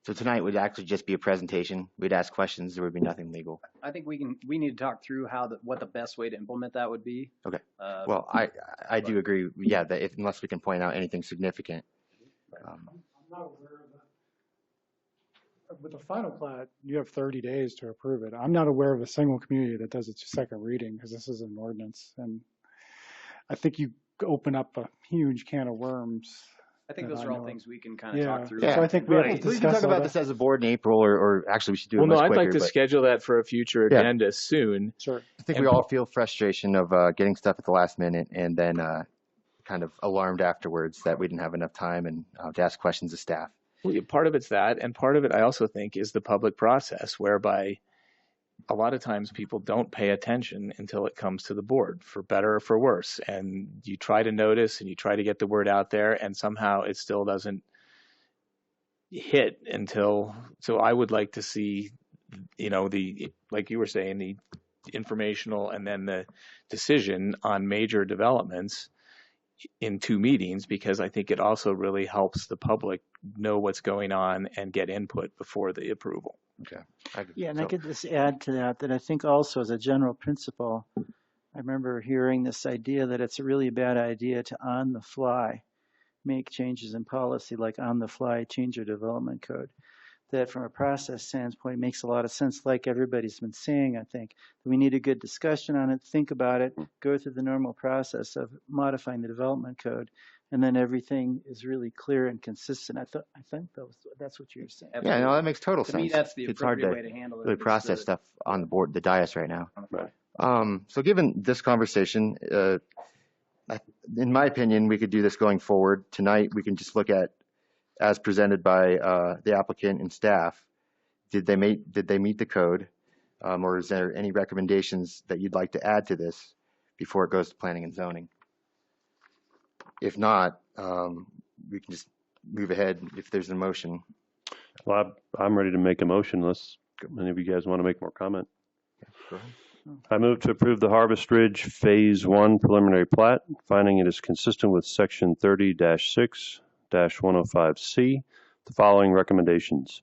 So tonight would actually just be a presentation. We'd ask questions. There would be nothing legal. I think we need to talk through what the best way to implement that would be. Okay. Well, I do agree. Yeah, that unless we can point out anything significant. I'm not aware of that. With the final plat, you have 30 days to approve it. I'm not aware of a single community that does its second reading because this is an ordinance, and I think you open up a huge can of worms. I think those are all things we can kind of talk through. Yeah, so I think we have to discuss we can talk about this as a board in April, or actually we should do it much quicker. I'd like to schedule that for a future agenda soon. Sure. I think we all feel frustration of getting stuff at the last minute and then kind of alarmed afterwards that we didn't have enough time and to ask questions of staff. Well, part of it's that, and part of it I also think is the public process, whereby a lot of times people don't pay attention until it comes to the board, for better or for worse. And you try to notice and you try to get the word out there, and somehow it still doesn't hit until. So I would like to see, like you were saying, the informational and then the decision on major developments in 2 meetings, because I think it also really helps the public know what's going on and get input before the approval. Okay. Yeah, and I could just add to that I think also as a general principle, I remember hearing this idea that it's a really bad idea to on the fly make changes in policy, like on the fly change your development code. That from a process standpoint makes a lot of sense, like everybody's been saying. I think we need a good discussion on it, think about it, go through the normal process of modifying the development code, and then everything is really clear and consistent. I think that's what you're saying. Yeah, no, that makes total sense. To me, that's the it's hard appropriate way to handle it. Really process stuff on the board, the dais right now. Right. So given this conversation, in my opinion, we could do this going forward. Tonight, we can just look at, as presented by the applicant and staff, did they meet the code, or is there any recommendations that you'd like to add to this before it goes to planning and zoning? If not, we can just move ahead if there's a motion. Well, I'm ready to make a motion unless any of you guys want to make more comment. Go ahead. I move to approve the Harvest Ridge Phase 1 preliminary plat, finding it is consistent with Section 30-6-105C. The following recommendations.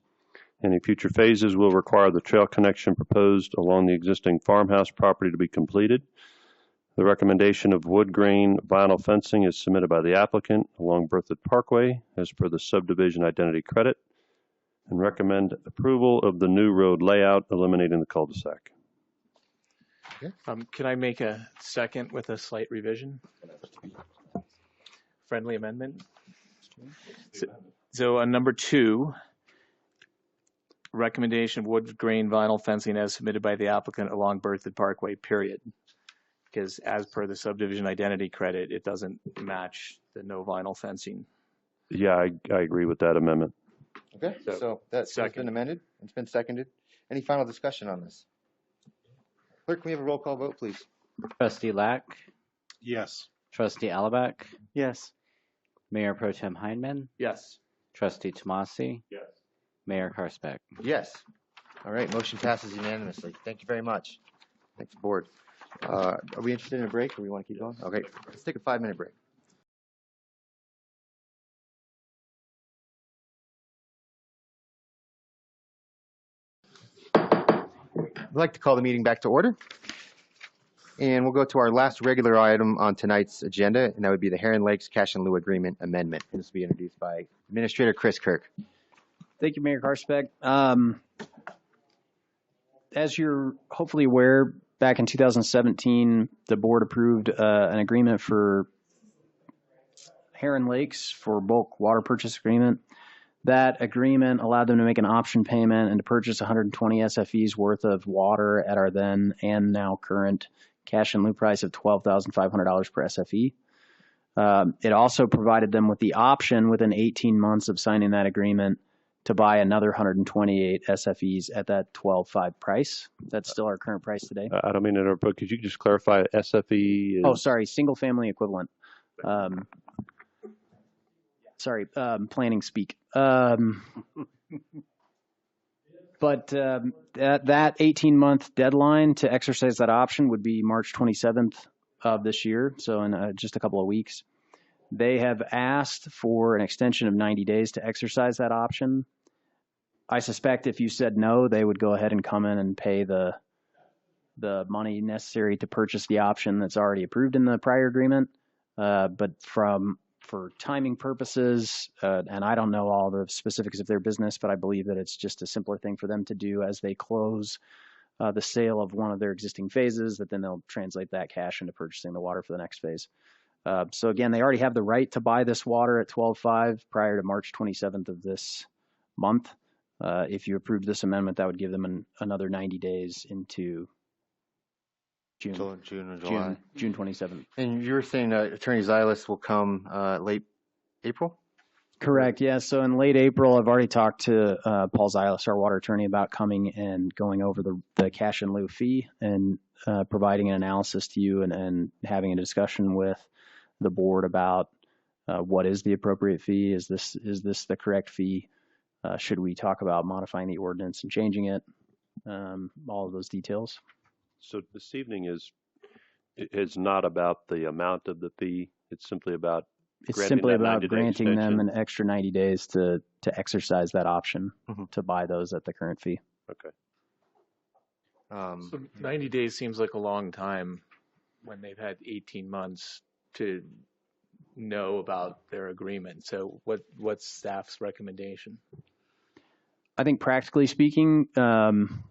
Any future phases will require the trail connection proposed along the existing farmhouse property to be completed. The recommendation of wood grain vinyl fencing is submitted by the applicant along Berthoud Parkway as per the subdivision identity credit, and recommend approval of the new road layout eliminating the cul-de-sac. Can I make a second with a slight revision? Friendly amendment? So on number 2, recommendation of wood grain vinyl fencing as submitted by the applicant along Berthoud Parkway, period. Because as per the subdivision identity credit, it doesn't match the no vinyl fencing. Yeah, I agree with that amendment. Okay, so that's been amended. It's been seconded. Any final discussion on this? Clerk, can we have a roll call vote, please? Trustee Lack, Yes. Trustee Alabak, Yes. Mayor Pro Tem Heineman, Yes. Trustee Tomasi, Yes. Mayor Karsbeck. Yes. All right, motion passes unanimously. Thank you very much. Thanks, board. Are we interested in a break, or we want to keep going? Okay, let's take a 5-minute break. I'd like to call the meeting back to order. And we'll go to our last regular item on tonight's agenda, and that would be the Heron Lakes Cash in Lieu Agreement Amendment. This will be introduced by Administrator Chris Kirk. Thank you, Mayor Karsbeck. As you're hopefully aware, back in 2017, the board approved an agreement for Heron Lakes for bulk water purchase agreement. That agreement allowed them to make an option payment and to purchase 120 SFEs worth of water at our then and now current cash in lieu price of $12,500 per SFE. It also provided them with the option within 18 months of signing that agreement to buy another 128 SFEs at that $12,500 price. That's still our current price today. I don't mean to interrupt, but could you just clarify SFE? Oh, sorry, single family equivalent. Sorry, planning speak. But that 18-month deadline to exercise that option would be March 27th of this year, so in just a couple of weeks. They have asked for an extension of 90 days to exercise that option. I suspect if you said no, they would go ahead and come in and pay the money necessary to purchase the option that's already approved in the prior agreement. But for timing purposes, and I don't know all the specifics of their business, but I believe that it's just a simpler thing for them to do as they close the sale of one of their existing phases, that then they'll translate that cash into purchasing the water for the next phase. So again, they already have the right to buy this water at $12,500 prior to March 27th of this month. If you approve this amendment, that would give them another 90 days into June or July. June 27th. And you were saying Attorney Zylis will come late April? Correct, yeah. So in late April, I've already talked to Paul Zylis, our water attorney, about coming and going over the cash in lieu fee and providing an analysis to you and having a discussion with the board about what is the appropriate fee. Is this the correct fee? Should we talk about modifying the ordinance and changing it? All of those details. So this evening is not about the amount of the fee. It's simply about granting them an extra 90 days to exercise that option to buy those at the current fee. Okay. So 90 days seems like a long time when they've had 18 months to know about their agreement. So what's staff's recommendation? I think practically speaking, I'm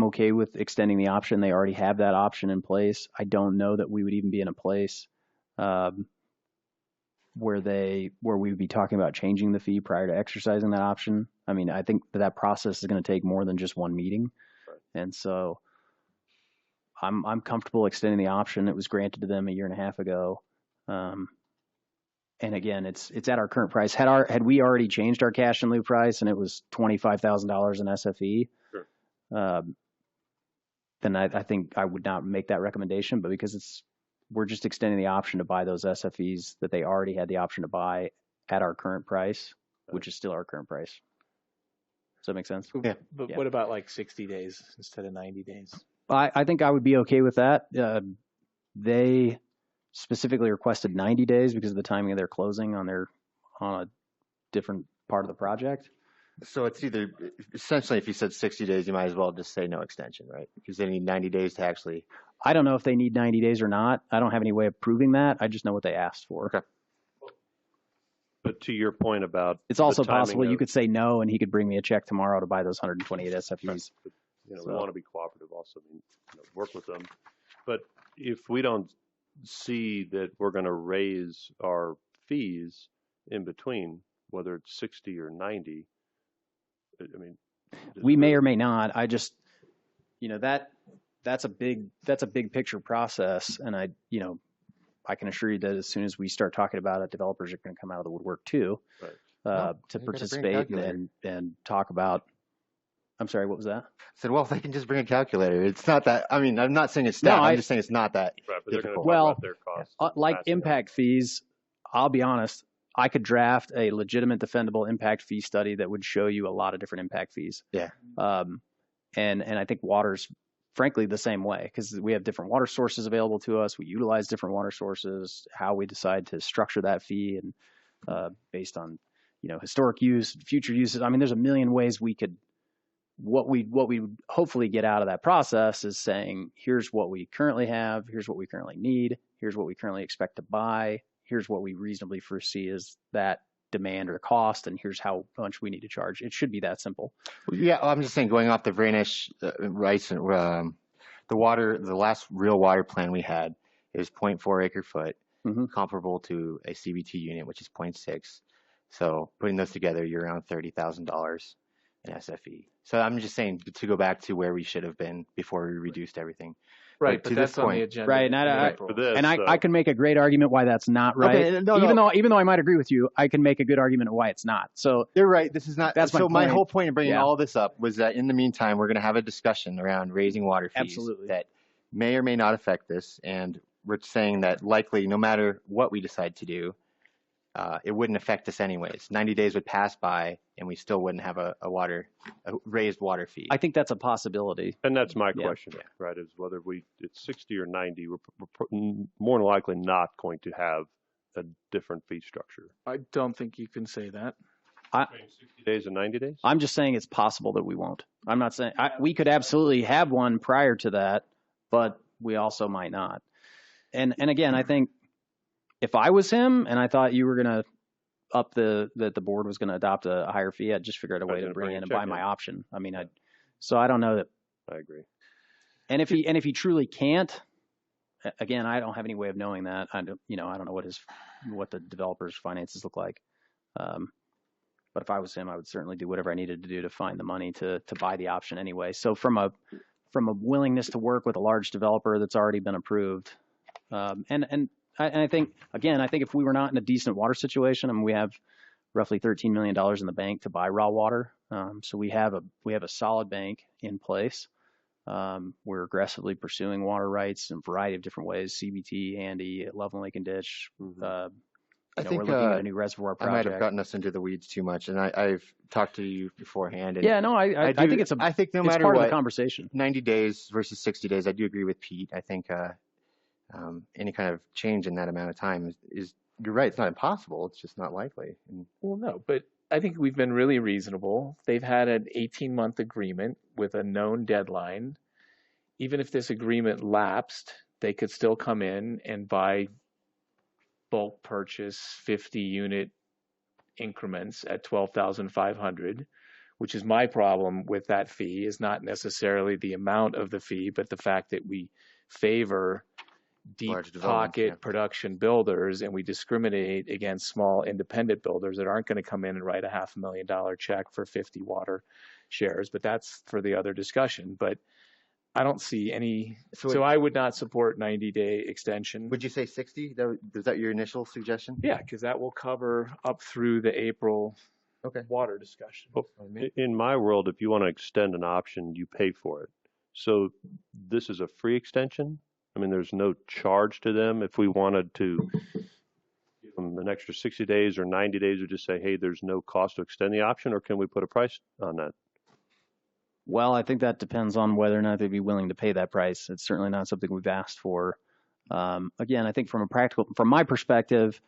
okay with extending the option. They already have that option in place. I don't know that we would even be in a place where we would be talking about changing the fee prior to exercising that option. I mean, I think that process is going to take more than just one meeting. Right. And so I'm comfortable extending the option. It was granted to them a year and a half ago. And again, it's at our current price. Had we already changed our cash in lieu price and it was $25,000 in SFE, then I think I would not make that recommendation. But because we're just extending the option to buy those SFEs that they already had the option to buy at our current price, which is still our current price. that make sense? Yeah. But Yeah. what about like 60 days instead of 90 days? I think I would be okay with that. They specifically requested 90 days because of the timing of their closing on a different part of the project. So it's either, essentially, if you said 60 days, you might as well just say no extension, right? Because they need 90 days to actually. I don't know if they need 90 days or not. I don't have any way of proving that. I just know what they asked for. Okay. But to your point about It's also the timing possible you of- could say no, and he could bring me a check tomorrow to buy those 128 SFEs. You know, So- we want to be cooperative also, work with them. But if we don't see that we're going to raise our fees in between, whether it's 60 or 90, I mean, We may or may not. I just, that's a big picture process, and I can assure you that as soon as we start talking about it, developers are going to come out of the woodwork too, Right. to You gotta bring a participate calculator. and talk about. I'm sorry, what was that? I said, well, if they can just bring a calculator. It's not that, I mean, I'm not saying it's No, staff. I'm just saying it's not that right, but they're going to difficult. talk Well, about their costs. Like passing it on. impact fees, I'll be honest, I could draft a legitimate defendable impact fee study that would show you a lot of different impact fees. Yeah. And I think water's frankly the same way because we have different water sources available to us. We utilize different water sources, how we decide to structure that fee and based on, historic use, future uses. I mean, there's a million ways we could, what we would hopefully get out of that process is saying, here's what we currently have, here's what we currently need, here's what we currently expect to buy, here's what we reasonably foresee is that demand or cost, and here's how much we need to charge. It should be that simple. Yeah, I'm just saying, going off the Vranesh rights, the last real water plan we had is 0.4 acre foot, comparable to a CBT unit, which is 0.6. So putting those together, you're around $30,000 in SFE. So I'm just saying to go back to where we should have been before we reduced everything. Right, to but this that's on point, the agenda. Right, in April. For this, I can make a great argument why that's not right. Okay, no, Even though I might agree with you, I can make a good argument why it's not. So You're right. This is not. That's my so my point. whole point of bringing Yeah. all this up was that in the meantime, we're going to have a discussion around raising water fees Absolutely. that may or may not affect this, and we're saying that likely, no matter what we decide to do, it wouldn't affect us anyways. 90 days would pass by, and we still wouldn't have a raised water fee. I think that's a possibility. and that's my Yeah. question, right, is whether it's 60 or 90, we're more than likely not going to have a different fee structure. I don't think you can say that. 60 days and 90 days? I'm just saying it's possible that we won't. I'm not saying we could absolutely have one prior to that, but we also might not. And again, I think if I was him and I thought you were going to that the board was going to adopt a higher fee, I'd just figure out a I was way to gonna bring bring in a and check buy my in. option. I mean, so I don't know that. I agree. And if he truly can't, again, I don't have any way of knowing that. I don't know what the developer's finances look like. But if I was him, I would certainly do whatever I needed to do to find the money to buy the option anyway. So from a willingness to work with a large developer that's already been approved, and I think if we were not in a decent water situation, I mean, we have roughly $13 million in the bank to buy raw water. So we have a solid bank in place. We're aggressively pursuing water rights in a variety of different ways: CBT, Andy, Loveland Lake and Ditch. I think we're looking at a new reservoir I might project. have gotten us into the weeds too much, and I've talked to you beforehand. And Yeah, no, I think I think no it's matter part what, of the conversation. 90 days versus 60 days, I do agree with Pete. I think any kind of change in that amount of time is you're right. It's not impossible. It's just not likely. And Well, no, but I think we've been really reasonable. They've had an 18-month agreement with a known deadline. Even if this agreement lapsed, they could still come in and buy bulk purchase 50-unit increments at $12,500, which is my problem with that fee, is not necessarily the amount of the fee, but the fact that we favor deep Large developments, pocket yeah. production builders, and we discriminate against small independent builders that aren't going to come in and write a $500,000 check for 50 water shares. But that's for the other discussion. But I don't see any. So I would not support 90-day extension. would you say 60? Is that your initial suggestion? Yeah, because that will cover up through the April Okay. water discussion. In my world, if you want to extend an option, you pay for it. So this is a free extension. I mean, there's no charge to them. If we wanted to give them an extra 60 days or 90 days, or just say, hey, there's no cost to extend the option, or can we put a price on that? Well, I think that depends on whether or not they'd be willing to pay that price. It's certainly not something we've asked for. Again, I think from my perspective,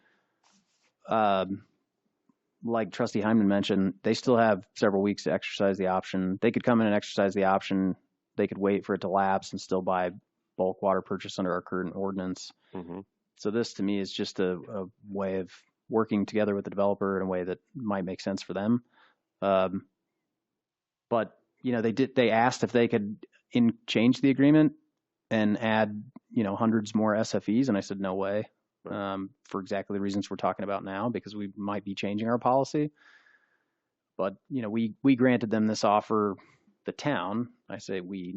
like Trustee Hyman mentioned, they still have several weeks to exercise the option. They could come in and exercise the option. They could wait for it to lapse and still buy bulk water purchase under our current ordinance. Mm-hmm. So this to me is just a way of working together with the developer in a way that might make sense for them. But they asked if they could change the agreement and add hundreds more SFEs, and I said no way, for exactly the reasons we're talking about now, because we might be changing our policy. But we granted them this offer. The town, I say we,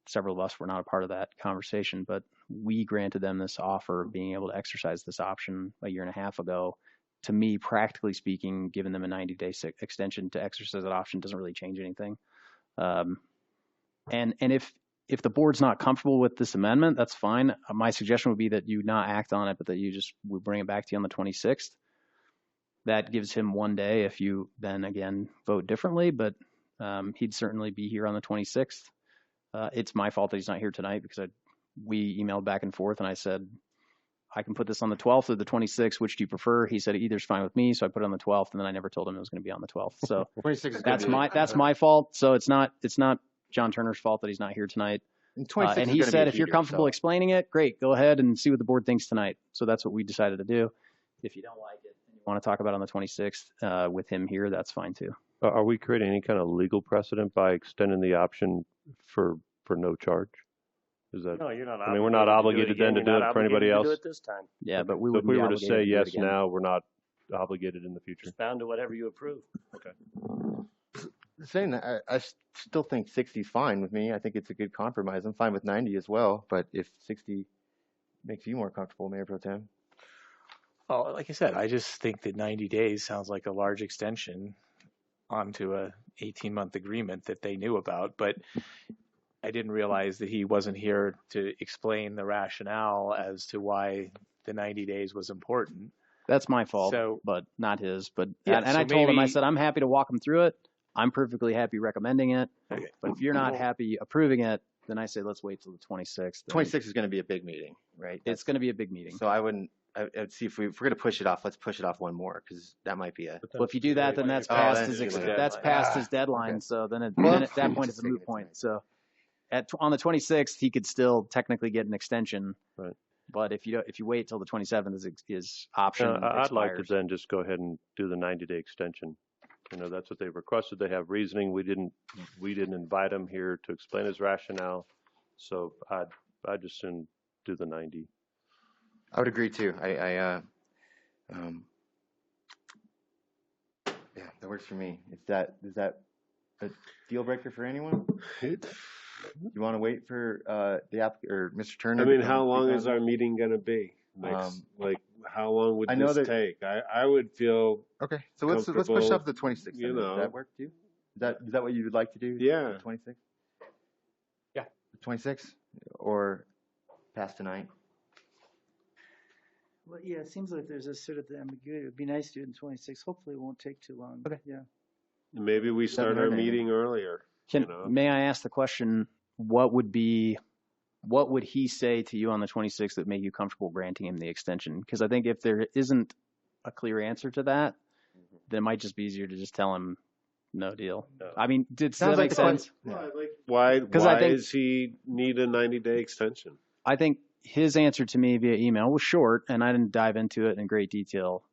several of us were not a part of that conversation, but we granted them this offer of being able to exercise this option a year and a half ago. To me, practically speaking, giving them a 90-day extension to exercise that option doesn't really change anything. And if the board's not comfortable with this amendment, that's fine. My suggestion would be that you not act on it, but that we bring it back to you on the 26th. That gives him 1 day if you then again vote differently, but he'd certainly be here on the 26th. It's my fault that he's not here tonight because we emailed back and forth and I said, I can put this on the 12th or the 26th. Which do you prefer? He said either's fine with me. So I put it on the 12th, and then I never told him it was going to be on the 12th. So 26 is that's my fault. So it's not John Turner's fault that he's not here tonight. And he said, if you're comfortable explaining it, great, go ahead and see what the board thinks tonight. So that's what we decided to do. If you don't like it and you want to talk about it on the 26th with him here, that's fine too. Are we creating any kind of legal precedent by extending the option for no charge? Is that? No, you're not. I mean, we're not obligated then to do it for anybody else. Do it this time. Yeah, but so if we were to say yes now, we're not obligated in the future. It's bound to whatever you approve. Okay. Saying that, I still think 60 is fine with me. I think it's a good compromise. I'm fine with 90 as well. But if 60 makes you more comfortable, Mayor Pro Tem. Oh, like I said, I just think that 90 days sounds like a large extension onto a 18-month agreement that they knew about. But I didn't realize that he wasn't here to explain the rationale as to why the 90 days was important. That's my fault, but not his. But I told him, I said, I'm happy to walk him through it. I'm perfectly happy recommending it. Okay. But if you're not happy approving it, then I say let's wait till the 26th. 26th is going to be a big meeting, right? It's going to be a big meeting. So I'd see if we're going to push it off, let's push it off one more because that might be a. Well, if you do that, then that's past his deadline. Okay. So then at that point it's a moot point. So on the 26th, he could still technically get an extension. Right. But if you wait till the 27th, his option expires. I'd like to then just go ahead and do the 90-day extension. That's what they requested. They have reasoning. We didn't invite him here to explain his rationale. So I'd just soon do the 90. I would agree too. Yeah, that works for me. Is that a deal breaker for anyone? You want to wait for the applicant or Mr. Turner? I mean, how long is our meeting going to be? Like, how long would this take? I would feel okay. So let's push up the 26th. Does that work too? Is that what you would like to do? Yeah. The 26th. Yeah. The 26th or past tonight. Well, yeah, it seems like there's a sort of the ambiguity. It would be nice to do it in 26. Hopefully, it won't take too long. Okay. Yeah. Maybe we start our meeting earlier. May I ask the question? What would he say to you on the 26th that made you comfortable granting him the extension? Because I think if there isn't a clear answer to that, then it might just be easier to just tell him no deal. No. I mean, does that make sense? Why does he need a 90-day extension? I think his answer to me via email was short, and I didn't dive into it in great detail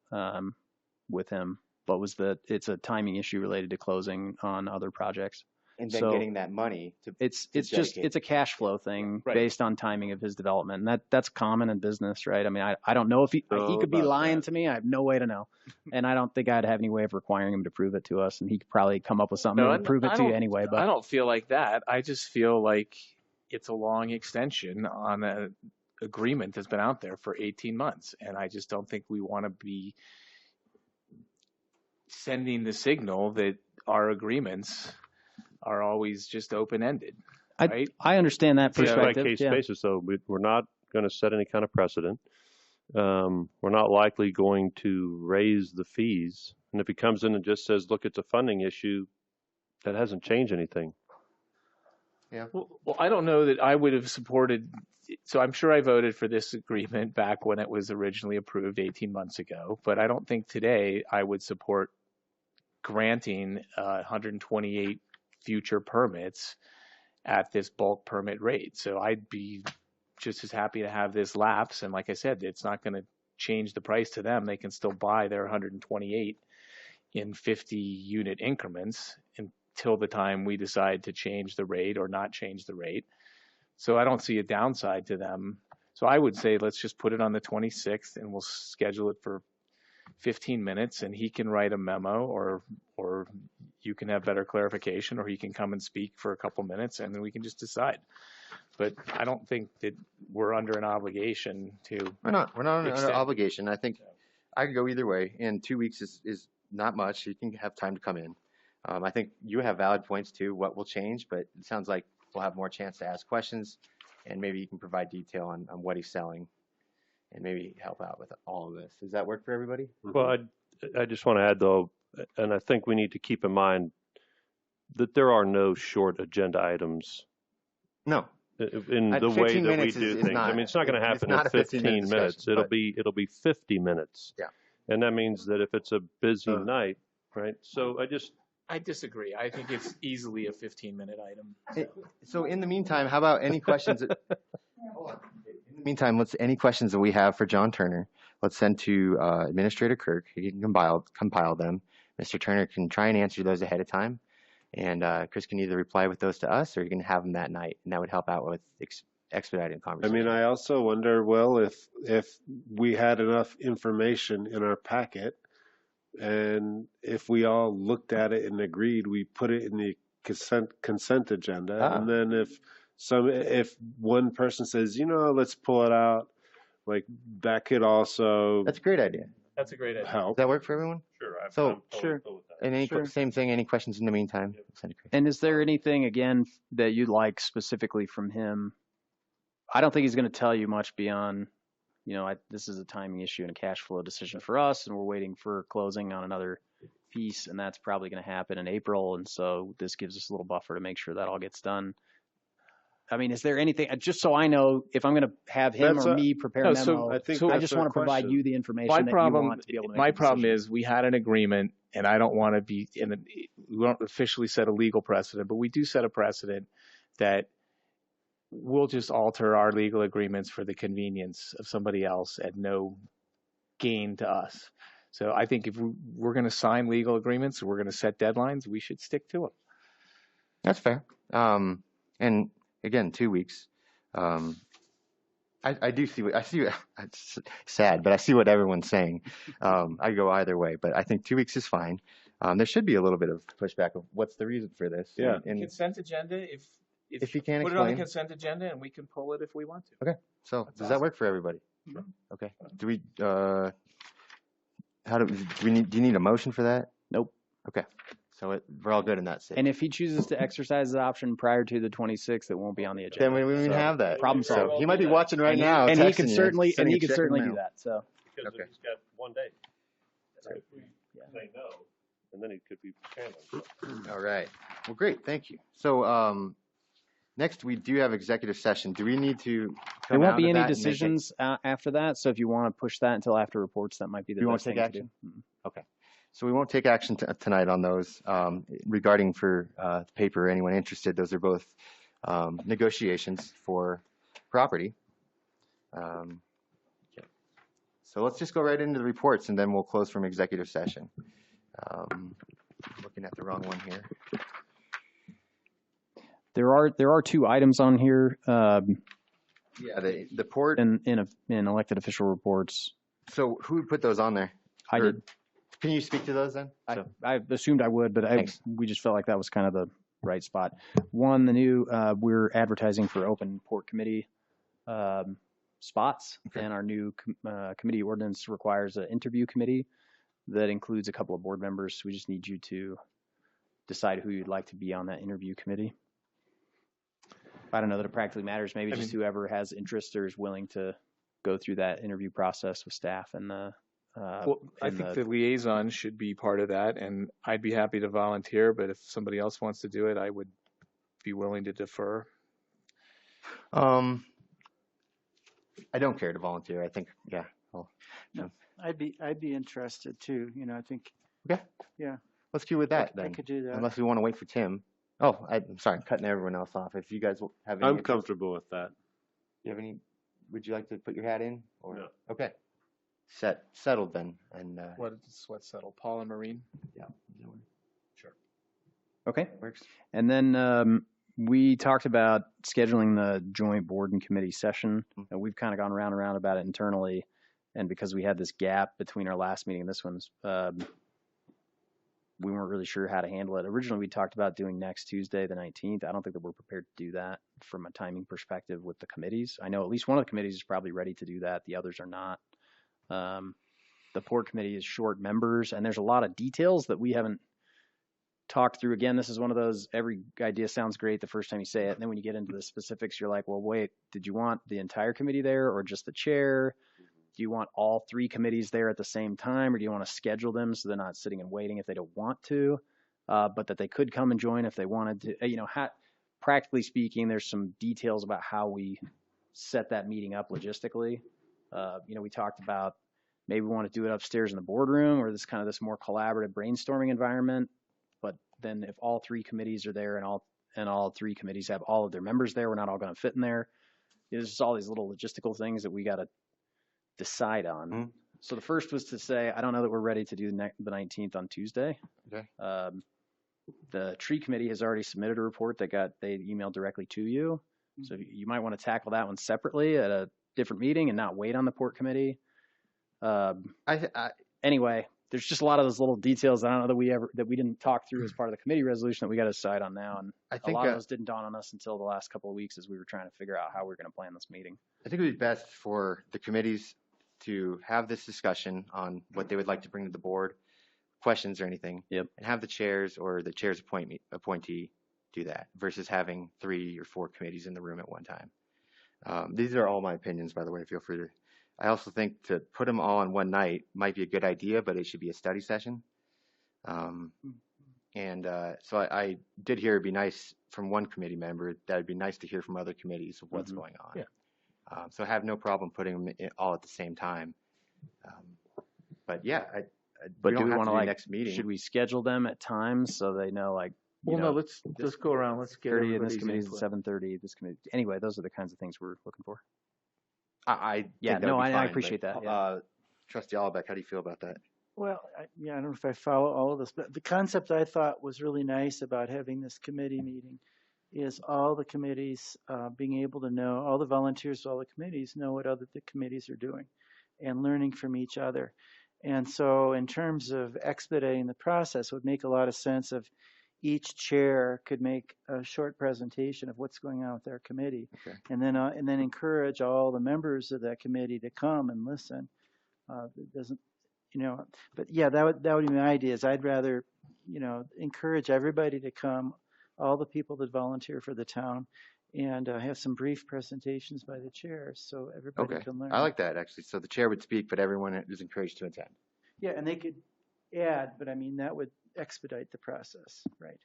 with him, but was that it's a timing issue related to closing on other projects. And then getting that money it's a cash flow thing based on timing of his development. And that's common in business, right? I mean, I don't know if he could be lying to me. I have no way to know. And I don't think I'd have any way of requiring him to prove it to us. And he could probably come up with something and prove it to you anyway. But I don't feel like that. I just feel like it's a long extension on an agreement that's been out there for 18 months. And I just don't think we want to be sending the signal that our agreements are always just open-ended, right? I understand that perspective. Case basis, though, we're not going to set any kind of precedent. We're not likely going to raise the fees. And if he comes in and just says, look, it's a funding issue, that hasn't changed anything. Yeah. Well, I don't know that I would have supported. So I'm sure I voted for this agreement back when it was originally approved 18 months ago, but I don't think today I would support granting 128 future permits at this bulk permit rate. So I'd be just as happy to have this lapse. And like I said, it's not going to change the price to them. They can still buy their 128 in 50 unit increments until the time we decide to change the rate or not change the rate. So I don't see a downside to them. So I would say let's just put it on the 26th and we'll schedule it for 15 minutes and he can write a memo or you can have better clarification or he can come and speak for a couple minutes and then we can just decide. But I don't think that we're under an obligation to. We're not under an obligation. I think I could go either way, and 2 weeks is not much. You can have time to come in. I think you have valid points too. What will change, but it sounds like we'll have more chance to ask questions, and maybe you can provide detail on what he's selling, and maybe help out with all of this. Does that work for everybody? Well, I just want to add though, and I think we need to keep in mind that there are no short agenda items. No. In the way that we do things. I mean, it's not going to happen in 15 minutes. It'll be 50 minutes. Yeah. And that means that if it's a busy night, right? So I disagree. I think it's easily a 15-minute item. So in the meantime, how about any questions? In the meantime, any questions that we have for John Turner, let's send to Administrator Kirk. He can compile them. Mr. Turner can try and answer those ahead of time. And Chris can either reply with those to us or you can have them that night. And that would help out with expediting conversation. I mean, I also wonder, Will, if we had enough information in our packet and if we all looked at it and agreed, we put it in the consent agenda. And then if one person says, let's pull it out, like that could also. That's a great idea. That's a great idea. Does that work for everyone? Sure. I'm sure. Cool with that. And same thing, any questions in the meantime? And is there anything, again, that you'd like specifically from him? I don't think he's going to tell you much beyond, this is a timing issue and a cash flow decision for us, and we're waiting for closing on another piece, and that's probably going to happen in April. And so this gives us a little buffer to make sure that all gets done. I mean, is there anything, just so I know, if I'm going to have him or me prepare a memo, I just want to provide you the information that you want to be able to make my problem is we had an agreement, and I don't want to be we don't officially set a legal precedent, but we do set a precedent that we'll just alter our legal agreements for the convenience of somebody else at no gain to us. So I think if we're going to sign legal agreements, we're going to set deadlines, we should stick to them. That's fair. And again, 2 weeks. I do see what it's sad, but I see what everyone's saying. I go either way, but I think 2 weeks is fine. There should be a little bit of pushback of what's the reason for this. Yeah. And Consent agenda, if you can't put explain. it on the consent agenda and we can pull it if we want to. Okay. So does that work for everybody? Sure. Okay. Do we do you need a motion for that? Nope. Okay. So we're all good in that sense. And if he chooses to exercise the option prior to the 26th, it won't be on the agenda. Then we won't even have that. Problem solved. So he might be watching right now. And he can texting you, certainly sending a check in the do mail. that. So Because Okay. he's got 1 day. Right. If we say no, and then he could be challenged. All right. Well, great. Thank you. So next we do have executive session. Do we need to there come won't out be of any that and make it- decisions after that. So if you want to push that until after reports, that might be the You best won't take thing action? to do. Okay. So we won't take action tonight on those. Regarding for the paper, anyone interested, those are both negotiations for property. Okay. So let's just go right into the reports and then we'll close from executive session. Looking at the wrong one here. There are 2 items on here. Yeah, the port. in elected official reports. So who put those on there? I did. Can you speak to those then? I assumed I would, but we just felt like that was kind of the right spot. One, the new we're advertising for open port committee spots, and our new committee ordinance requires an interview committee that includes a couple of board members. We just need you to decide who you'd like to be on that interview committee. I don't know that it practically matters. Maybe just whoever has interest or is willing to go through that interview process with staff and the. I think the liaison should be part of that, and I'd be happy to volunteer, but if somebody else wants to do it, I would be willing to defer? I don't care to volunteer. I think, yeah. No, I'd be interested too. You know, I think. Okay. Yeah. Let's do with that I then. could do that. Unless we want to wait for Tim. Oh, I'm sorry, I'm cutting everyone else off. If you guys have any I'm interest- comfortable with that. You have any? Would you like to put your hat in? Or No. Okay. Settled then. And What's settled? Paul and Maureen? yeah. Sure. Okay. Works. And then we talked about scheduling the joint board and committee session. And we've kind of gone round and round about it internally. And because we had this gap between our last meeting and this one's, we weren't really sure how to handle it. Originally, we talked about doing next Tuesday, the 19th. I don't think that we're prepared to do that from a timing perspective with the committees. I know at least one of the committees is probably ready to do that. The others are not. The port committee is short members, and there's a lot of details that we haven't talked through. Again, this is one of those, every idea sounds great the first time you say it, and then when you get into the specifics, you're like, well, wait, did you want the entire committee there or just the chair? Do you want all three committees there at the same time, or do you want to schedule them so they're not sitting and waiting if they don't want to, but that they could come and join if they wanted to? You know, practically speaking, there's some details about how we set that meeting up logistically. You know, we talked about maybe we want to do it upstairs in the boardroom or this more collaborative brainstorming environment. But then if all three committees are there and all three committees have all of their members there, we're not all going to fit in there. There's just all these little logistical things that we got to decide on. Mm-hmm. So the first was to say, I don't know that we're ready to do the 19th on Tuesday. Okay. The tree committee has already submitted a report that they emailed directly to you. Mm-hmm. So you might want to tackle that one separately at a different meeting and not wait on the port committee. Anyway, there's just a lot of those little details I don't know that we didn't talk through as part of the committee resolution that we got to decide on now. And I think a lot of those didn't dawn on us until the last couple of weeks as we were trying to figure out how we're going to plan this meeting. I think it would be best for the committees to have this discussion on what they would like to bring to the board, questions or anything, and have the chairs or the chair's appointee do that versus having 3 or 4 committees in the room at one time. These are all my opinions, by the way. Feel free to. I also think to put them all on one night might be a good idea, but it should be a study session. So I did hear it'd be nice from one committee member that it'd be nice to hear from other committees of what's going on. Yeah. So I have no problem putting them all at the same time. But yeah, but do we want to next meeting? Should we schedule them at times so they know no, let's go around. Let's get 30 and this everybody's committee's at 7:30. This committee. Anyway, those are the kinds of things we're looking for. I appreciate that. Yeah. Trustee Albeck, how do you feel about that? Well, I don't know if I follow all of this, but the concept I thought was really nice about having this committee meeting is all the committees being able to know, all the volunteers, all the committees know what the committees are doing and learning from each other. And so in terms of expediting the process, it would make a lot of sense if each chair could make a short presentation of what's going on with their committee, okay. and then encourage all the members of that committee to come and listen. It doesn't, but yeah, that would be my idea. Is I'd rather, encourage everybody to come, all the people that volunteer for the town, and have some brief presentations by the chairs so everybody can learn. I like that actually. So the chair would speak, but everyone is encouraged to attend. Yeah, and they could add, but I mean that would expedite the process, right?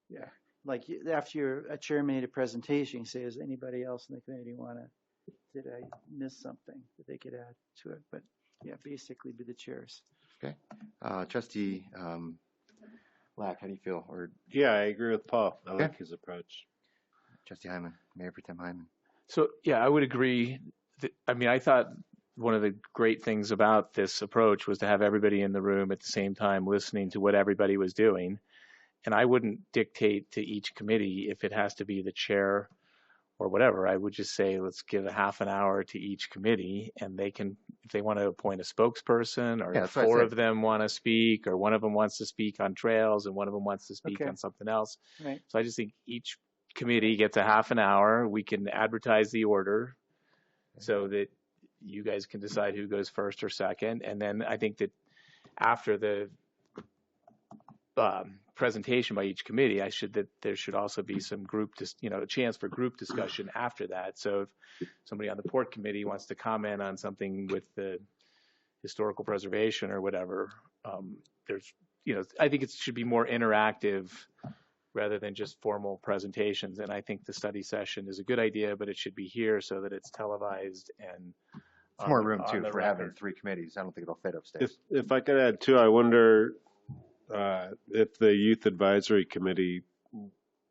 Yeah, like after a chair made a presentation, you say, "Does anybody else in the committee did I miss something that they could add to it?" But yeah, basically be the chairs. Okay, Trustee Lack, how do you feel? Yeah, I agree with Paul. I like his approach. Trustee Hyman, Mayor Pro Tem Hyman. So yeah, I would agree. I thought one of the great things about this approach was to have everybody in the room at the same time listening to what everybody was doing. And I wouldn't dictate to each committee if it has to be the chair or whatever. I would just say, let's give a half an hour to each committee, and they can, if they want to appoint a spokesperson, or 4 of them want to speak, or one of them wants to speak on trails and one of them wants to speak on something else. Right. So I just think each committee gets a half an hour. We can advertise the order so that you guys can decide who goes first or second. And then I think that after the presentation by each committee, there should also be some a chance for group discussion after that. So if somebody on the port committee wants to comment on something with the historical preservation or whatever, I think it should be more interactive rather than just formal presentations. And I think the study session is a good idea, but it should be here so that it's televised and It's more room too for having 3 committees. I don't think it'll fit upstairs. If I could add too, I wonder if the youth advisory committee,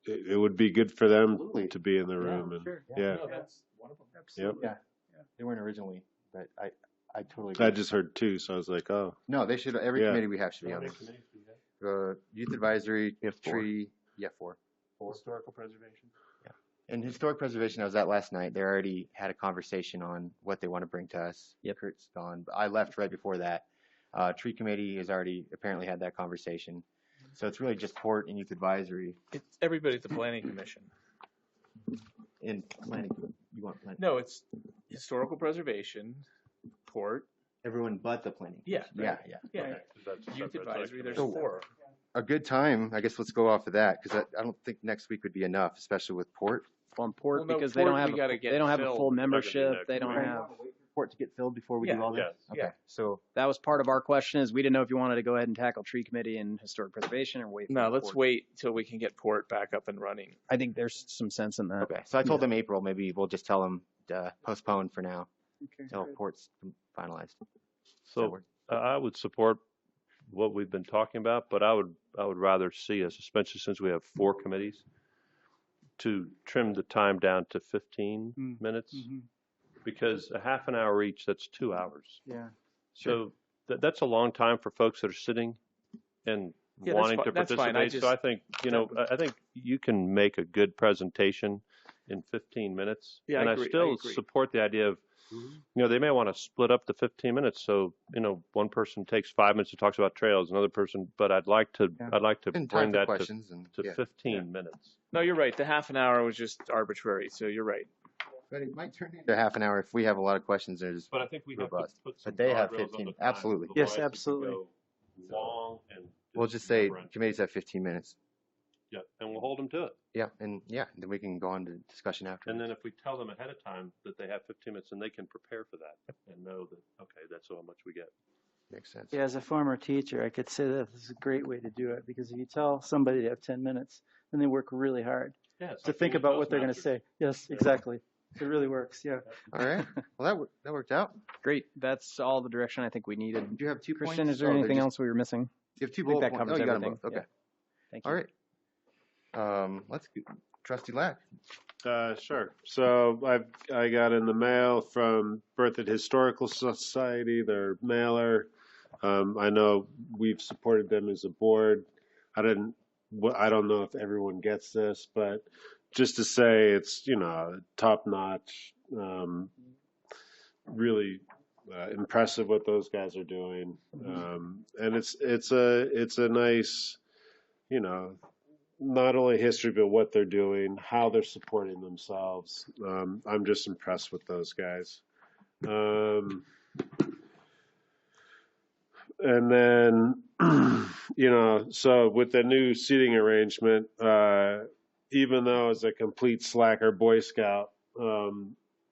it would be good for them to be in the room. And Sure. yeah. No, that's one of them. Yep. Yeah. They weren't originally, but I totally agree. I just heard 2, so I was like, oh. No, they should. Every committee we have should be on this. Youth advisory, We have 4. tree, 4. Historical preservation. And historic preservation, I was at last night. They already had a conversation on what they want to bring to us. Yep. Kurt's gone, but I left right before that. Tree committee has already apparently had that conversation. So it's really just port and youth advisory. It's everybody at the planning commission. In planning, you want planning? No, it's historical preservation, port. Everyone but the planning. Yeah. Yeah. Yeah. Youth advisory, there's So- 4. A good time, I guess let's go off of that because I don't think next week would be enough, especially with port. On port Well, no, because port, they don't have we gotta get they don't have a filled. full We're not gonna do membership. that. They don't Right. have. Port to get filled before we Yeah. do all this? Yes. Okay, Yeah. so That was part of our question is we didn't know if you wanted to go ahead and tackle tree committee and historic preservation or wait. For No, the let's port. wait till we can get port back up and running. I think there's some sense in that. okay, so I told them April. Maybe we'll just tell them to postpone for now Okay. until port's finalized. Does that So work? I would support what we've been talking about, but I would rather see us, especially since we have 4 committees, to trim the time down to 15 minutes, because a half an hour each, that's 2 hours. Yeah. So that's a long time for folks that are sitting and Yeah, that's wanting to that's fine. participate. So I think, I think you can make a good presentation in 15 minutes. Yeah, and I I agree. still I agree. support the idea of, they may want to split up the 15 minutes. So, one person takes 5 minutes and talks about trails, another person, but I'd like to And bring time for that questions and to 15 minutes. No, you're right. The half an hour was just arbitrary, so you're right. But it might turn into half an hour if we have a lot of questions. There's But I think we have robust. to put some But they have guardrails on 15. the time. Absolutely. Yes, Otherwise, it could absolutely. go long and We'll just say never end. committees have 15 minutes. Yeah, and we'll hold them to it. Yeah, and then we can go on to discussion after. And then if we tell them ahead of time that they have 15 minutes, then they can prepare for that and know that, okay, that's how much we get. Makes sense. Yeah, as a former teacher, I could say that this is a great way to do it because if you tell somebody to have 10 minutes, then they work really hard Yeah, it's to like think being about what they're going to Toastmasters. say. Yes, exactly. It really works. Yeah. All right. Well, that worked out. Great. That's all the direction I think we needed. Did you have 2 Christian, points? is there Oh, anything just- else we were missing? You have 2 I think bullet that points. covers Oh, you got them everything. both. Okay. Yeah. Thank you. All right. Let's go. Trustee Lack. Sure. So I got in the mail from Berthoud Historical Society, their mailer. I know we've supported them as a board. I don't know if everyone gets this, but just to say it's, top notch, really impressive what those guys are doing. And it's a nice, not only history, but what they're doing, how they're supporting themselves. I'm just impressed with those guys. And then, so with the new seating arrangement, even though as a complete slacker Boy Scout,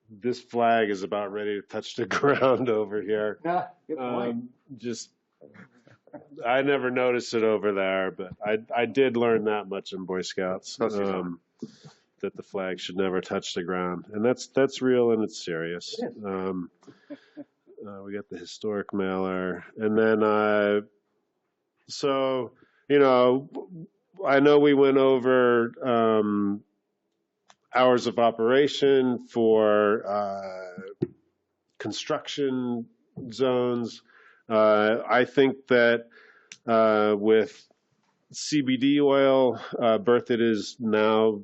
this flag is about ready to touch the ground over here. Yeah, good point. I never noticed it over there, but I did learn that much in Boy Scouts, that the flag should never touch the ground. And that's real and it's serious. We got the historic mailer. And then, I know we went over hours of operation for construction zones. I think that with CBD oil, Berthoud has now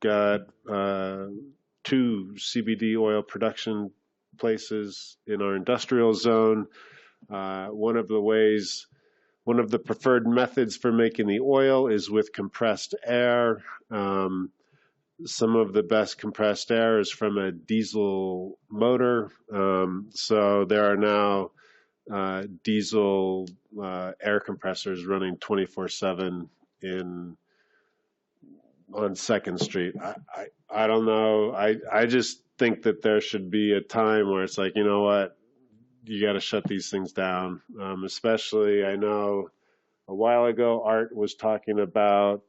got 2 CBD oil production places in our industrial zone. One of the preferred methods for making the oil is with compressed air. Some of the best compressed air is from a diesel motor. So there are now diesel air compressors running 24/7 on 2nd Street. I don't know. I just think that there should be a time where it's like, you know what, you got to shut these things down. Especially, I know a while ago, Art was talking about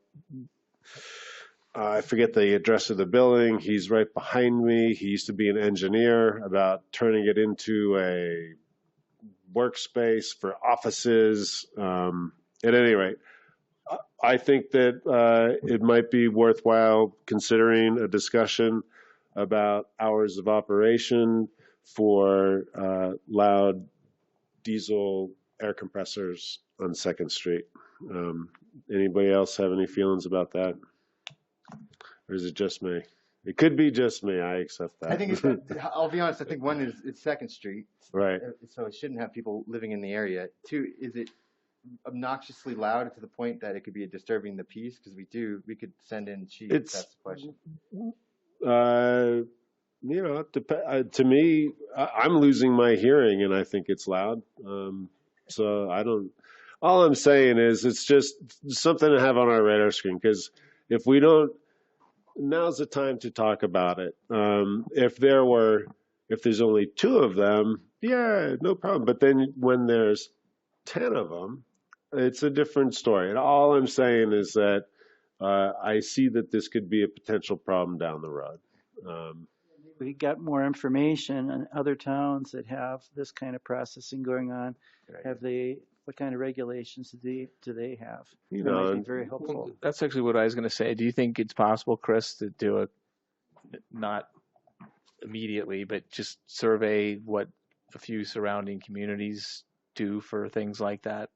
I forget the address of the building. He's right behind me. He used to be an engineer, about turning it into a workspace for offices. At any rate, I think that it might be worthwhile considering a discussion about hours of operation for loud diesel air compressors on 2nd Street. Anybody else have any feelings about that? Or is it just me? It could be just me. I accept that. I think I'll be honest. I think one is it's 2nd Street, right. So it shouldn't have people living in the area. Two, is it obnoxiously loud to the point that it could be disturbing the peace? Because we could send in chiefs. That's the question. You know, to me, I'm losing my hearing, and I think it's loud. So I don't. All I'm saying is it's just something to have on our radar screen, because if we don't, now's the time to talk about it. If there's only 2 of them, yeah, no problem. But then when there's 10 of them, it's a different story. And all I'm saying is that I see that this could be a potential problem down the road. We got more information on other towns that have this kind of processing going on. What kind of regulations do they have? You That know, might be very helpful. Well, that's actually what I was going to say. Do you think it's possible, Chris, to do a, not immediately, but just survey what a few surrounding communities do for things like that?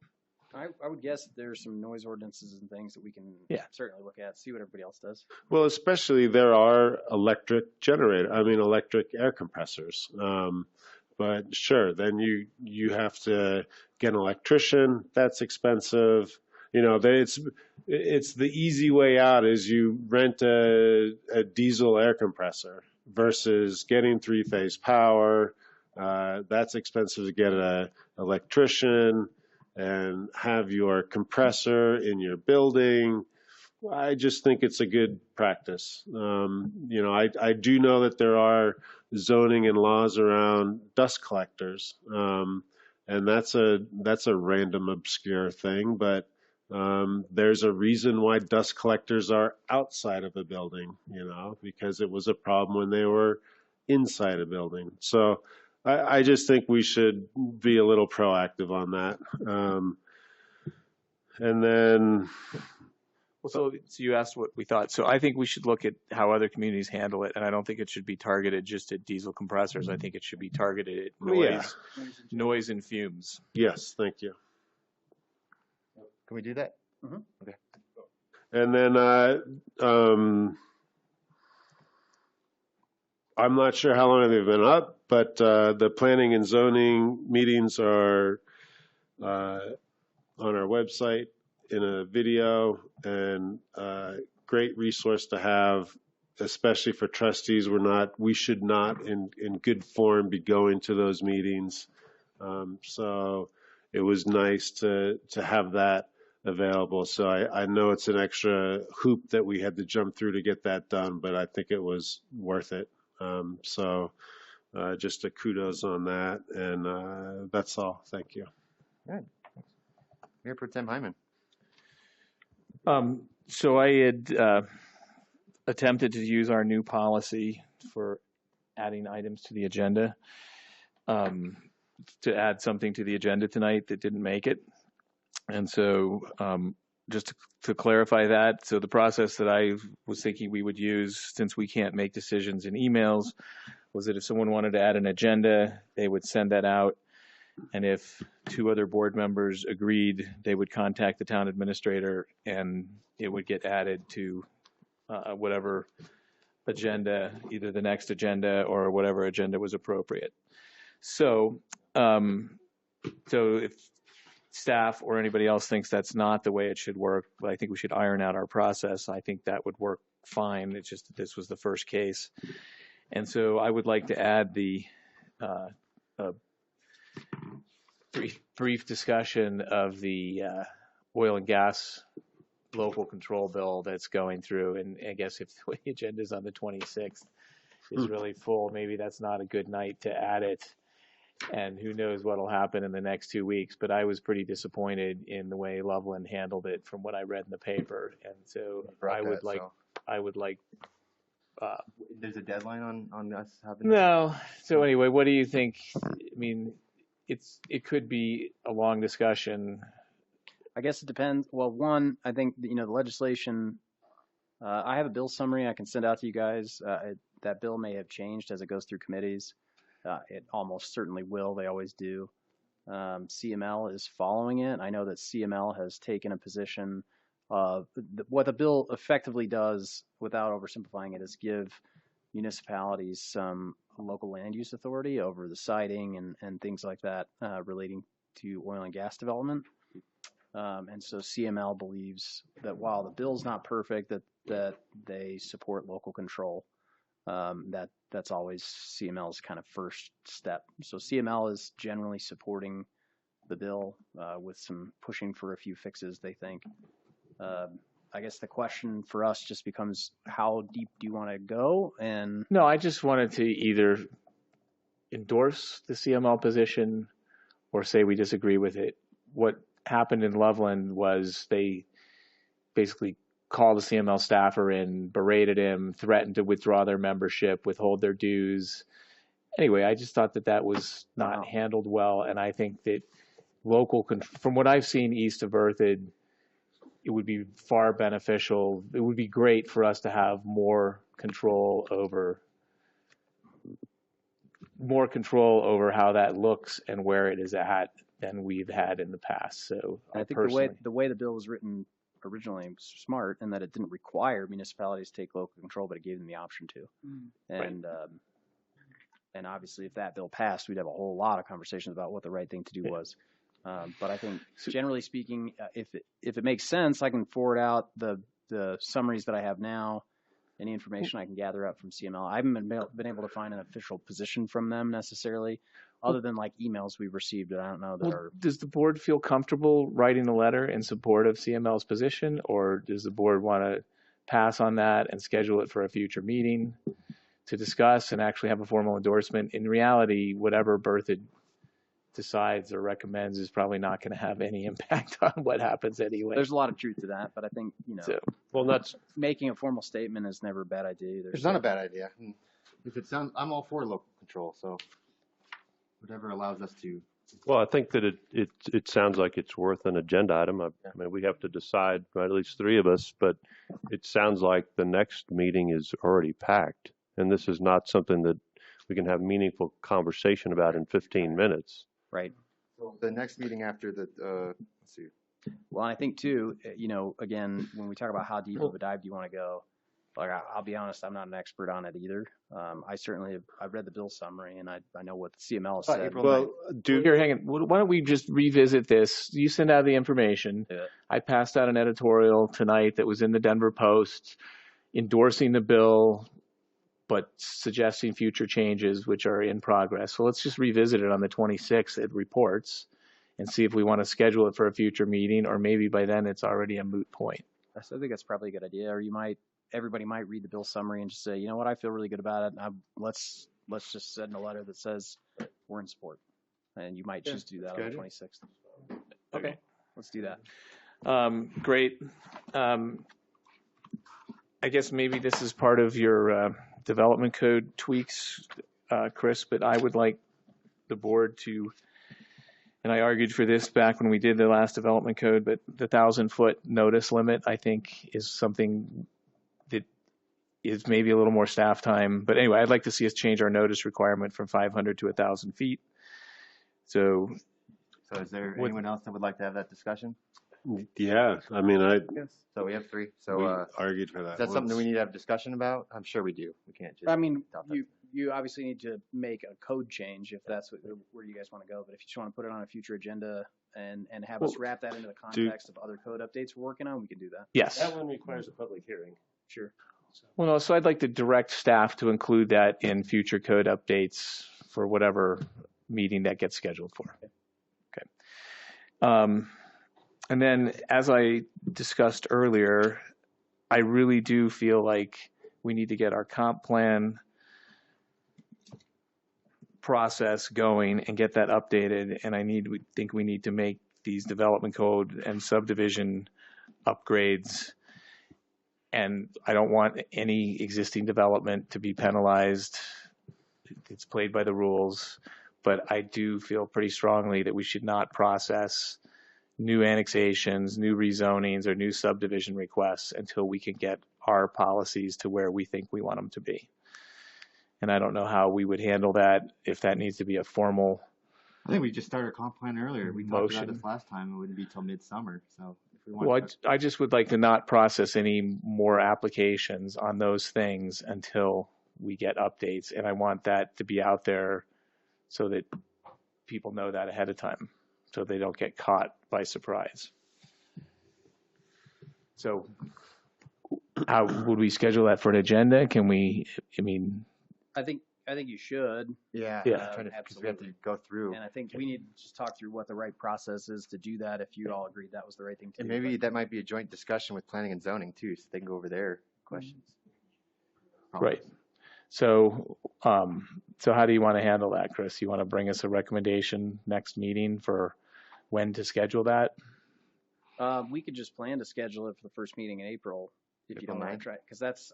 I would guess there's some noise ordinances and things that we can certainly look at, see what everybody else does. Well, especially there are electric air compressors. But sure, then you have to get an electrician. That's expensive. You know, it's the easy way out is you rent a diesel air compressor versus getting 3-phase power. That's expensive to get an electrician and have your compressor in your building. I just think it's a good practice. You know, I do know that there are zoning and laws around dust collectors, and that's a random obscure thing, but there's a reason why dust collectors are outside of a building, you know, because it was a problem when they were inside a building. So I just think we should be a little proactive on that. And then, well, so you asked what we thought. So I think we should look at how other communities handle it, and I don't think it should be targeted just at diesel compressors. I think it should be targeted at noise and fumes. Yes, thank you. Can we do that? Mm-hmm. Okay. And then I'm not sure how long they've been up, but the planning and zoning meetings are on our website in a video, and great resource to have, especially for trustees. We should not in good form be going to those meetings. So it was nice to have that available. So I know it's an extra hoop that we had to jump through to get that done, but I think it was worth it. So just a kudos on that, and that's all. Thank you. Good. Mayor Pro Tem Hyman. So I had attempted to use our new policy for adding items to the agenda, to add something to the agenda tonight that didn't make it. And so just to clarify that, so the process that I was thinking we would use, since we can't make decisions in emails, was that if someone wanted to add an agenda, they would send that out. And if 2 other board members agreed, they would contact the town administrator, and it would get added to whatever agenda, either the next agenda or whatever agenda was appropriate. So, so if staff or anybody else thinks that's not the way it should work, but I think we should iron out our process, I think that would work fine. It's just that this was the first case. And so I would like to add the brief discussion of the oil and gas local control bill that's going through. And I guess if the agenda is on the 26th is really full, maybe that's not a good night to add it. and who knows what'll happen in the next 2 weeks. But I was pretty disappointed in the way Loveland handled it from what I read in the paper, and so I would like. There's a deadline on us having. No. So anyway, what do you think? I mean, it could be a long discussion. I guess it depends. Well, one, I think the legislation. I have a bill summary I can send out to you guys. That bill may have changed as it goes through committees. It almost certainly will. They always do. CML is following it. I know that CML has taken a position. What the bill effectively does, without oversimplifying it, is give municipalities some local land use authority over the siting and things like that relating to oil and gas development. And so CML believes that while the bill's not perfect, that they support local control. That's always CML's kind of first step. So CML is generally supporting the bill with some pushing for a few fixes, they think. I guess the question for us just becomes, how deep do you want to go? And no, I just wanted to either endorse the CML position or say we disagree with it. What happened in Loveland was they basically called the CML staffer in, berated him, threatened to withdraw their membership, withhold their dues. Anyway, I just thought that was not handled well, and I think that from what I've seen east of Berthoud, it would be far beneficial. It would be great for us to have more control over how that looks and where it is at than we've had in the past. So I think the way the bill was written originally was smart in that it didn't require municipalities to take local control, but it gave them the option to. And and obviously, if that bill passed, we'd have a whole lot of conversations about what the right thing to do was. But I think, generally speaking, if it makes sense, I can forward out the summaries that I have now, any information I can gather up from CML. I haven't been able to find an official position from them necessarily, other than like emails we've received that I don't know that are. Does the board feel comfortable writing a letter in support of CML's position, or does the board want to pass on that and schedule it for a future meeting to discuss and actually have a formal endorsement? In reality, whatever Berthoud decides or recommends is probably not going to have any impact on what happens anyway. There's a lot of truth to that, but I think, that's making a formal statement is never a bad idea either. It's not a bad idea. If it sounds, I'm all for local control, so whatever allows us to. Well, I think that it sounds like it's worth an agenda item. I mean, we have to decide, right, at least three of us, but it sounds like the next meeting is already packed, and this is not something that we can have meaningful conversation about in 15 minutes. Right. So the next meeting after let's see. Well, I think too, again, when we talk about how deep of a dive do you want to go, like I'll be honest, I'm not an expert on it either. I've read the bill summary and I know what the CML has said. Well, hang on. Why don't we just revisit this? You send out the information. Yeah. I passed out an editorial tonight that was in the Denver Post endorsing the bill, but suggesting future changes, which are in progress. So let's just revisit it on the 26th. It reports and see if we want to schedule it for a future meeting, or maybe by then it's already a moot point. I think that's probably a good idea. Or everybody might read the bill summary and just say, you know what, I feel really good about it. Let's just send a letter that says we're in support. And you might choose to do that on the 26th. Okay, let's do that. Great. I guess maybe this is part of your development code tweaks, Chris, but I would like the board to, and I argued for this back when we did the last development code, but the 1,000-foot notice limit, I think, is something that is maybe a little more staff time. But anyway, I'd like to see us change our notice requirement from 500 to 1,000 feet. So is there anyone else that would like to have that discussion? Yeah, I mean, So we have three. So we argued for that. Is that something we need to have a discussion about? I'm sure we do. We can't just. I mean, you obviously need to make a code change if that's where you guys want to go. But if you just want to put it on a future agenda and have us wrap that into the context of other code updates we're working on, we can do that. Yes. That one requires a public hearing. Sure. Well, no, so I'd like to direct staff to include that in future code updates for whatever meeting that gets scheduled for. Okay. And then, as I discussed earlier, I really do feel like we need to get our comp plan process going and get that updated. And we think we need to make these development code and subdivision upgrades. And I don't want any existing development to be penalized. It's played by the rules. But I do feel pretty strongly that we should not process new annexations, new rezonings, or new subdivision requests until we can get our policies to where we think we want them to be. And I don't know how we would handle that, if that needs to be a formal I think we just started a comp plan earlier. We talked about motion. this last time. It wouldn't be till midsummer. So if we want Well, to, I just would like to not process any more applications on those things until we get updates. And I want that to be out there so that people know that ahead of time, so they don't get caught by surprise. So how would we schedule that for an agenda? Can we, I mean, I think you should. yeah, Yeah. I'm trying to, because we have to go through. And I think we need to just talk through what the right process is to do that if you all agreed that was the right thing to And do. maybe that might be a joint discussion with planning and zoning too, so they can go over their questions. right. So, so how do you want to handle that, Chris? You want to bring us a recommendation next meeting for when to schedule that? We could just plan to schedule it for the first meeting in April if you April don't want 9th? to try, because that's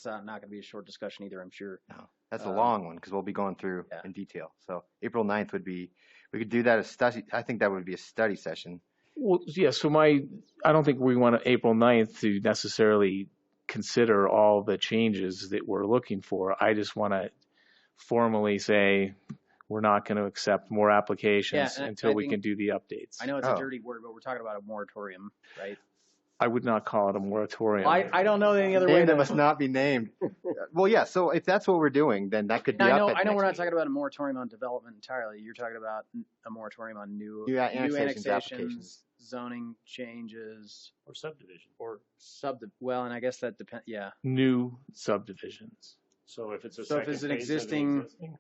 not going to be a short discussion either, I'm sure. No, that's a long one because we'll be going through Yeah. in detail. So April 9th would be, we could do that as study. I think that would be a study session. Well, yeah, so I don't think we want April 9th to necessarily consider all the changes that we're looking for. I just want to formally say we're not going to accept more applications and until I we think- can do the updates. I know it's Oh. a dirty word, but we're talking about a moratorium, right? I would not call it a moratorium. I don't know any other way Name that to. must not be named. Well, yeah. So if that's what we're doing, then that could be I up know. at I know. next We're not meeting. talking about a moratorium on development entirely. You're talking about a moratorium on new Yeah, annexations, annexations, applications. zoning changes, Or subdivision. or well, and I guess that depends. Yeah. New subdivisions. So if it's a So if second it's an phase of the existing- existing,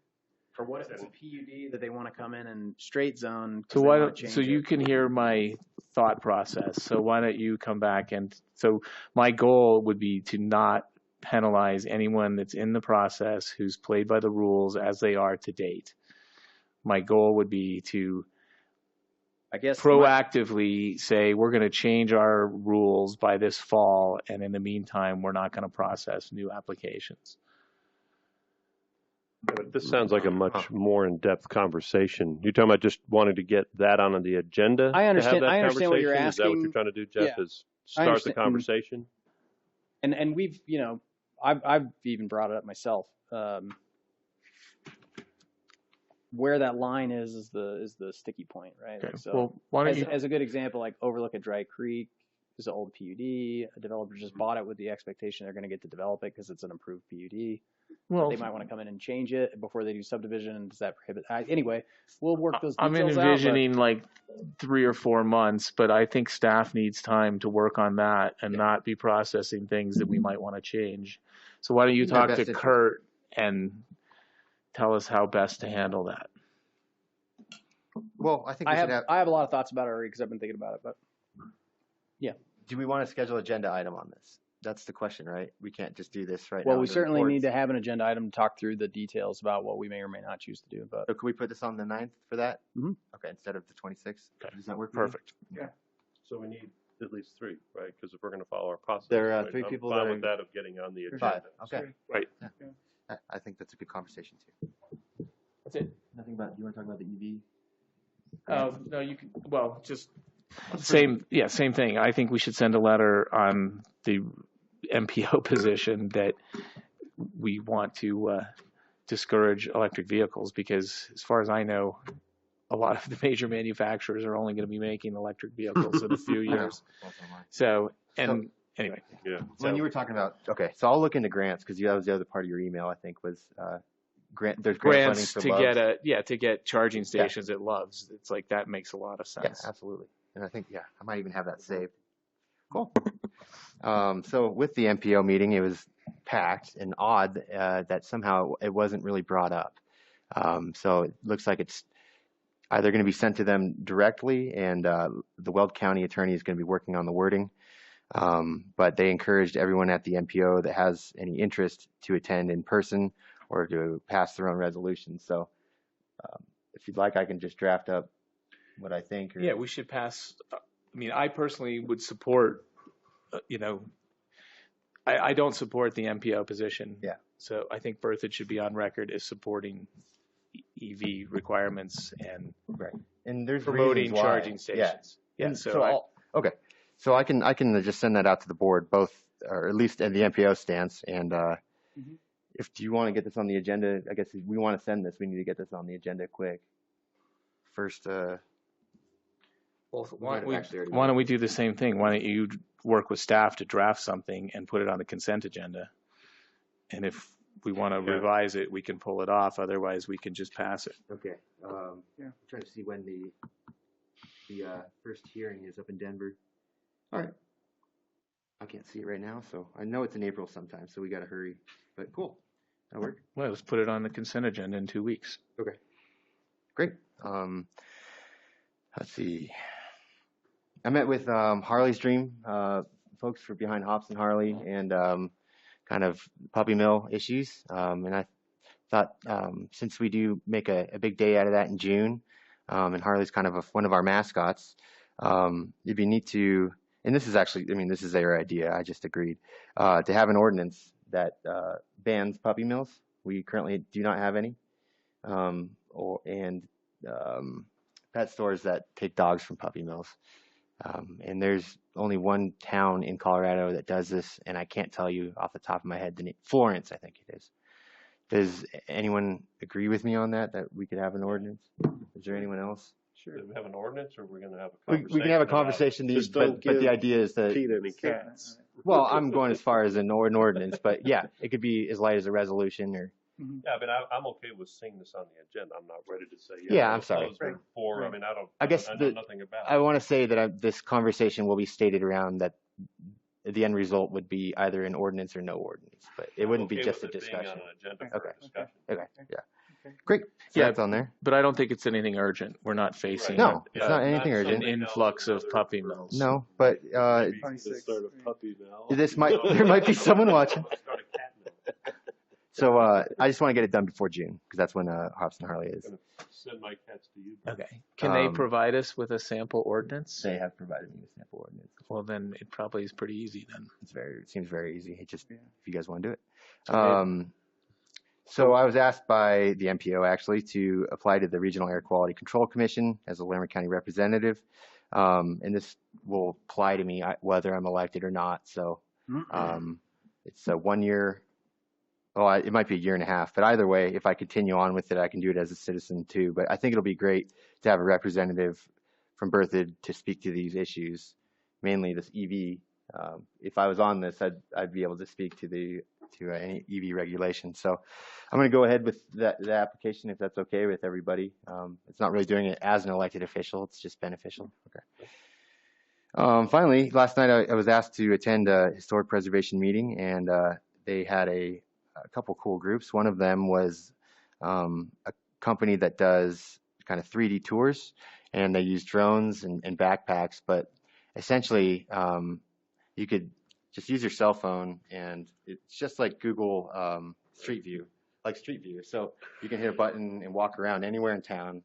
For what if it's a PUD that they want to come in and straight zone? 'cause So they why wanna don't, change so you it. can hear my thought process. So why don't you come back so my goal would be to not penalize anyone that's in the process who's played by the rules as they are to date. My goal would be to I guess proactively say we're going to change our rules by this fall, and in the meantime, we're not going to process new applications. but this sounds like a much more in-depth conversation. You're talking about just wanting to get that on the agenda? I understand- To have that I understand what you're conversation? Is that what asking. you're trying to do, Jeff? Yeah. Is start the understand. conversation? And we've I've even brought it up myself. Where that line is the sticky point, right? Okay. So Well, why don't you? as a good example, like overlook at Dry Creek is an old PUD. A developer just bought it with the expectation they're going to get to develop it because it's an improved PUD. Well, They might want to come in and change it before they do subdivision. Does that prohibit? Anyway, we'll work those I'm details out. but- envisioning like 3 or 4 months, but I think staff needs time to work on that and not be processing things that we might want to change. So why don't you In their talk best to interest. Kurt and tell us how best to handle that? Well, I think I we should have a lot of thoughts about it already because I've been thinking about it. But do we want to schedule an agenda item on this? That's the question, right? We can't just do this right now. well, we under certainly need reports. to have an agenda item to talk through the details about what we may or may not choose to do. But So could we put this on the 9th for that? Mhm. Okay, instead of the 26th? Okay. Does that work? for you? Perfect. So we need at least 3, right? Because if we're going to follow our process. There are right? 3 I'm people fine that with that of getting on the agenda. 5. Okay. Right. Yeah. I think that's a good conversation too. That's it. Nothing about, you want to talk about the EV? No, you can, well, just same thing. I think we should send a letter on the MPO position that we want to discourage electric vehicles because as far as I know, a lot of the major manufacturers are only going to be making electric vehicles in a few years. So, anyway. Yeah. When you were talking about, okay, so I'll look into grants because that was the other part of your email, I think, was there's Grants funding to for Love's. to get charging stations at Love's. It's like that makes a lot of Yeah, sense. absolutely. And I think, I might even have that saved. Cool. So with the MPO meeting, it was packed and odd that somehow it wasn't really brought up. So it looks like it's either going to be sent to them directly, and the Weld County attorney is going to be working on the wording. But they encouraged everyone at the MPO that has any interest to attend in person or to pass their own resolution. So if you'd like, I can just draft up what I think. Or... Yeah, we should pass. I mean, I personally would support, I don't support the MPO position. Yeah. So I think Berthoud should be on record as supporting EV requirements and right. And there's promoting charging stations. Yeah. Yeah. Okay. So I can just send that out to the board, both, or at least in the MPO stance. And if do you want to get this on the agenda, I guess if we want to send this, we need to get this on the agenda quick. First. Well, why don't we do the same thing? Why don't you work with staff to draft something and put it on the consent agenda? And if we want to revise it, we can pull it off. Otherwise, we can just pass it. Okay. I'm trying to see when the first hearing is up in Denver. All right. I can't see it right now, so I know it's in April sometime, so we got to hurry. But cool. That'll work. Well, let's put it on the consent agenda in 2 weeks. Okay. Great. Let's see. I met with Harley's Dream folks for behind Hops and Harley and kind of puppy mill issues. And I thought since we do make a big day out of that in June, and Harley's kind of one of our mascots, it'd be neat to, and this is actually, I mean, this is their idea, I just agreed, to have an ordinance that bans puppy mills. We currently do not have any. And pet stores that take dogs from puppy mills. And there's only one town in Colorado that does this, and I can't tell you off the top of my head the name. Florence, I think it is. Does anyone agree with me on that we could have an ordinance? Is there anyone else? Sure. Do we have an ordinance, or we're going to have a conversation? We can have a conversation, but the idea is that... Feed any cats. Well, I'm going as far as an ordinance, but yeah, it could be as light as a resolution or... Yeah, I mean, I'm okay with seeing this on the agenda. I'm not ready to say I'm sorry. For, I mean, I know nothing about it. I want to say that this conversation will be stated around that the end result would be either an ordinance or no ordinance, but it wouldn't be just a discussion. Okay. Yeah. Great. So that's on there. But I don't think it's anything urgent. We're not facing No, it's not anything urgent. an influx of puppy mills. No, but Start a puppy mill. there might be someone watching. So I just want to get it done before June because that's when Hops and Harley is. Send my cats to you. Okay. Can they provide us with a sample ordinance? They have provided me with sample ordinance. Well, then it probably is pretty easy then. It seems very easy. It just if you guys want to do it. So I was asked by the MPO actually to apply to the Regional Air Quality Control Commission as a Laramie County representative, and this will apply to me whether I'm elected or not. So it's a 1 year. Oh, it might be a year and a half, but either way, if I continue on with it, I can do it as a citizen too. But I think it'll be great to have a representative from Berthoud to speak to these issues, mainly this EV. If I was on this, I'd be able to speak to any EV regulation. So I'm going to go ahead with the application if that's okay with everybody. It's not really doing it as an elected official; it's just beneficial. Okay. Finally, last night I was asked to attend a historic preservation meeting, and they had a couple cool groups. One of them was a company that does kind of 3D tours, and they use drones and backpacks, but essentially you could just use your cell phone, and it's just like Google Street View, So you can hit a button and walk around anywhere in town,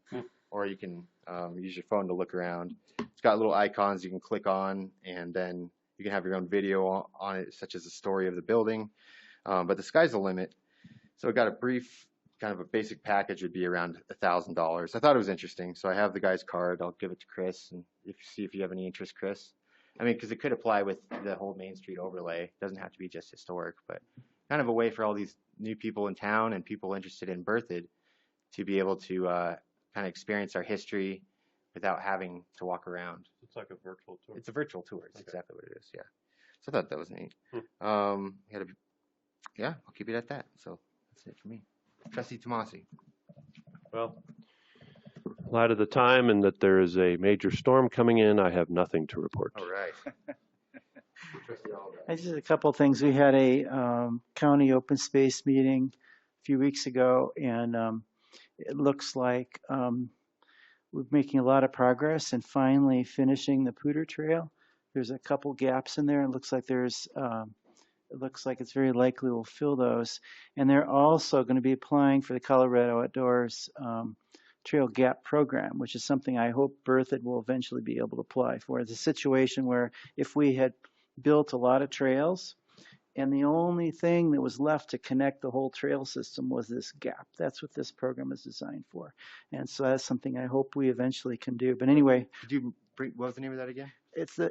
or you can use your phone to look around. It's got little icons you can click on, and then you can have your own video on it, such as the story of the building. But the sky's the limit. So I got a brief, kind of a basic package would be around $1,000. I thought it was interesting. So I have the guy's card. I'll give it to Chris and see if you have any interest, Chris. I mean, because it could apply with the whole Main Street overlay. It doesn't have to be just historic, but kind of a way for all these new people in town and people interested in Berthoud to be able to kind of experience our history without having to walk around. It's like a virtual tour. It's a virtual tour. It's exactly what it is. Yeah. So I thought that was neat. Yeah, I'll keep it at that. So that's it for me. Trustee Tomasi. Well, in light of the time and that there is a major storm coming in, I have nothing to report. All right. I just a couple of things. We had a county open space meeting a few weeks ago, and it looks like we're making a lot of progress and finally finishing the Pooter Trail. There's a couple gaps in there. It looks like it's very likely we'll fill those. And they're also going to be applying for the Colorado Outdoors Trail Gap Program, which is something I hope Berthoud will eventually be able to apply for. It's a situation where if we had built a lot of trails and the only thing that was left to connect the whole trail system was this gap. That's what this program is designed for. And so that's something I hope we eventually can do. But anyway. Could you bring, what was the name of that again? It's the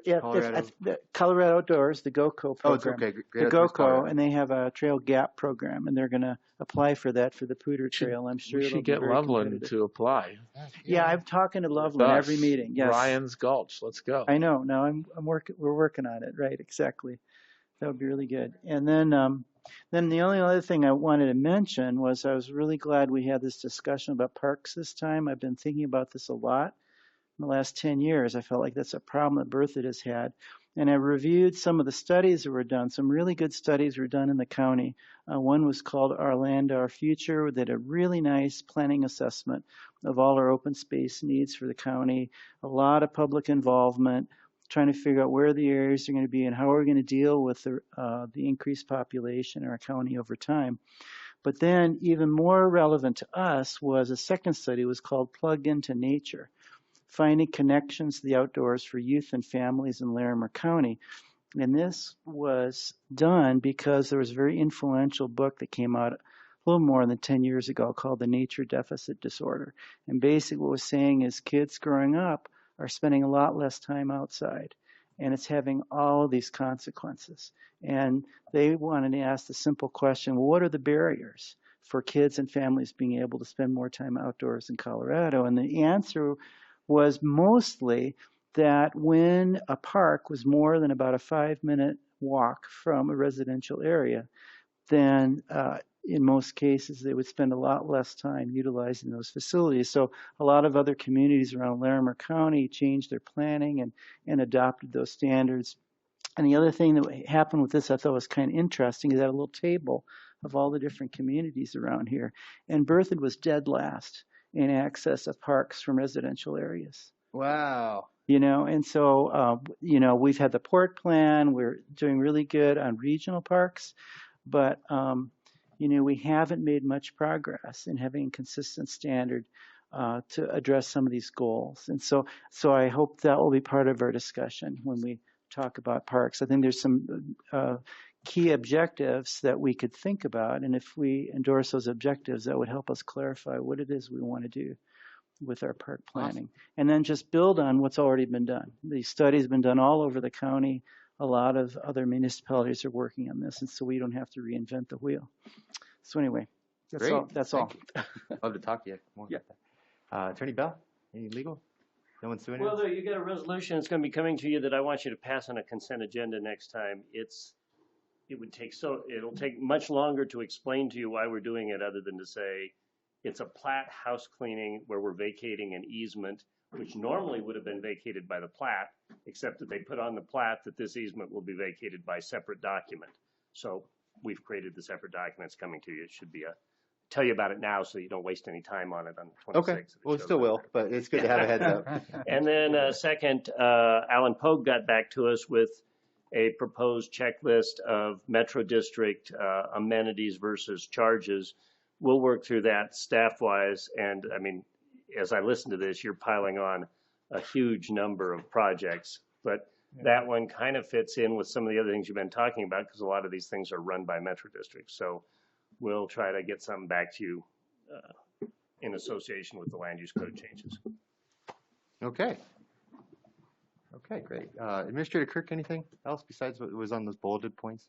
Colorado? Outdoors, the GOCO program. Oh, it's okay. The GOCO, and they have a Trail Gap program, and they're going to apply for that for the Pooter Trail. I'm sure we it'll should be get very Loveland competitive. to apply. Yeah, I'm talking to Loveland Thus, every meeting. Yes, Ryan's Gulch. Let's go. I know. Now we're working on it. Right, exactly. That would be really good. And then the only other thing I wanted to mention was I was really glad we had this discussion about parks this time. I've been thinking about this a lot in the last 10 years. I felt like that's a problem that Berthoud has had. And I reviewed some of the studies that were done. Some really good studies were done in the county. One was called Our Land, Our Future, that did a really nice planning assessment of all our open space needs for the county. A lot of public involvement, trying to figure out where the areas are going to be and how we're going to deal with the increased population in our county over time. But then even more relevant to us was a second study. It was called Plug into Nature, finding connections to the outdoors for youth and families in Larimer County. And this was done because there was a very influential book that came out a little more than 10 years ago called The Nature Deficit Disorder. And basically what it was saying is kids growing up are spending a lot less time outside. And it's having all of these consequences. And they wanted to ask the simple question, well, what are the barriers for kids and families being able to spend more time outdoors in Colorado? And the answer was mostly that when a park was more than about a 5-minute walk from a residential area, then in most cases they would spend a lot less time utilizing those facilities. So a lot of other communities around Larimer County changed their planning and adopted those standards. And the other thing that happened with this I thought was kind of interesting is that a little table of all the different communities around here. And Berthoud was dead last in access of parks from residential areas. Wow. And so, we've had the port plan. We're doing really good on regional parks, but, we haven't made much progress in having a consistent standard to address some of these goals. And so I hope that will be part of our discussion when we talk about parks. I think there's some key objectives that we could think about. And if we endorse those objectives, that would help us clarify what it is we want to do with our park planning. Awesome. And then just build on what's already been done. These studies have been done all over the county. A lot of other municipalities are working on this, and so we don't have to reinvent the wheel. So anyway, that's Great. all. That's all. Love to talk to you more about that. Attorney Bell, any legal? No one's suing Well, you got a resolution that's going to be coming to you that I want you to pass on a consent agenda next time. It'll take much longer to explain to you why we're doing it other than to say it's a plat house cleaning where we're vacating an easement, which normally would have been vacated by the plat, except that they put on the plat that this easement will be vacated by separate document. So we've created the separate documents coming to you. It should be tell you about it now so you don't waste any time on it on the 26th. Okay, well, it still will, but it's good to have a heads up. And then second, Alan Pogue got back to us with a proposed checklist of Metro District amenities versus charges. We'll work through that staff-wise, and I mean, as I listen to this, you're piling on a huge number of projects, but that one kind of fits in with some of the other things you've been talking about because a lot of these things are run by Metro District. So we'll try to get something back to you in association with the land use code changes. Okay. Okay, great. Administrator Kirk, anything else besides what was on those bulleted points?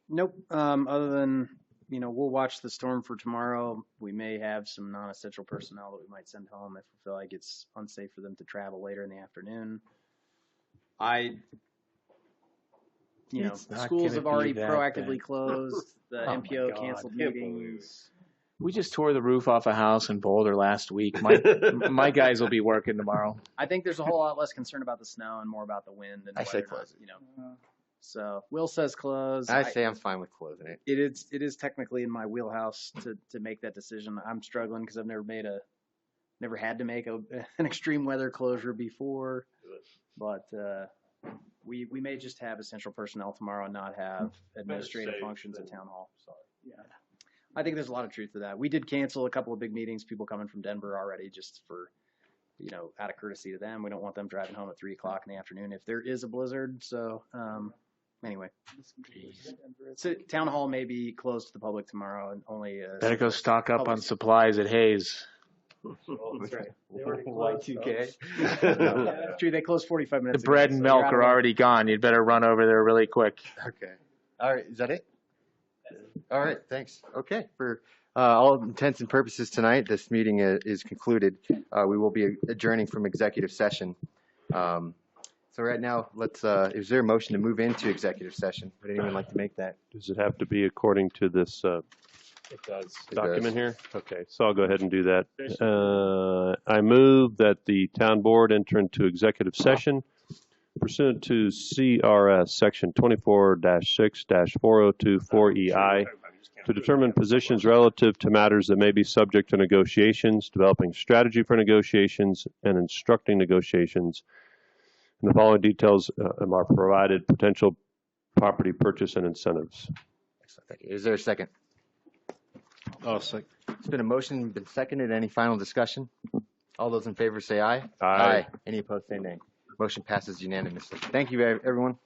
Nope. Other than, we'll watch the storm for tomorrow. We may have some non-essential personnel that we might send home if we feel like it's unsafe for them to travel later in the afternoon. Schools have already proactively closed. The MPO canceled meetings. We just tore the roof off a house in Boulder last week. My guys will be working tomorrow. I think there's a whole lot less concern about the snow and more about the wind. And I say close it. So Will says close. I say I'm fine with closing it. It is technically in my wheelhouse to make that decision. I'm struggling because I've never had to make an extreme weather closure before. But we may just have essential personnel tomorrow and not have administrative functions at town hall. Sorry. Yeah. I think there's a lot of truth to that. We did cancel a couple of big meetings, people coming from Denver already, just for, out of courtesy to them. We don't want them driving home at 3 o'clock in the afternoon if there is a blizzard. So, anyway, so town hall may be closed to the public tomorrow and only. Better go stock up on public- supplies at Hayes. That's right. They Y2K. True, they closed 45 The minutes ago. bread and so milk you're out are of already gone. You'd better run over there really quick. Okay. All right. Is that it? All right. Thanks. Okay. For all intents and purposes tonight, this meeting is concluded. We will be adjourning from executive session. So right now, is there a motion to move into executive session? Would anyone like to make that? Does it have to be according to this It does. document here? Okay, so I'll go ahead and do that. I move that the town board enter into executive session pursuant to CRS section 24-6-4024EI to determine positions relative to matters that may be subject to negotiations, developing strategy for negotiations, and instructing negotiations. And the following details are provided: potential property purchase and incentives. Thank you. Is there a second? Oh, second. It's been a motion, been seconded. Any final discussion? All those in favor say aye. Aye. Any opposed say nay. Motion passes unanimously. Thank you, everyone.